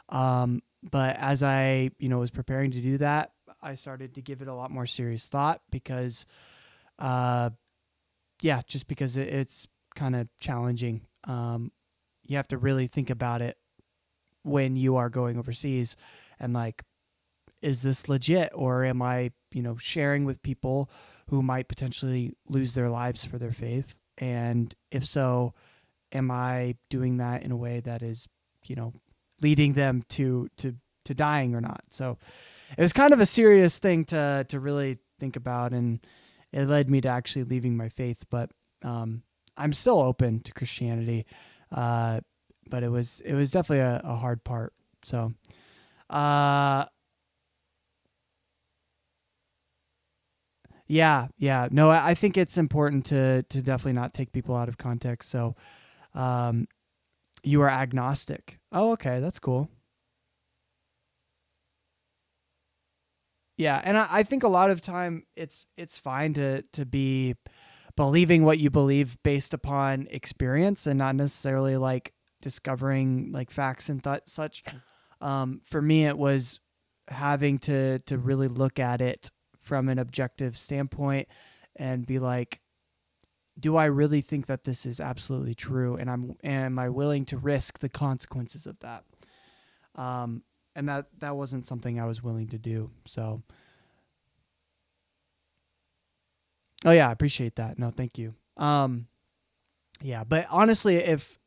But as I was preparing to do that, I started to give it a lot more serious thought because just because it's kind of challenging. You have to really think about it when you are going overseas and like, is this legit, or am I, sharing with people who might potentially lose their lives for their faith? And if so, am I doing that in a way that is, leading them to dying or not? So it was kind of a serious thing to really think about, and it led me to actually leaving my faith. But I'm still open to Christianity, but it was definitely a hard part. So. Yeah. No, I think it's important to definitely not take people out of context. So, you are agnostic. Oh, okay, that's cool. Yeah, and I think a lot of time it's fine to be believing what you believe based upon experience and not necessarily like discovering like facts and such. For me, it was having to really look at it from an objective standpoint and be like, do I really think that this is absolutely true? And am I willing to risk the consequences of that? And that wasn't something I was willing to do. So, oh yeah, I appreciate that. No, thank you. Yeah, but honestly, if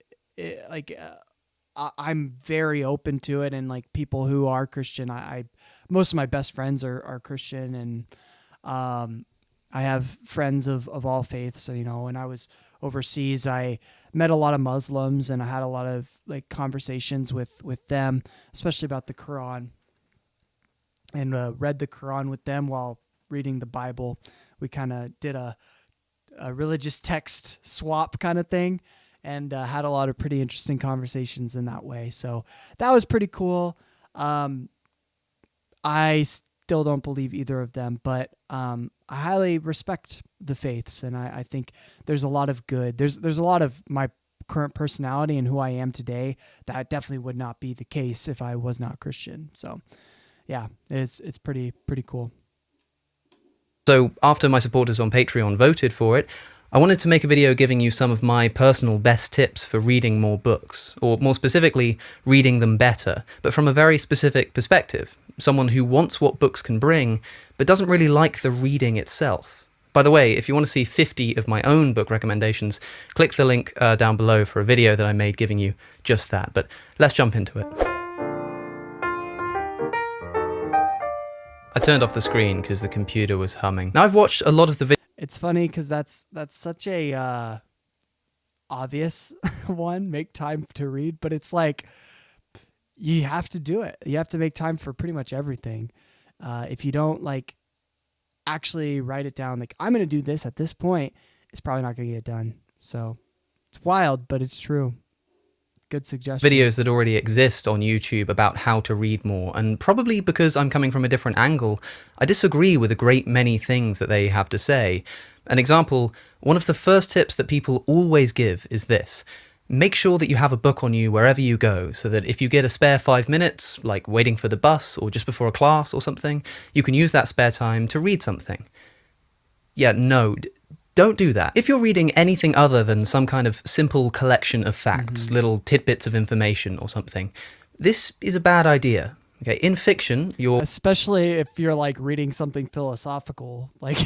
I'm very open to it, and like people who are Christian, I most of my best friends are Christian, and I have friends of all faiths. You know, when I was overseas, I met a lot of Muslims, and I had a lot of like conversations with them, especially about the Quran, and read the Quran with them while reading the Bible. We kind of did a religious text swap kind of thing, and had a lot of pretty interesting conversations in that way. So that was pretty cool. I still don't believe either of them, but I highly respect the faiths, and I think there's a lot of good. There's a lot of my current personality and who I am today that definitely would not be the case if I was not Christian. So yeah, it's pretty cool. So after my supporters on Patreon voted for it, I wanted to make a video giving you some of my personal best tips for reading more books, or more specifically, reading them better, but from a very specific perspective. Someone who wants what books can bring, but doesn't really like the reading itself. By the way, if you want to see 50 of my own book recommendations, click the link down below for a video that I made giving you just that. But let's jump into it. I turned off the screen because the computer was humming. Now I've watched a lot of the videos. It's funny because that's such a obvious one, make time to read, but it's like you have to do it. You have to make time for pretty much everything. If you don't like actually write it down, like I'm going to do this at this point, it's probably not going to get done. So it's wild, but it's true. Good suggestion. Videos that already exist on YouTube about how to read more, and probably because I'm coming from a different angle, I disagree with a great many things that they have to say. An example, one of the first tips that people always give is this: make sure that you have a book on you wherever you go, so that if you get a spare 5 minutes, like waiting for the bus or just before a class or something, you can use that spare time to read something. Yeah, no, don't do that. If you're reading anything other than some kind of simple collection of facts, little tidbits of information or something, this is a bad idea. Okay, in fiction, especially if you're like reading something philosophical, like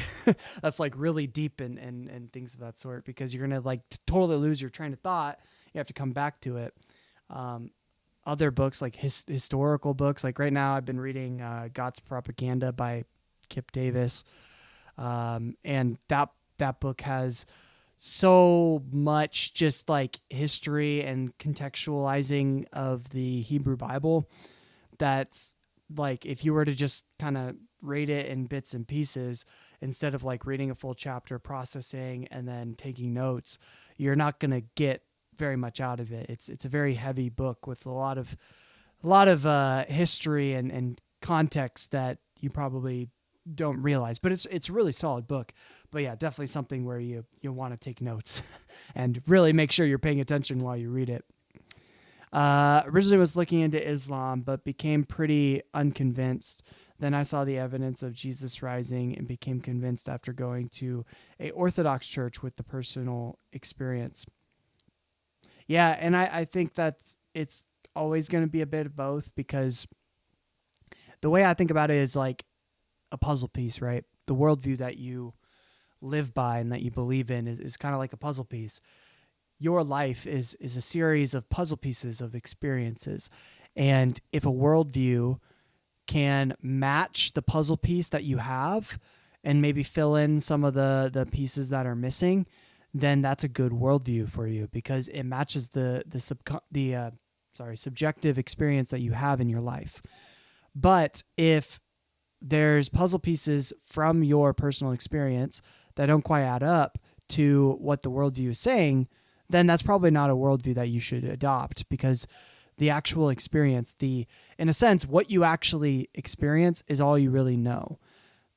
that's like really deep and things of that sort, because you're gonna like totally lose your train of thought. You have to come back to it. Other books, like historical books, like right now I've been reading God's Propaganda by Kip Davis, and that book has so much just like history and contextualizing of the Hebrew Bible that's like, if you were to just kind of read it in bits and pieces instead of like reading a full chapter, processing, and then taking notes, you're not going to get very much out of it. It's a very heavy book with a lot of history and context that you probably don't realize, but it's a really solid book. But yeah, definitely something where you want to take notes and really make sure you're paying attention while you read it. Originally was looking into Islam, but became pretty unconvinced. Then I saw the evidence of Jesus rising and became convinced after going to a Orthodox church with the personal experience. Yeah, and I think it's always going to be a bit of both, because the way I think about it is like a puzzle piece, right? The worldview that you live by and that you believe in is kind of like a puzzle piece. Your life is a series of puzzle pieces of experiences. And if a worldview can match the puzzle piece that you have and maybe fill in some of the pieces that are missing, then that's a good worldview for you, because it matches the subjective experience that you have in your life. But if there's puzzle pieces from your personal experience that don't quite add up to what the worldview is saying, then that's probably not a worldview that you should adopt, because the actual experience, in a sense, what you actually experience is all you really know.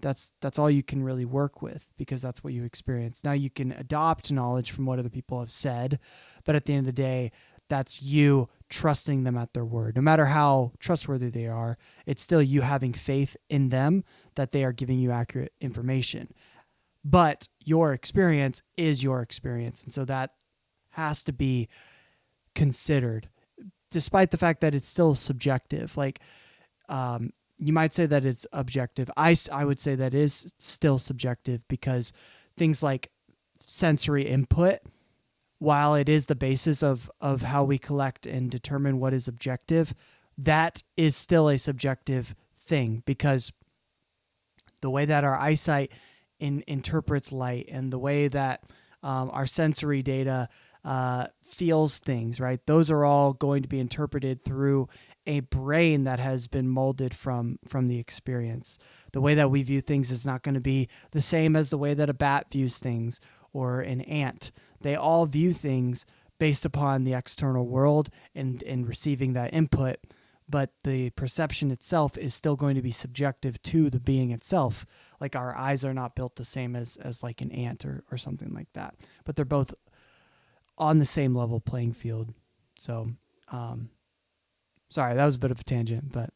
That's all you can really work with, because that's what you experience. Now you can adopt knowledge from what other people have said, but at the end of the day, that's you trusting them at their word. No matter how trustworthy they are, it's still you having faith in them that they are giving you accurate information. But your experience is your experience. And so that has to be considered, despite the fact that it's still subjective. Like, you might say that it's objective. I would say that is still subjective, because things like sensory input, while it is the basis of how we collect and determine what is objective, that is still a subjective thing, because the way that our eyesight interprets light and the way that our sensory data feels things, right? Those are all going to be interpreted through a brain that has been molded from the experience. The way that we view things is not going to be the same as the way that a bat views things or an ant. They all view things based upon the external world and receiving that input, but the perception itself is still going to be subjective to the being itself. Like, our eyes are not built the same as like an ant or something like that, but they're both on the same level playing field. So, sorry, that was a bit of a tangent, but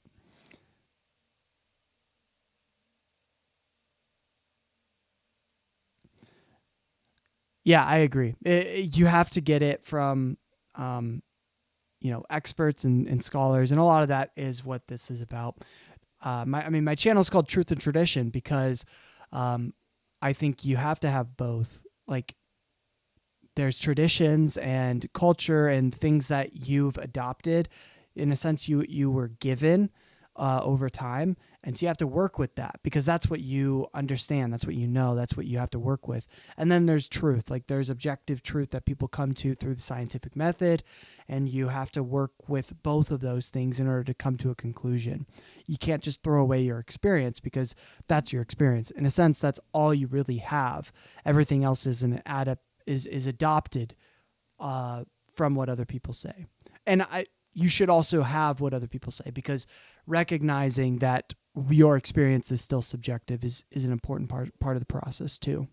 yeah, I agree. You have to get it from, experts and scholars, and a lot of that is what this is about. My channel is called Truth and Tradition because I think you have to have both. Like, there's traditions and culture and things that you've adopted. In a sense, you were given over time. And so you have to work with that, because that's what you understand. That's what you know. That's what you have to work with. And then there's truth. Like, there's objective truth that people come to through the scientific method. And you have to work with both of those things in order to come to a conclusion. You can't just throw away your experience, because that's your experience. In a sense, that's all you really have. Everything else is is adopted from what other people say. And you should also have what other people say, because recognizing that your experience is still subjective is an important part of the process too.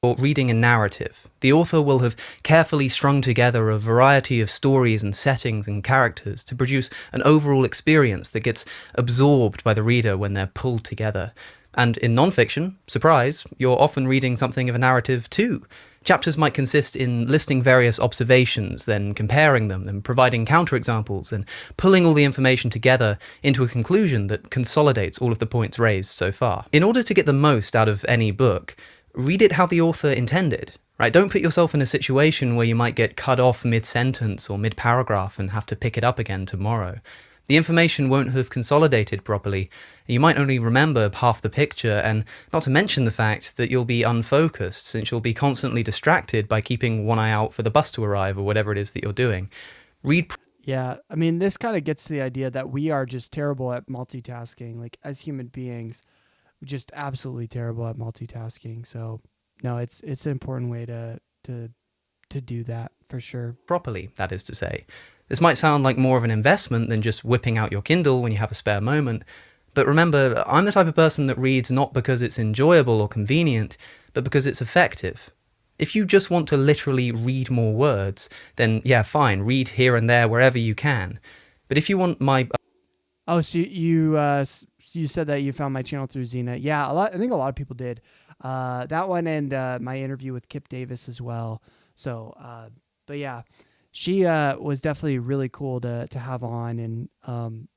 Or reading a narrative, the author will have carefully strung together a variety of stories and settings and characters to produce an overall experience that gets absorbed by the reader when they're pulled together. And in non-fiction, surprise, you're often reading something of a narrative too. Chapters might consist in listing various observations, then comparing them, then providing counterexamples, and pulling all the information together into a conclusion that consolidates all of the points raised so far. In order to get the most out of any book, read it how the author intended, right? Don't put yourself in a situation where you might get cut off mid-sentence or mid-paragraph and have to pick it up again tomorrow. The information won't have consolidated properly. You might only remember half the picture, and not to mention the fact that you'll be unfocused, since you'll be constantly distracted by keeping one eye out for the bus to arrive or whatever it is that you're doing. Yeah, I mean, this kind of gets to the idea that we are just terrible at multitasking. Like, as human beings, we're just absolutely terrible at multitasking. So, no, it's an important way to do that, for sure. Properly, that is to say. This might sound like more of an investment than just whipping out your Kindle when you have a spare moment, but remember, I'm the type of person that reads not because it's enjoyable or convenient, but because it's effective. If you just want to literally read more words, then yeah, fine, read here and there wherever you can. But if you want my... Oh, so you said that you found my channel through Xena. Yeah, I think a lot of people did. That one, and my interview with Kip Davis as well. So, but yeah, she was definitely really cool to have on, and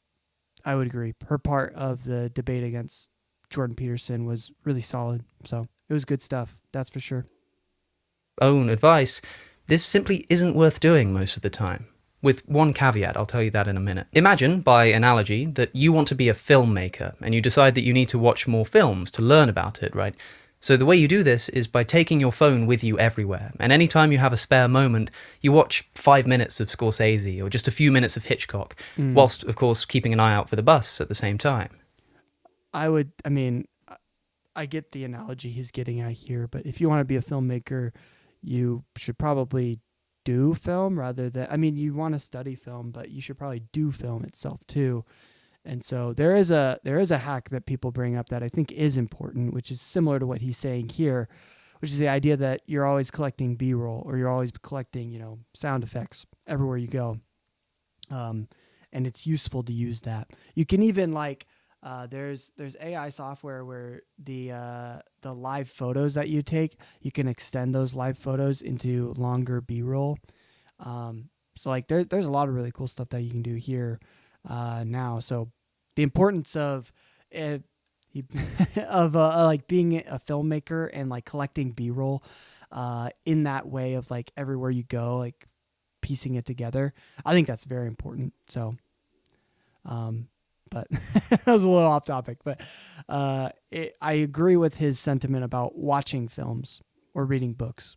I would agree. Her part of the debate against Jordan Peterson was really solid. So it was good stuff, that's for sure. Own advice, this simply isn't worth doing most of the time. With one caveat, I'll tell you that in a minute. Imagine, by analogy, that you want to be a filmmaker, and you decide that you need to watch more films to learn about it, right? So the way you do this is by taking your phone with you everywhere, and anytime you have a spare moment, you watch 5 minutes of Scorsese or just a few minutes of Hitchcock, whilst, of course, keeping an eye out for the bus at the same time. I get the analogy he's getting at here, but if you want to be a filmmaker, you should probably do film rather than, you want to study film, but you should probably do film itself too. And so there is a hack that people bring up that I think is important, which is similar to what he's saying here, which is the idea that you're always collecting B-roll, or you're always collecting, sound effects everywhere you go. and it's useful to use that. You can even like there's AI software where the live photos that you take, you can extend those live photos into longer B-roll. So like there's a lot of really cool stuff that you can do here now. So the importance of like being a filmmaker and like collecting B-roll in that way of like everywhere you go, like piecing it together. I think that's very important. So, but that was a little off topic, but I agree with his sentiment about watching films or reading books.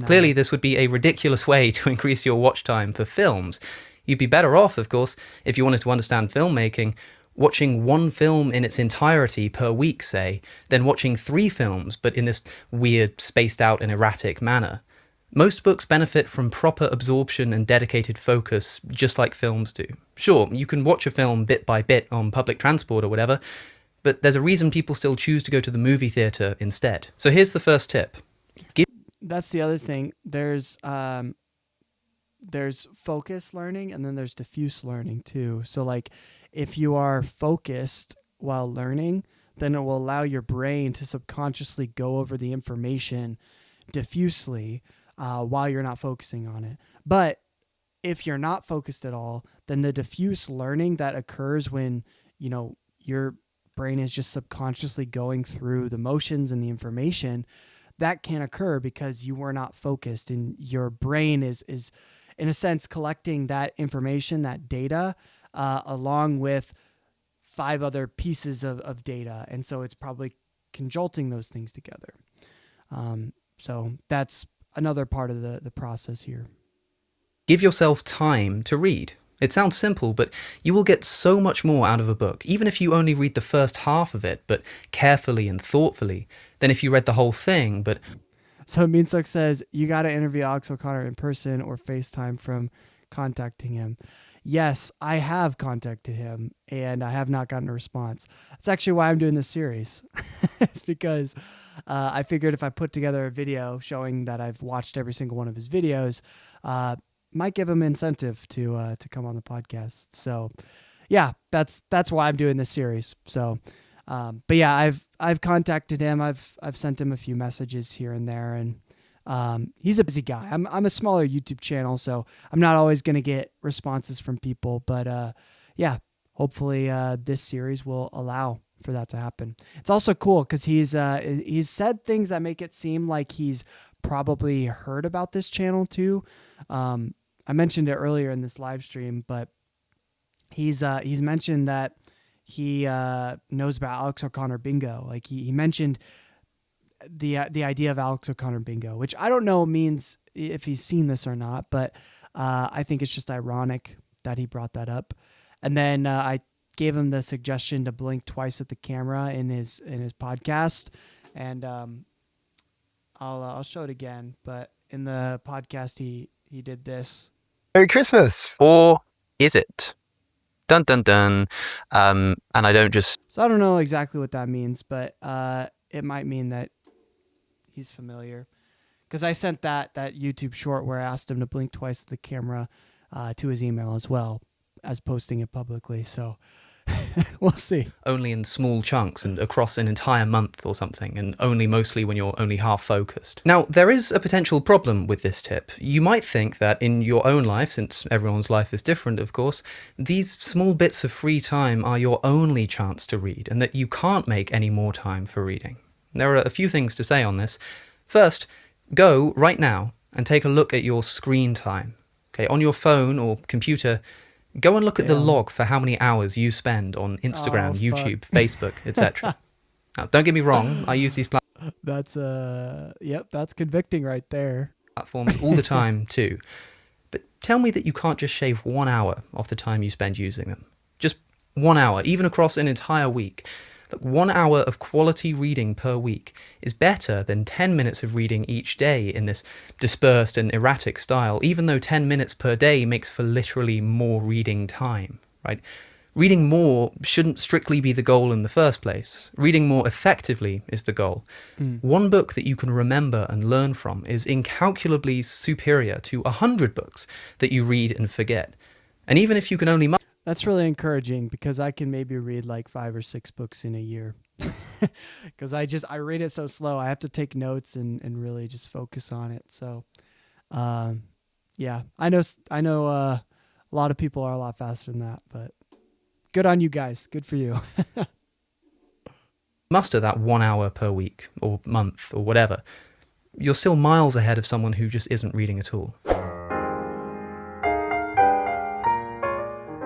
Clearly, this would be a ridiculous way to increase your watch time for films. You'd be better off, of course, if you wanted to understand filmmaking, watching one film in its entirety per week, say, than watching 3 films, but in this weird, spaced out and erratic manner. Most books benefit from proper absorption and dedicated focus, just like films do. Sure, you can watch a film bit by bit on public transport or whatever, but there's a reason people still choose to go to the movie theatre instead. So here's the first tip. That's the other thing. There's focus learning and then there's diffuse learning too. So like if you are focused while learning, then it will allow your brain to subconsciously go over the information diffusely while you're not focusing on it. But if you're not focused at all, then the diffuse learning that occurs when, your brain is just subconsciously going through the motions and the information, that can occur because you were not focused and your brain is in a sense collecting that information, that data, along with 5 other pieces of data. And so it's probably conjunting those things together. So that's another part of the process here. Give yourself time to read. It sounds simple, but you will get so much more out of a book, even if you only read the first half of it, but carefully and thoughtfully, than if you read the whole thing, but... So Meansuk says, you got to interview Alex O'Connor in person or FaceTime from contacting him. Yes, I have contacted him, and I have not gotten a response. That's actually why I'm doing this series. It's because I figured if I put together a video showing that I've watched every single one of his videos, might give him incentive to come on the podcast. So, yeah, that's why I'm doing this series. So, but yeah, I've contacted him. I've sent him a few messages here and there, and he's a busy guy. I'm a smaller YouTube channel, so I'm not always going to get responses from people. But yeah, hopefully this series will allow for that to happen. It's also cool because he's said things that make it seem like he's probably heard about this channel too. I mentioned it earlier in this live stream, but he's mentioned that he knows about Alex O'Connor Bingo. Like he mentioned the idea of Alex O'Connor Bingo, which I don't know means if he's seen this or not, but I think it's just ironic that he brought that up. And then I gave him the suggestion to blink twice at the camera in his podcast, and I'll show it again. But in the podcast, he did this. Merry Christmas. Or is it? Dun dun dun. And I don't just... So I don't know exactly what that means, but it might mean that he's familiar. Because I sent that YouTube short where I asked him to blink twice at the camera to his email as well as posting it publicly. So we'll see. Only in small chunks and across an entire month or something, and only mostly when you're only half focused. Now, there is a potential problem with this tip. You might think that in your own life, since everyone's life is different, of course, these small bits of free time are your only chance to read, and that you can't make any more time for reading. There are a few things to say on this. First, go right now and take a look at your screen time. Okay, on your phone or computer, go and look at the log for how many hours you spend on Instagram, YouTube, Facebook, etc. Now, don't get me wrong, I use these That's that's convicting right there. platforms all the time too. But tell me that you can't just shave 1 hour off the time you spend using them. Just 1 hour, even across an entire week. Look, 1 hour of quality reading per week is better than 10 minutes of reading each day in this dispersed and erratic style, even though 10 minutes per day makes for literally more reading time, right? Reading more shouldn't strictly be the goal in the first place. Reading more effectively is the goal. One book that you can remember and learn from is incalculably superior to 100 books that you read and forget. And even if you can only That's really encouraging because I can maybe read like 5 or 6 books in a year. Because I read it so slow. I have to take notes and really just focus on it. So, yeah, I know a lot of people are a lot faster than that, but good on you guys. Good for you. muster that 1 hour per week or month or whatever, you're still miles ahead of someone who just isn't reading at all.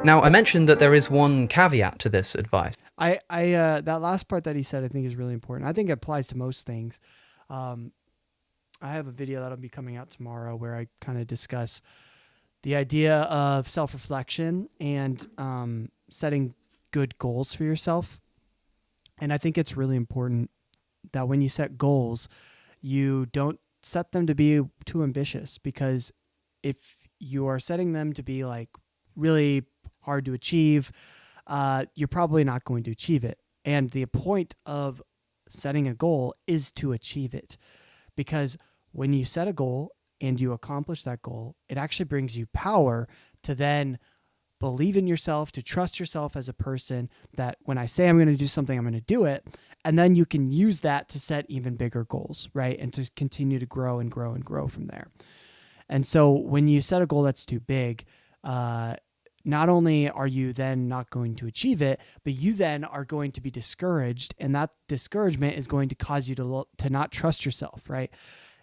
Now, I mentioned that there is one caveat to this advice. I that last part that he said, I think is really important. I think it applies to most things. I have a video that'll be coming out tomorrow where I kind of discuss the idea of self-reflection and setting good goals for yourself. And I think it's really important that when you set goals, you don't set them to be too ambitious, because if you are setting them to be like really hard to achieve, you're probably not going to achieve it. And the point of setting a goal is to achieve it, because when you set a goal and you accomplish that goal, it actually brings you power to then believe in yourself, to trust yourself as a person, that when I say I'm going to do something, I'm going to do it. And then you can use that to set even bigger goals, right? And to continue to grow and grow and grow from there. And so when you set a goal that's too big, not only are you then not going to achieve it, but you then are going to be discouraged, and that discouragement is going to cause you to not trust yourself, right?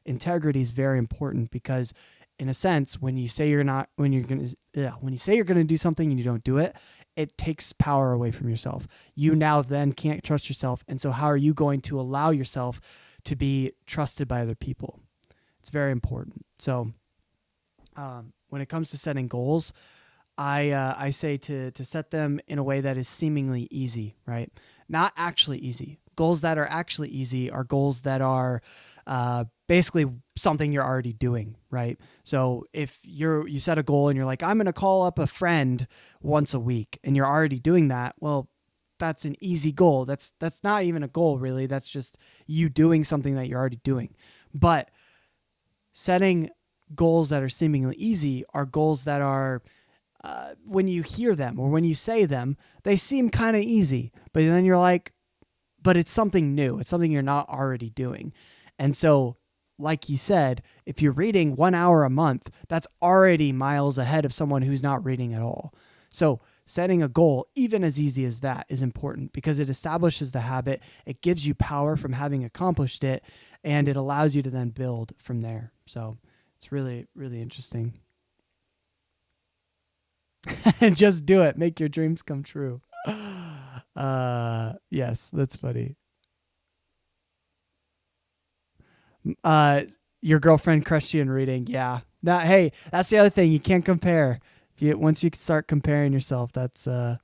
Integrity is very important, because in a sense, when you say you're going to do something and you don't do it, it takes power away from yourself. You now then can't trust yourself. And so how are you going to allow yourself to be trusted by other people? It's very important. So when it comes to setting goals, I say to set them in a way that is seemingly easy, right? Not actually easy. Goals that are actually easy are goals that are basically something you're already doing, right? So if you set a goal and you're like, I'm going to call up a friend once a week, and you're already doing that, well, that's an easy goal. That's not even a goal, really. That's just you doing something that you're already doing. But setting goals that are seemingly easy are goals that are, when you hear them or when you say them, they seem kind of easy, but then you're like, but it's something new. It's something you're not already doing. And so, like you said, if you're reading 1 hour a month, that's already miles ahead of someone who's not reading at all. So setting a goal, even as easy as that, is important, because it establishes the habit. It gives you power from having accomplished it, and it allows you to then build from there. So it's really, really interesting. Just do it. Make your dreams come true. Yes, that's funny. Your girlfriend crushed you in reading. Yeah. Hey, that's the other thing. You can't compare. Once you start comparing yourself, that's that's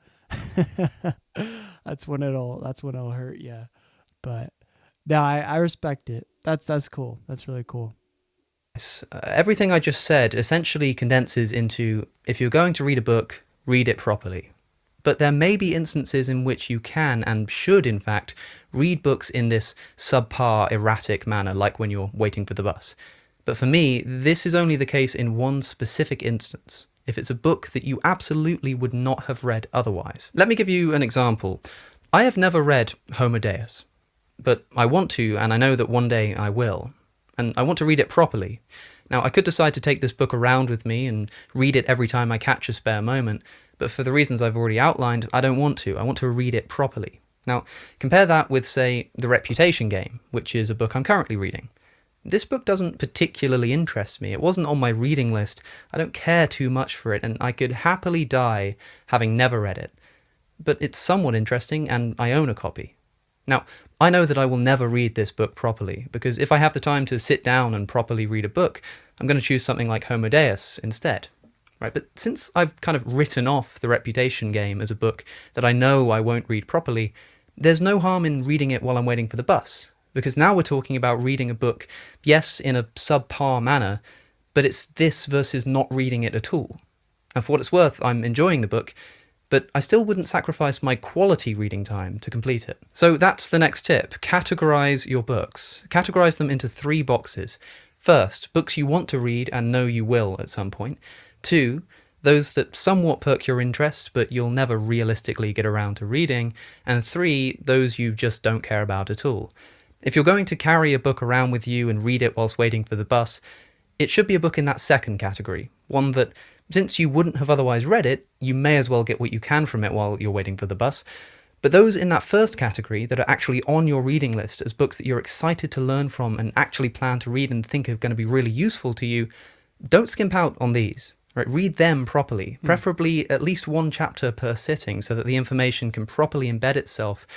when it'll hurt you. But no, I respect it. That's cool. That's really cool. Everything I just said essentially condenses into, if you're going to read a book, read it properly. But there may be instances in which you can and should, in fact, read books in this subpar, erratic manner, like when you're waiting for the bus. But for me, this is only the case in one specific instance, if it's a book that you absolutely would not have read otherwise. Let me give you an example. I have never read Homo Deus, but I want to, and I know that one day I will. And I want to read it properly. Now, I could decide to take this book around with me and read it every time I catch a spare moment, but for the reasons I've already outlined, I don't want to. I want to read it properly. Now, compare that with, say, The Reputation Game, which is a book I'm currently reading. This book doesn't particularly interest me. It wasn't on my reading list. I don't care too much for it, and I could happily die having never read it. But it's somewhat interesting, and I own a copy. Now, I know that I will never read this book properly, because if I have the time to sit down and properly read a book, I'm going to choose something like Homo Deus instead. Right? But since I've kind of written off The Reputation Game as a book that I know I won't read properly, there's no harm in reading it while I'm waiting for the bus. Because now we're talking about reading a book, yes, in a subpar manner, but it's this versus not reading it at all. And for what it's worth, I'm enjoying the book, but I still wouldn't sacrifice my quality reading time to complete it. So that's the next tip. Categorize your books. Categorize them into 3 boxes. First, books you want to read and know you will at some point. 2, those that somewhat perk your interest, but you'll never realistically get around to reading, and 3, those you just don't care about at all. If you're going to carry a book around with you and read it whilst waiting for the bus, it should be a book in that second category, one that, since you wouldn't have otherwise read it, you may as well get what you can from it while you're waiting for the bus. But those in that first category that are actually on your reading list as books that you're excited to learn from and actually plan to read and think are going to be really useful to you, don't skimp out on these. Right? Read them properly, preferably at least one chapter per sitting so that the information can properly embed itself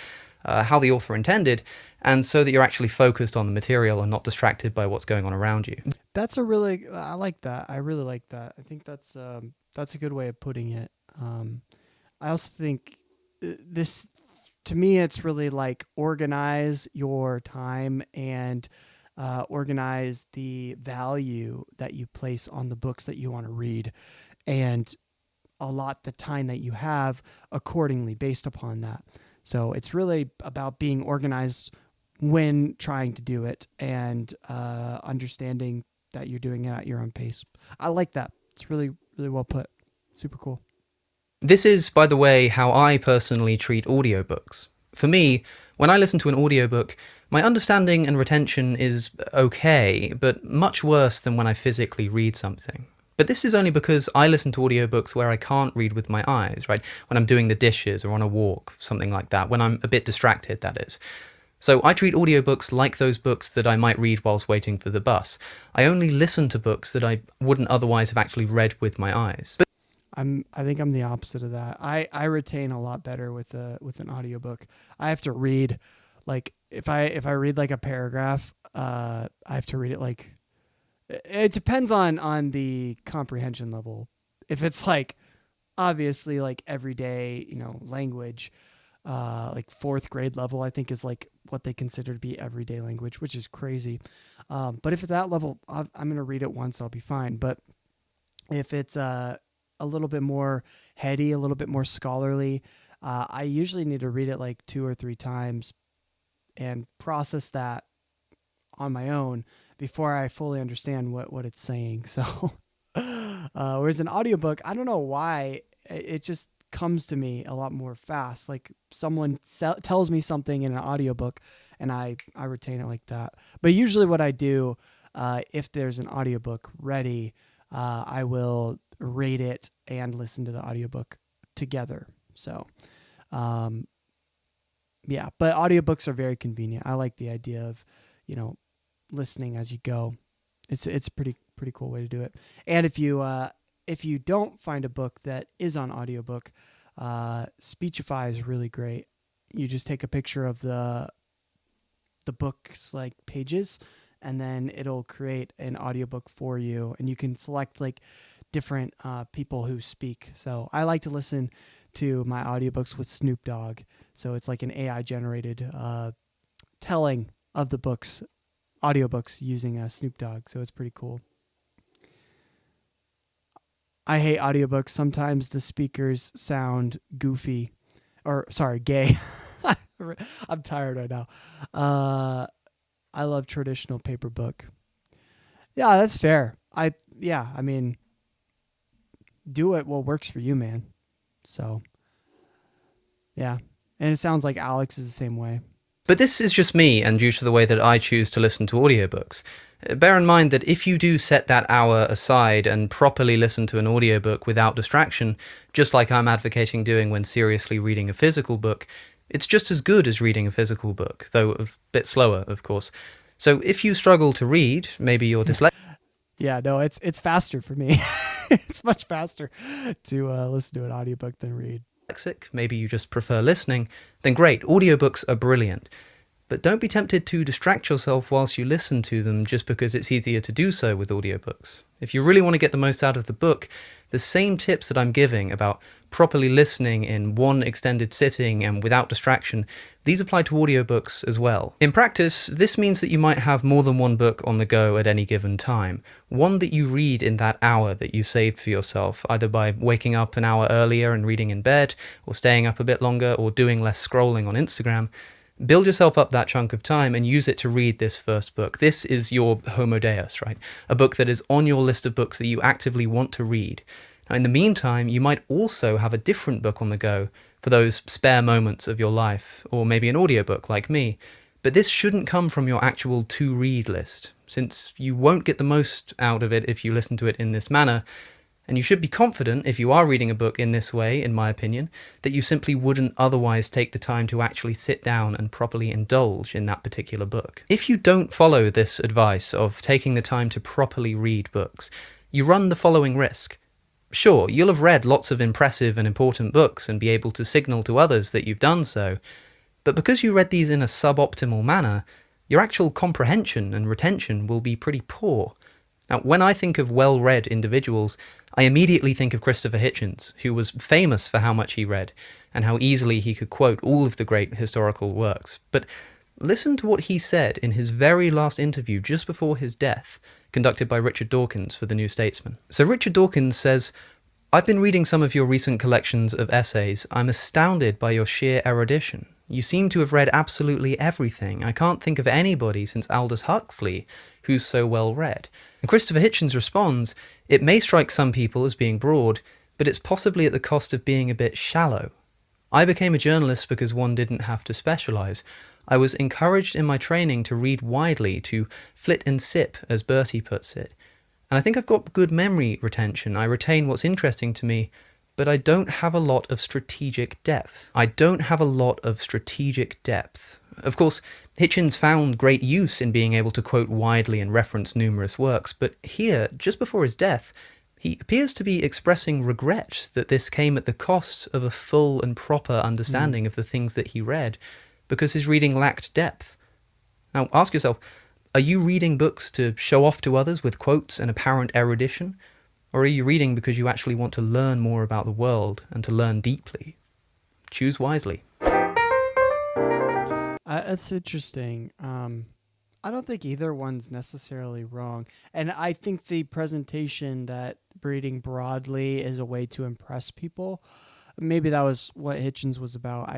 how the author intended, and so that you're actually focused on the material and not distracted by what's going on around you. That's I like that. I really like that. I think that's a good way of putting it. I also think this, to me, it's really like organize your time and organize the value that you place on the books that you want to read, and allot the time that you have accordingly based upon that. So it's really about being organized when trying to do it, and understanding that you're doing it at your own pace. I like that. It's really, really well put. Super cool. This is, by the way, how I personally treat audiobooks. For me, when I listen to an audiobook, my understanding and retention is okay, but much worse than when I physically read something. But this is only because I listen to audiobooks where I can't read with my eyes, right? When I'm doing the dishes or on a walk, something like that, when I'm a bit distracted, that is. So I treat audiobooks like those books that I might read whilst waiting for the bus. I only listen to books that I wouldn't otherwise have actually read with my eyes. I think I'm the opposite of that. I retain a lot better with an audiobook. I have to read, like, if I read like a paragraph, I have to read it like, it depends on the comprehension level. If it's like obviously like everyday, language, like 4th grade level, I think is like what they consider to be everyday language, which is crazy. But if it's that level, I'm going to read it once, I'll be fine. But if it's a little bit more heady, a little bit more scholarly, I usually need to read it like 2 or 3 times and process that on my own before I fully understand what it's saying. So whereas an audiobook, I don't know why, it just comes to me a lot more fast. Like someone tells me something in an audiobook and I retain it like that. But usually what I do, if there's an audiobook ready, I will rate it and listen to the audiobook together. So, yeah, but audiobooks are very convenient. I like the idea of, listening as you go. It's a pretty cool way to do it. And if you don't find a book that is on audiobook, Speechify is really great. You just take a picture of the book's like pages, and then it'll create an audiobook for you, and you can select like different people who speak. So I like to listen to my audiobooks with Snoop Dogg. So it's like an AI generated telling of the audiobooks using Snoop Dogg. So it's pretty cool. I hate audiobooks. Sometimes the speakers sound goofy, or sorry, gay. I'm tired right now. I love traditional paper book. Yeah, that's fair. I mean, do it what works for you, man. So, yeah. And it sounds like Alex is the same way. But this is just me, and due to the way that I choose to listen to audiobooks. Bear in mind that if you do set that hour aside and properly listen to an audiobook without distraction, just like I'm advocating doing when seriously reading a physical book, it's just as good as reading a physical book, though a bit slower, of course. So if you struggle to read, maybe you're dyslexic. Yeah, no, it's faster for me. It's much faster to listen to an audiobook than read. Maybe you just prefer listening, then great, audiobooks are brilliant. But don't be tempted to distract yourself whilst you listen to them just because it's easier to do so with audiobooks. If you really want to get the most out of the book, the same tips that I'm giving about properly listening in one extended sitting and without distraction, these apply to audiobooks as well. In practice, this means that you might have more than one book on the go at any given time. One that you read in that hour that you saved for yourself, either by waking up an hour earlier and reading in bed, or staying up a bit longer, or doing less scrolling on Instagram. Build yourself up that chunk of time and use it to read this first book. This is your Homo Deus, right? A book that is on your list of books that you actively want to read. Now, in the meantime, you might also have a different book on the go for those spare moments of your life, or maybe an audiobook like me. But this shouldn't come from your actual to-read list, since you won't get the most out of it if you listen to it in this manner, and you should be confident, if you are reading a book in this way, in my opinion, that you simply wouldn't otherwise take the time to actually sit down and properly indulge in that particular book. If you don't follow this advice of taking the time to properly read books, you run the following risk. Sure, you'll have read lots of impressive and important books and be able to signal to others that you've done so, but because you read these in a suboptimal manner, your actual comprehension and retention will be pretty poor. Now, when I think of well-read individuals, I immediately think of Christopher Hitchens, who was famous for how much he read, and how easily he could quote all of the great historical works. But listen to what he said in his very last interview just before his death, conducted by Richard Dawkins for The New Statesman. So Richard Dawkins says, "I've been reading some of your recent collections of essays. I'm astounded by your sheer erudition. You seem to have read absolutely everything. I can't think of anybody since Aldous Huxley who's so well read." And Christopher Hitchens responds, "It may strike some people as being broad, but it's possibly at the cost of being a bit shallow. I became a journalist because one didn't have to specialise. I was encouraged in my training to read widely, to flit and sip, as Bertie puts it. And I think I've got good memory retention. I retain what's interesting to me, but I don't have a lot of strategic depth. Of course, Hitchens found great use in being able to quote widely and reference numerous works, but here, just before his death, he appears to be expressing regret that this came at the cost of a full and proper understanding of the things that he read, because his reading lacked depth. Now, ask yourself, are you reading books to show off to others with quotes and apparent erudition? Or are you reading because you actually want to learn more about the world and to learn deeply? Choose wisely. That's interesting. I don't think either one's necessarily wrong. And I think the presentation that reading broadly is a way to impress people, maybe that was what Hitchens was about.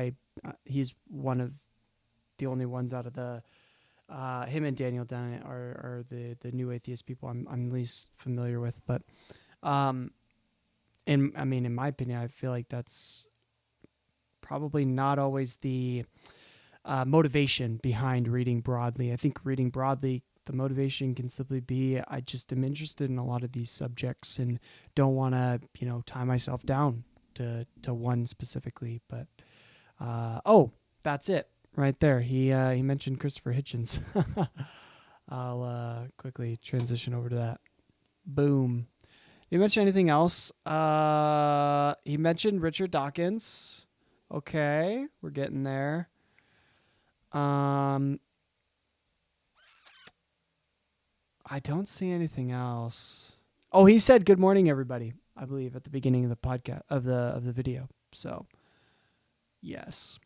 He's one of the only ones out of the him and Daniel Dennett are the new atheist people I'm least familiar with. But in my opinion, I feel like that's probably not always the motivation behind reading broadly. I think reading broadly, the motivation can simply be, I just am interested in a lot of these subjects and don't want to, tie myself down to one specifically. But that's it right there. He mentioned Christopher Hitchens. I'll quickly transition over to that. Boom. Did he mention anything else? He mentioned Richard Dawkins. Okay, we're getting there. I don't see anything else. Oh, he said good morning, everybody, I believe, at the beginning of the podcast of the video. So, yes.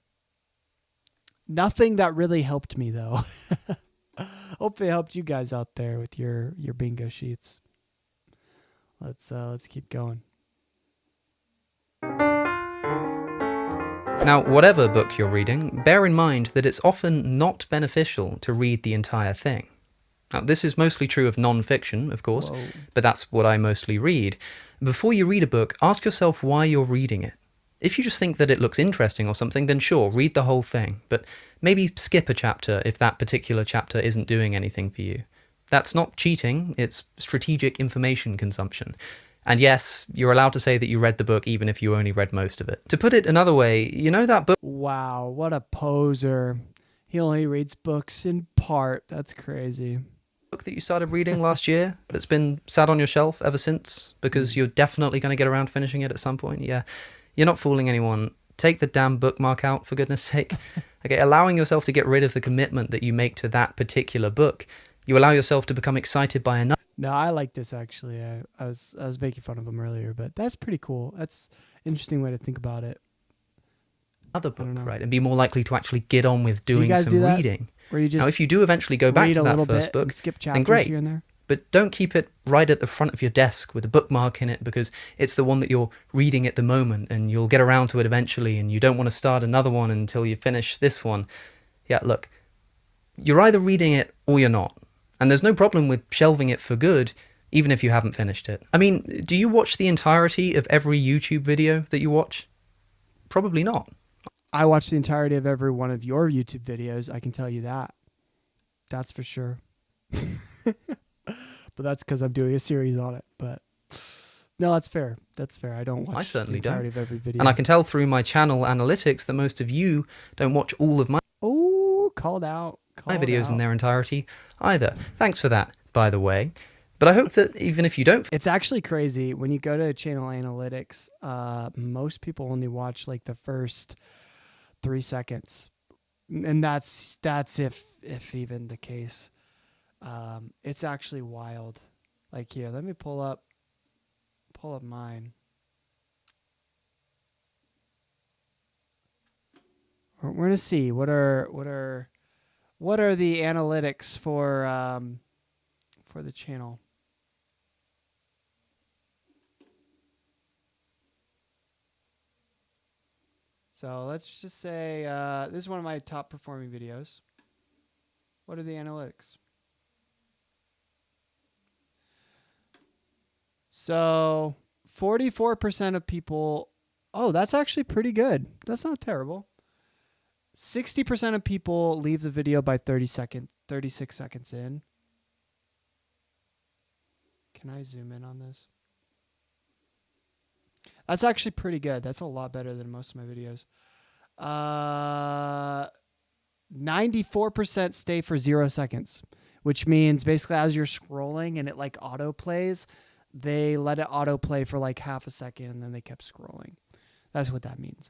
Nothing that really helped me though. Hopefully it helped you guys out there with your bingo sheets. Let's keep going. Now, whatever book you're reading, bear in mind that it's often not beneficial to read the entire thing. Now, this is mostly true of non-fiction, of course, but that's what I mostly read. Before you read a book, ask yourself why you're reading it. If you just think that it looks interesting or something, then sure, read the whole thing, but maybe skip a chapter if that particular chapter isn't doing anything for you. That's not cheating, it's strategic information consumption. And yes, you're allowed to say that you read the book even if you only read most of it. To put it another way, you know that book... Wow, what a poser. He only reads books in part. That's crazy. Book that you started reading last year that's been sat on your shelf ever since because you're definitely going to get around to finishing it at some point? Yeah, you're not fooling anyone. Take the damn bookmark out, for goodness sake. Okay, allowing yourself to get rid of the commitment that you make to that particular book, you allow yourself to become excited by another. No, I like this actually. I was making fun of him earlier, but that's pretty cool. That's an interesting way to think about it. Other book, right? And be more likely to actually get on with doing some do reading. Where you just now, if you do eventually go back to that first book, skip then great. Here and there. But don't keep it right at the front of your desk with a bookmark in it because it's the one that you're reading at the moment and you'll get around to it eventually and you don't want to start another one until you finish this one. Yeah, look, you're either reading it or you're not. And there's no problem with shelving it for good, even if you haven't finished it. I mean, do you watch the entirety of every YouTube video that you watch? Probably not. I watch the entirety of every one of your YouTube videos. I can tell you that. That's for sure. But that's because I'm doing a series on it. But no, that's fair. That's fair. I don't watch I certainly the entirety don't. of every video. And I can tell through my channel analytics that most of you don't watch all of my Called out. videos in their entirety either. Thanks for that, by the way. But I hope that even if you don't... It's actually crazy. When you go to channel analytics, most people only watch like the first 3 seconds. And that's if even the case. It's actually wild. Like here, let me pull up mine. We're gonna see what are the analytics for the channel. So let's just say this is one of my top performing videos. What are the analytics? So 44% of people, oh, that's actually pretty good. That's not terrible. 60% of people leave the video by 36 seconds in. Can I zoom in on this? That's actually pretty good. That's a lot better than most of my videos. 94% stay for 0 seconds, which means basically as you're scrolling and it like auto plays, they let it autoplay for like half a second and then they kept scrolling. That's what that means.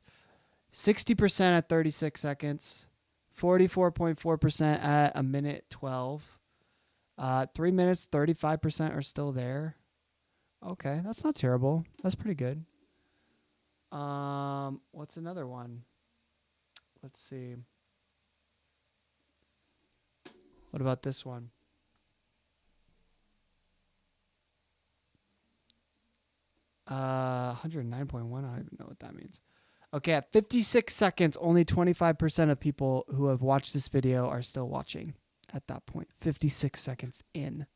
60% at 36 seconds, 44.4% at a minute 12, 3 minutes, 35% are still there. Okay, that's not terrible. That's pretty good. What's another one? Let's see. What about this one? Uh, 109.1. I don't even know what that means. Okay, at 56 seconds, only 25% of people who have watched this video are still watching at that point. 56 seconds in.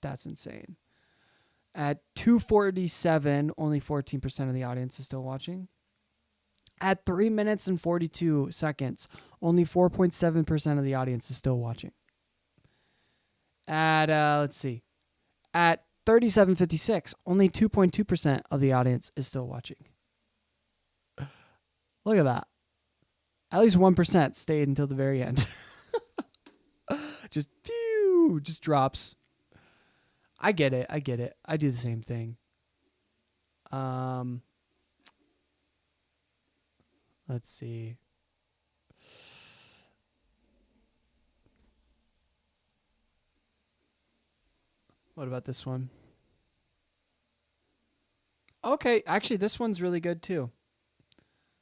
That's insane. At 2:47, only 14% of the audience is still watching. At 3 minutes and 42 seconds, only 4.7% of the audience is still watching. At, let's see. At 37:56, only 2.2% of the audience is still watching. Look at that. At least 1% stayed until the very end. Just drops. I get it. I do the same thing. Let's see. What about this one? Okay, actually this one's really good too.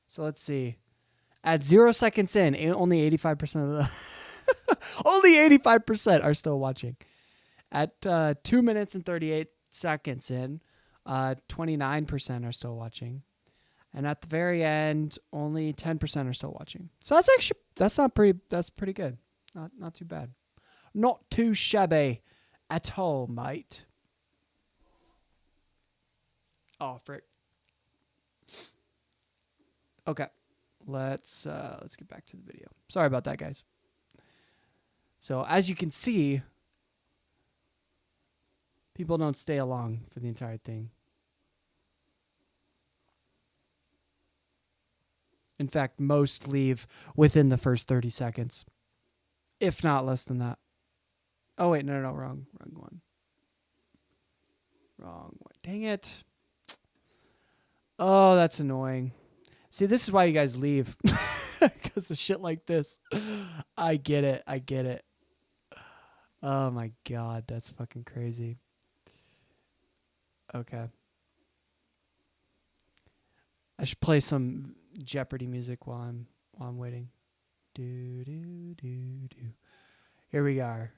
So let's see. At 0 seconds in, only 85% of the only 85% are still watching. At 2 minutes and 38 seconds in, 29% are still watching. And at the very end, only 10% are still watching. So that's pretty good. Not too bad. Not too shabby at all, mate. Oh, frick. Okay. Let's get back to the video. Sorry about that, guys. So as you can see, people don't stay along for the entire thing. In fact, most leave within the first 30 seconds, if not less than that. Oh, wait, no, wrong one. Wrong one. Dang it. Oh, that's annoying. See, this is why you guys leave. Because of shit like this. I get it. Oh my god, that's fucking crazy. Okay. I should play some Jeopardy music while I'm waiting. Do. Here we are.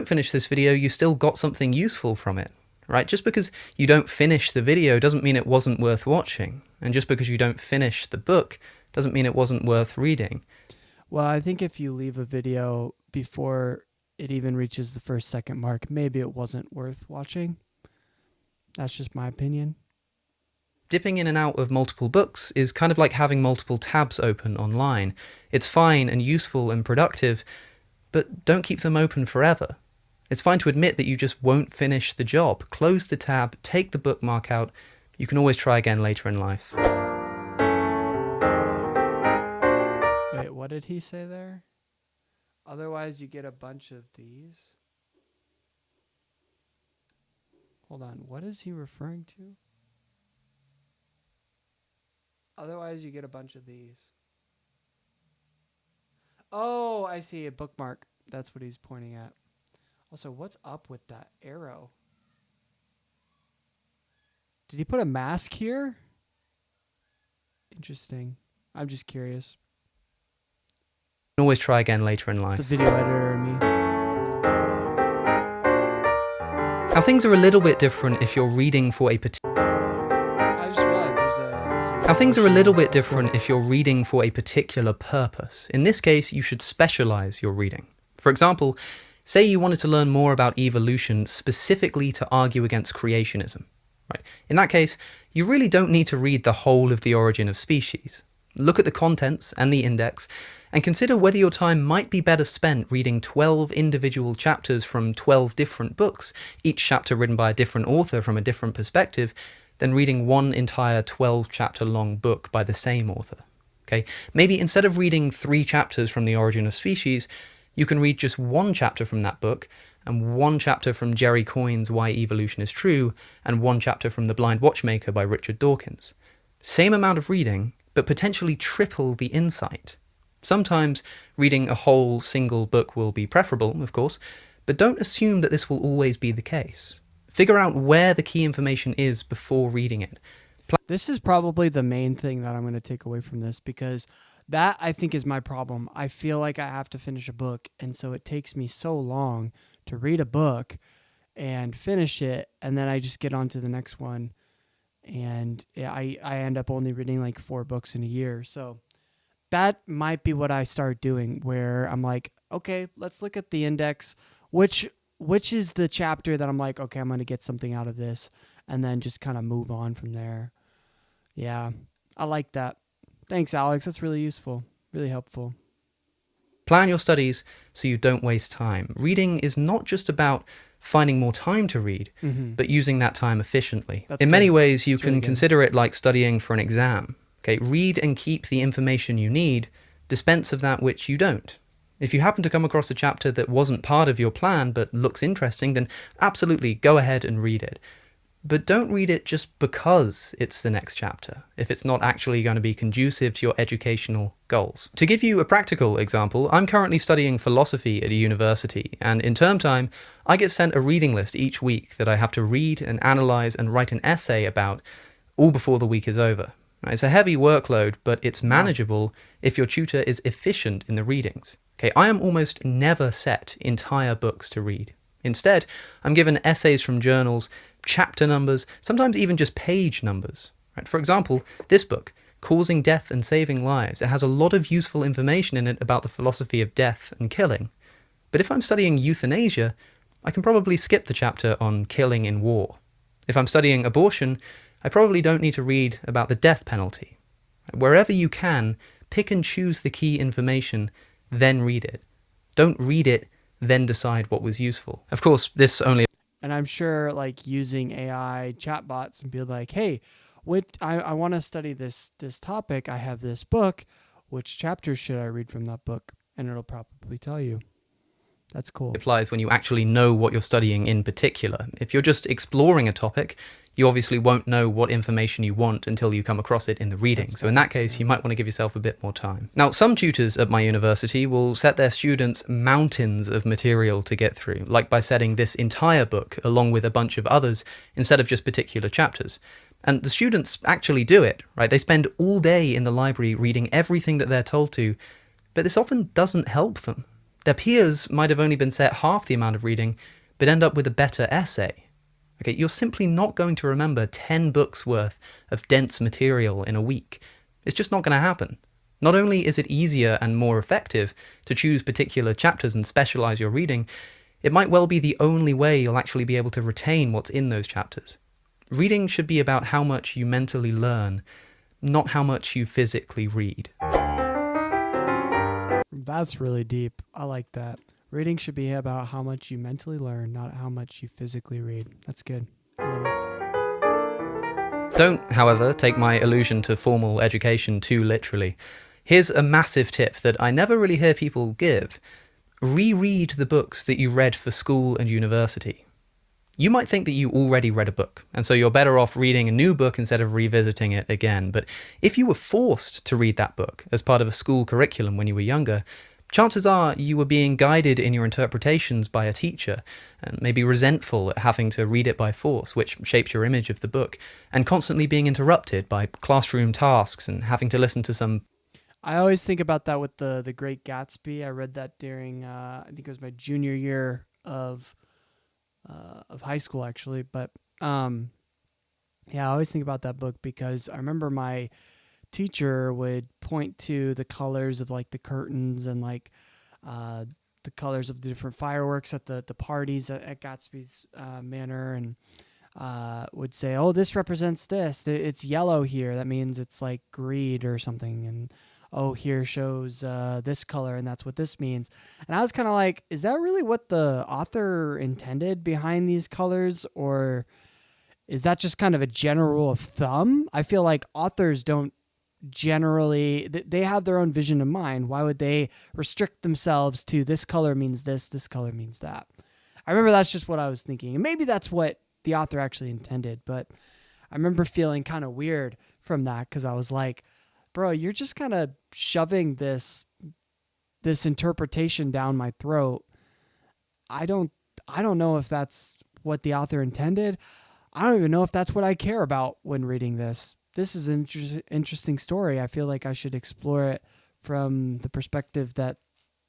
Finish this video, you still got something useful from it, right? Just because you don't finish the video doesn't mean it wasn't worth watching. And just because you don't finish the book doesn't mean it wasn't worth reading. Well, I think if you leave a video before it even reaches the first second mark, maybe it wasn't worth watching. That's just my opinion. Dipping in and out of multiple books is kind of like having multiple tabs open online. It's fine and useful and productive, but don't keep them open forever. It's fine to admit that you just won't finish the job. Close the tab, take the bookmark out. You can always try again later in life. Wait, what did he say there? Otherwise, you get a bunch of these. Hold on, what is he referring to? Otherwise, you get a bunch of these. Oh, I see, a bookmark. That's what he's pointing at. Also, what's up with that arrow? Did he put a mask here? Interesting. I'm just curious. You can always try again later in life. It's the video editor in me. Now, things are a little bit different if you're reading for a particular... I just realized there's a... Now, things are a little bit different if you're reading for a particular purpose. In this case, you should specialize your reading. For example, say you wanted to learn more about evolution specifically to argue against creationism. Right? In that case, you really don't need to read the whole of The Origin of Species. Look at the contents and the index, and consider whether your time might be better spent reading 12 individual chapters from 12 different books, each chapter written by a different author from a different perspective, than reading one entire 12-chapter-long book by the same author. Okay? Maybe instead of reading 3 chapters from The Origin of Species, you can read just 1 chapter from that book, and 1 chapter from Jerry Coyne's Why Evolution is True, and 1 chapter from The Blind Watchmaker by Richard Dawkins. Same amount of reading, but potentially triple the insight. Sometimes reading a whole single book will be preferable, of course, but don't assume that this will always be the case. Figure out where the key information is before reading it. This is probably the main thing that I'm going to take away from this, because that, I think, is my problem. I feel like I have to finish a book, and so it takes me so long to read a book and finish it, and then I just get on to the next one, and I end up only reading like 4 books in a year. So that might be what I start doing, where I'm like, okay, let's look at the index, which is the chapter that I'm like, okay, I'm going to get something out of this, and then just kind of move on from there. Yeah, I like that. Thanks, Alex. That's really useful, really helpful. Plan your studies so you don't waste time. Reading is not just about finding more time to read, but using that time efficiently. In many ways, you can consider it like studying for an exam. Okay, read and keep the information you need, dispense of that which you don't. If you happen to come across a chapter that wasn't part of your plan but looks interesting, then absolutely go ahead and read it. But don't read it just because it's the next chapter, if it's not actually going to be conducive to your educational goals. To give you a practical example, I'm currently studying philosophy at a university, and in term time, I get sent a reading list each week that I have to read and analyze and write an essay about, all before the week is over. It's a heavy workload, but it's manageable if your tutor is efficient in the readings. Okay, I am almost never set entire books to read. Instead, I'm given essays from journals, chapter numbers, sometimes even just page numbers. Right? For example, this book, Causing Death and Saving Lives, it has a lot of useful information in it about the philosophy of death and killing. But if I'm studying euthanasia, I can probably skip the chapter on killing in war. If I'm studying abortion, I probably don't need to read about the death penalty. Wherever you can, pick and choose the key information, then read it. Don't read it, then decide what was useful. Of course, this only... And I'm sure, like, using AI chatbots and be like, hey, I want to study this topic. I have this book. Which chapters should I read from that book? And it'll probably tell you. That's cool. Applies when you actually know what you're studying in particular. If you're just exploring a topic, you obviously won't know what information you want until you come across it in the reading. So in that case, you might want to give yourself a bit more time. Now, some tutors at my university will set their students mountains of material to get through, like by setting this entire book along with a bunch of others instead of just particular chapters. And the students actually do it, right? They spend all day in the library reading everything that they're told to, but this often doesn't help them. Their peers might have only been set half the amount of reading, but end up with a better essay. Okay, you're simply not going to remember 10 books worth of dense material in a week. It's just not going to happen. Not only is it easier and more effective to choose particular chapters and specialize your reading, it might well be the only way you'll actually be able to retain what's in those chapters. Reading should be about how much you mentally learn, not how much you physically read. That's really deep. I like that. Reading should be about how much you mentally learn, not how much you physically read. That's good. I love it. Don't, however, take my allusion to formal education too literally. Here's a massive tip that I never really hear people give. Reread the books that you read for school and university. You might think that you already read a book, and so you're better off reading a new book instead of revisiting it again. But if you were forced to read that book as part of a school curriculum when you were younger, chances are you were being guided in your interpretations by a teacher, and maybe resentful at having to read it by force, which shapes your image of the book, and constantly being interrupted by classroom tasks and having to listen to some... I always think about that with the Great Gatsby. I read that during, I think it was my junior year of high school, actually. But yeah, I always think about that book because I remember my teacher would point to the colors of like the curtains and like the colors of the different fireworks at the parties at Gatsby's Manor, and would say, oh, this represents this. It's yellow here. That means it's like greed or something. And oh, here shows this color, and that's what this means. And I was kind of like, is that really what the author intended behind these colors? Or is that just kind of a general rule of thumb? I feel like authors don't generally, they have their own vision in mind. Why would they restrict themselves to this color means this color means that? I remember that's just what I was thinking. And maybe that's what the author actually intended. But I remember feeling kind of weird from that because I was like, bro, you're just kind of shoving this interpretation down my throat. I don't know if that's what the author intended. I don't even know if that's what I care about when reading this. This is an interesting story. I feel like I should explore it from the perspective that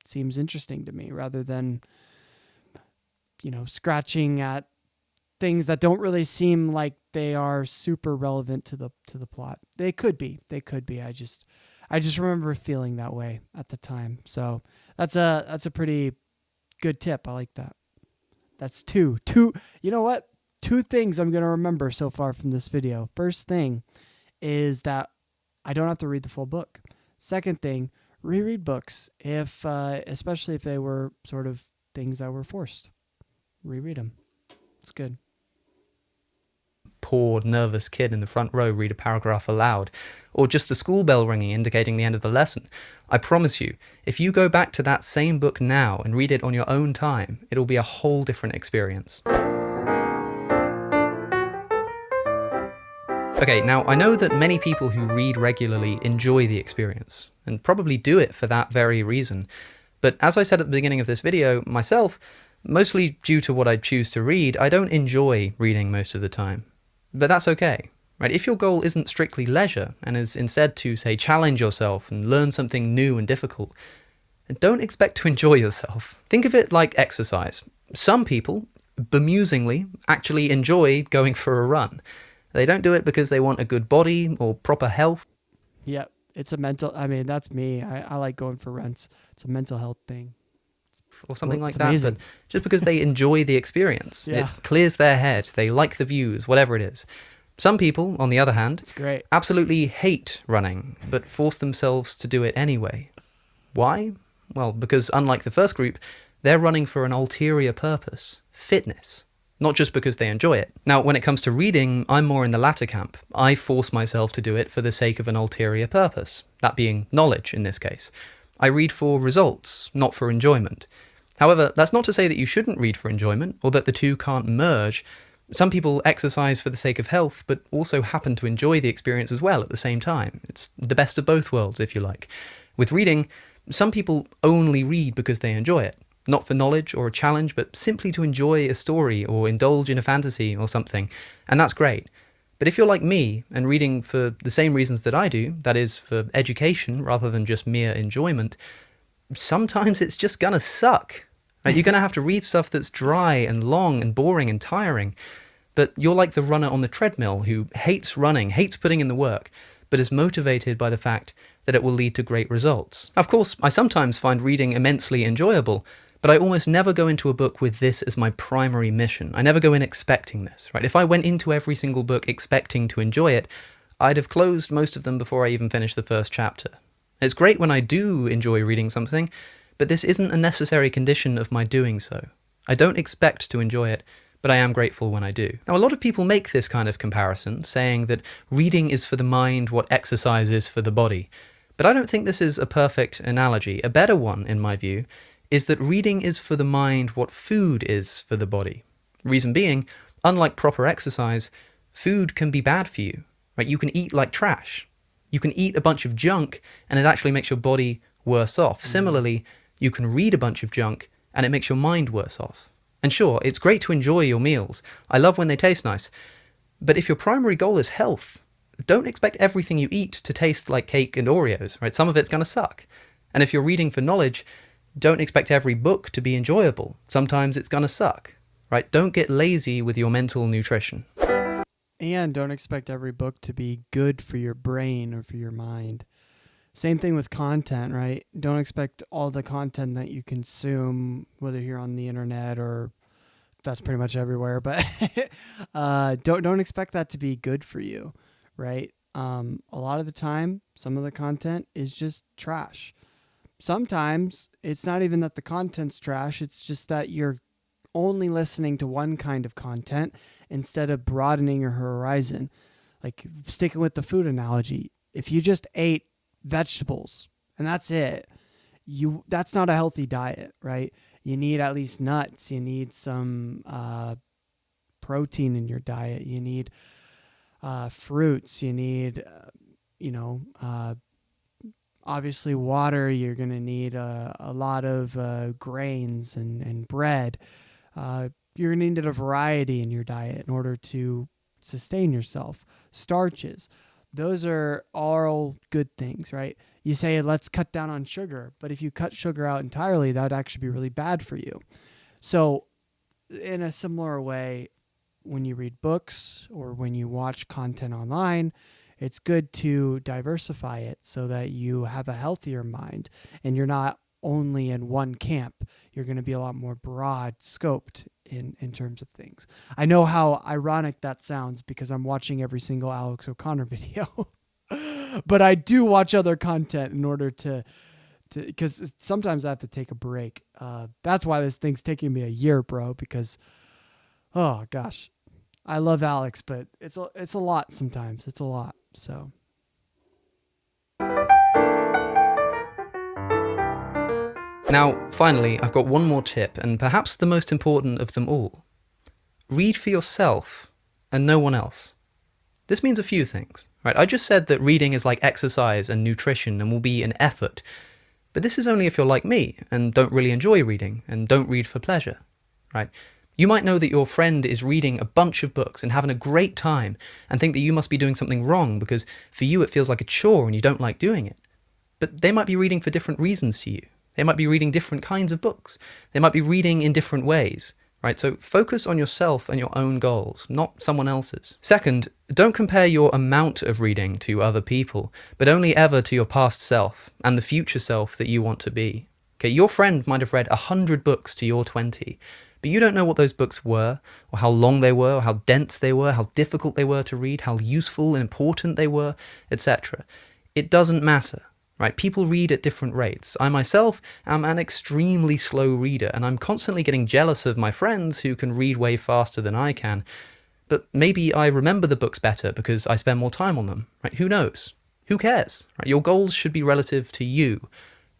seems interesting to me rather than, scratching at things that don't really seem like they are super relevant to the plot. They could be. I just remember feeling that way at the time. So that's a pretty good tip. I like that. That's two. You know what? 2 things I'm going to remember so far from this video. First thing is that I don't have to read the full book. Second thing, reread books especially if they were sort of things that were forced. Reread them. It's good. Poor, nervous kid in the front row read a paragraph aloud, or just the school bell ringing indicating the end of the lesson. I promise you, if you go back to that same book now and read it on your own time, it'll be a whole different experience. Okay, now I know that many people who read regularly enjoy the experience, and probably do it for that very reason. But as I said at the beginning of this video, myself, mostly due to what I choose to read, I don't enjoy reading most of the time. But that's okay, right? If your goal isn't strictly leisure, and is instead to, say, challenge yourself and learn something new and difficult, don't expect to enjoy yourself. Think of it like exercise. Some people, bemusingly, actually enjoy going for a run. They don't do it because they want a good body or proper health. Yeah, it's a mental, that's me. I like going for runs. It's a mental health thing. Or something like It's that, amazing. but just because they enjoy the experience. Yeah. It clears their head, they like the views, whatever it is. Some people, on the other hand, It's great. absolutely hate running, but force themselves to do it anyway. Why? Well, because unlike the first group, they're running for an ulterior purpose, fitness, not just because they enjoy it. Now, when it comes to reading, I'm more in the latter camp. I force myself to do it for the sake of an ulterior purpose, that being knowledge in this case. I read for results, not for enjoyment. However, that's not to say that you shouldn't read for enjoyment, or that the two can't merge. Some people exercise for the sake of health, but also happen to enjoy the experience as well at the same time. It's the best of both worlds, if you like. With reading, some people only read because they enjoy it. Not for knowledge or a challenge, but simply to enjoy a story or indulge in a fantasy or something. And that's great. But if you're like me and reading for the same reasons that I do, that is, for education rather than just mere enjoyment, sometimes it's just gonna suck. Right? You're gonna have to read stuff that's dry and long and boring and tiring. But you're like the runner on the treadmill who hates running, hates putting in the work, but is motivated by the fact that it will lead to great results. Of course, I sometimes find reading immensely enjoyable, but I almost never go into a book with this as my primary mission. I never go in expecting this, right? If I went into every single book expecting to enjoy it, I'd have closed most of them before I even finished the first chapter. It's great when I do enjoy reading something, but this isn't a necessary condition of my doing so. I don't expect to enjoy it, but I am grateful when I do. Now, a lot of people make this kind of comparison, saying that reading is for the mind what exercise is for the body. But I don't think this is a perfect analogy. A better one, in my view, is that reading is for the mind what food is for the body. Reason being, unlike proper exercise, food can be bad for you. Right? You can eat like trash. You can eat a bunch of junk, and it actually makes your body worse off. Similarly, you can read a bunch of junk, and it makes your mind worse off. And sure, it's great to enjoy your meals. I love when they taste nice. But if your primary goal is health, don't expect everything you eat to taste like cake and Oreos, right? Some of it's going to suck. And if you're reading for knowledge, don't expect every book to be enjoyable. Sometimes it's going to suck, right? Don't get lazy with your mental nutrition. And don't expect every book to be good for your brain or for your mind. Same thing with content, right? Don't expect all the content that you consume, whether you're on the internet or that's pretty much everywhere, but don't expect that to be good for you, right? A lot of the time, some of the content is just trash. Sometimes it's not even that the content's trash, it's just that you're only listening to one kind of content instead of broadening your horizon. Like sticking with the food analogy, if you just ate vegetables and that's it, that's not a healthy diet, right? You need at least nuts, you need some protein in your diet, you need fruits, you need obviously water, you're going to need a lot of grains and bread. You're going to need a variety in your diet in order to sustain yourself. Starches. Those are all good things, right? You say, let's cut down on sugar. But if you cut sugar out entirely, that would actually be really bad for you. So in a similar way, when you read books or when you watch content online, it's good to diversify it so that you have a healthier mind and you're not only in one camp. You're going to be a lot more broad scoped in terms of things. I know how ironic that sounds because I'm watching every single Alex O'Connor video, but I do watch other content in order to because sometimes I have to take a break. That's why this thing's taking me a year, bro, because, oh gosh, I love Alex, but it's a lot sometimes. It's a lot. So. Now, finally, I've got one more tip, and perhaps the most important of them all. Read for yourself and no one else. This means a few things, right? I just said that reading is like exercise and nutrition and will be an effort. But this is only if you're like me and don't really enjoy reading and don't read for pleasure, right? You might know that your friend is reading a bunch of books and having a great time and think that you must be doing something wrong because for you it feels like a chore and you don't like doing it. But they might be reading for different reasons to you. They might be reading different kinds of books. They might be reading in different ways, right? So focus on yourself and your own goals, not someone else's. Second, don't compare your amount of reading to other people, but only ever to your past self and the future self that you want to be. Okay, your friend might have read 100 books to your 20, but you don't know what those books were, or how long they were, or how dense they were, how difficult they were to read, how useful and important they were, etc. It doesn't matter. Right? People read at different rates. I myself am an extremely slow reader, and I'm constantly getting jealous of my friends who can read way faster than I can. But maybe I remember the books better because I spend more time on them. Right? Who knows? Who cares? Right? Your goals should be relative to you,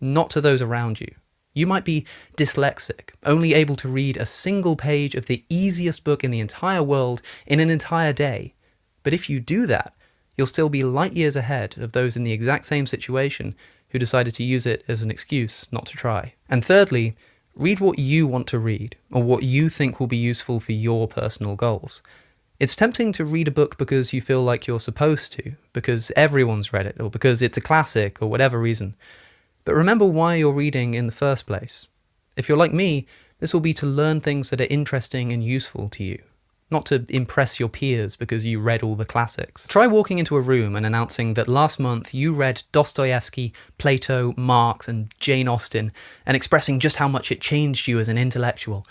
not to those around you. You might be dyslexic, only able to read a single page of the easiest book in the entire world in an entire day. But if you do that, you'll still be light years ahead of those in the exact same situation who decided to use it as an excuse not to try. And thirdly, read what you want to read, or what you think will be useful for your personal goals. It's tempting to read a book because you feel like you're supposed to, because everyone's read it, or because it's a classic, or whatever reason. But remember why you're reading in the first place. If you're like me, this will be to learn things that are interesting and useful to you. not to impress your peers because you read all the classics. Try walking into a room and announcing that last month you read Dostoevsky, Plato, Marx, and Jane Austen, and expressing just how much it changed you as an intellectual.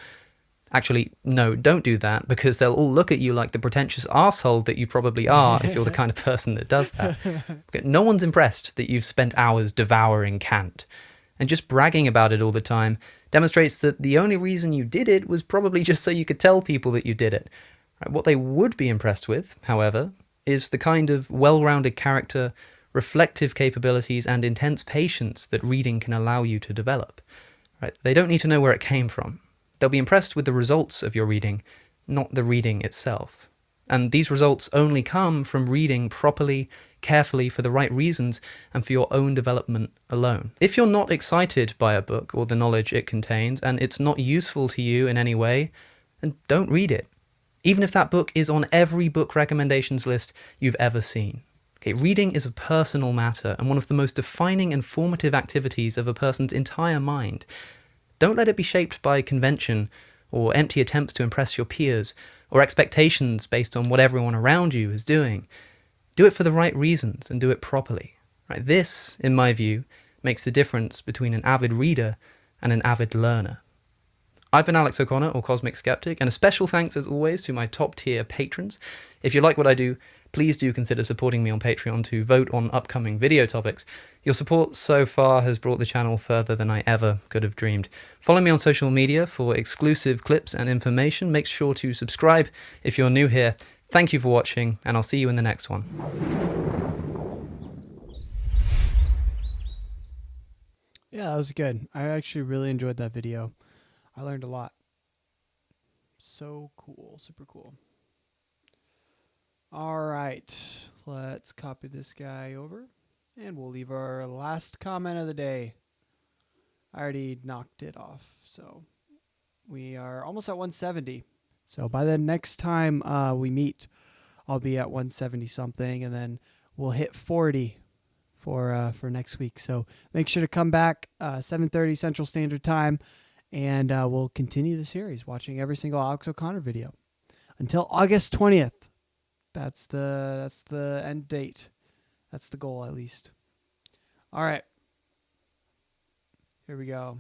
Actually, no, don't do that, because they'll all look at you like the pretentious arsehole that you probably are if you're the kind of person that does that. No one's impressed that you've spent hours devouring Kant. And just bragging about it all the time demonstrates that the only reason you did it was probably just so you could tell people that you did it. What they would be impressed with, however, is the kind of well-rounded character, reflective capabilities, and intense patience that reading can allow you to develop. They don't need to know where it came from. They'll be impressed with the results of your reading, not the reading itself. And these results only come from reading properly, carefully, for the right reasons, and for your own development alone. If you're not excited by a book or the knowledge it contains, and it's not useful to you in any way, then don't read it. Even if that book is on every book recommendations list you've ever seen. Okay, reading is a personal matter, and one of the most defining and formative activities of a person's entire mind. Don't let it be shaped by convention, or empty attempts to impress your peers, or expectations based on what everyone around you is doing. Do it for the right reasons and do it properly. This, in my view, makes the difference between an avid reader and an avid learner. I've been Alex O'Connor, or Cosmic Skeptic, and a special thanks as always to my top tier patrons. If you like what I do, please do consider supporting me on Patreon to vote on upcoming video topics. Your support so far has brought the channel further than I ever could have dreamed. Follow me on social media for exclusive clips and information. Make sure to subscribe if you're new here. Thank you for watching, and I'll see you in the next one. Yeah, that was good. I actually really enjoyed that video. I learned a lot. So cool, super cool. All right, let's copy this guy over, and we'll leave our last comment of the day. I already knocked it off, so we are almost at 170. So by the next time we meet, I'll be at 170 something, and then we'll hit 40 for next week. So make sure to come back 7:30 Central Standard Time, and we'll continue the series, watching every single Alex O'Connor video until August 20th. That's the end date. That's the goal, at least. All right. Here we go.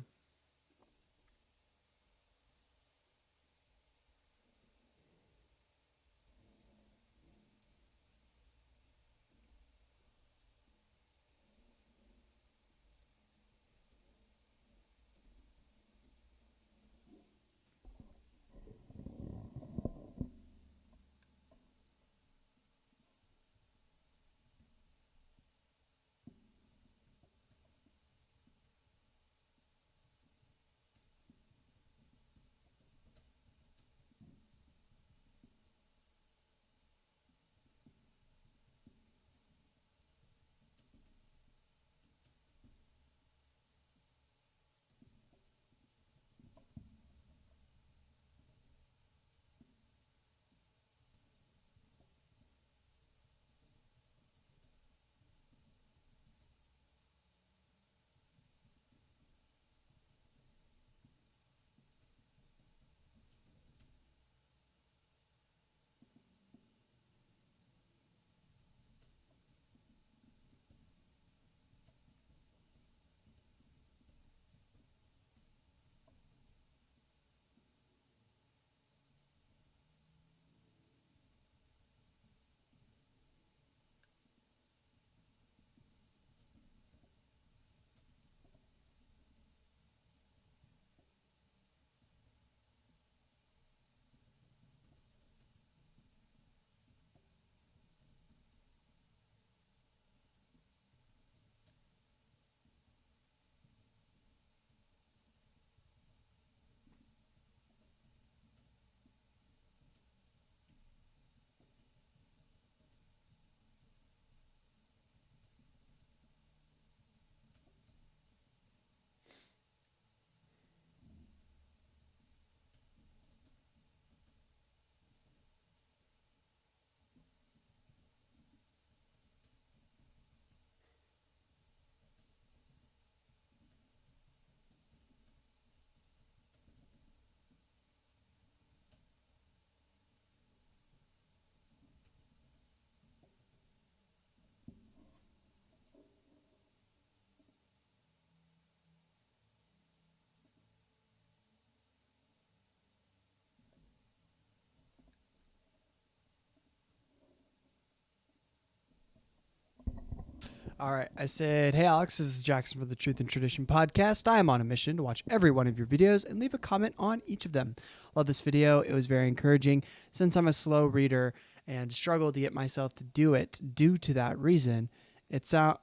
All right. I said, hey, Alex, this is Jackson for the Truth and Tradition podcast. I am on a mission to watch every one of your videos and leave a comment on each of them. Love this video. It was very encouraging. Since I'm a slow reader and struggle to get myself to do it due to that reason, it's out.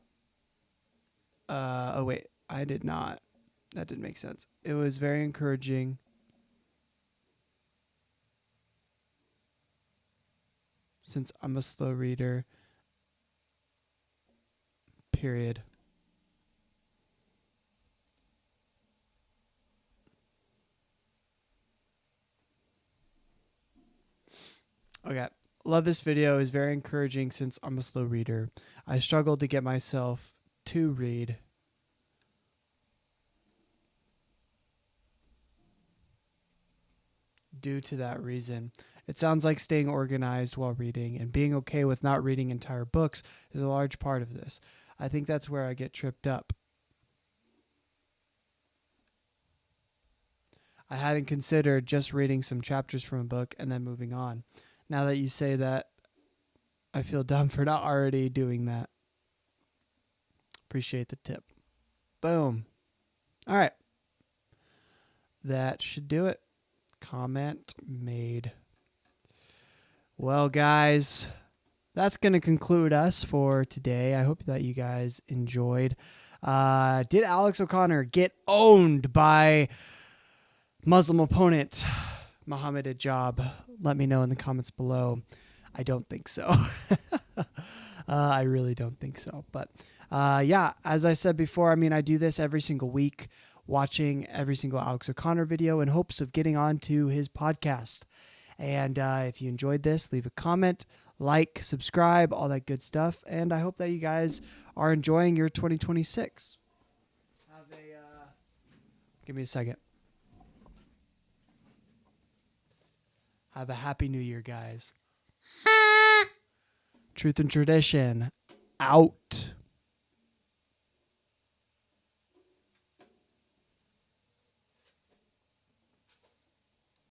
Oh, wait. I did not. That didn't make sense. It was very encouraging. Since I'm a slow reader. Period. Okay. Love this video. Is very encouraging since I'm a slow reader. I struggled to get myself to read. Due to that reason. It sounds like staying organized while reading and being okay with not reading entire books is a large part of this. I think that's where I get tripped up. I hadn't considered just reading some chapters from a book and then moving on. Now that you say that, I feel dumb for not already doing that. Appreciate the tip. Boom. All right. That should do it. Comment made. Well, guys, that's going to conclude us for today. I hope that you guys enjoyed. Did Alex O'Connor get owned by Muslim opponent Mohammed Hijab? Let me know in the comments below. I don't think so. I really don't think so. But yeah, as I said before, I mean, I do this every single week, watching every single Alex O'Connor video in hopes of getting onto his podcast. And if you enjoyed this, leave a comment, like, subscribe, all that good stuff. And I hope that you guys are enjoying your 2026. Give me a second. Have a happy new year, guys. Truth and Tradition out.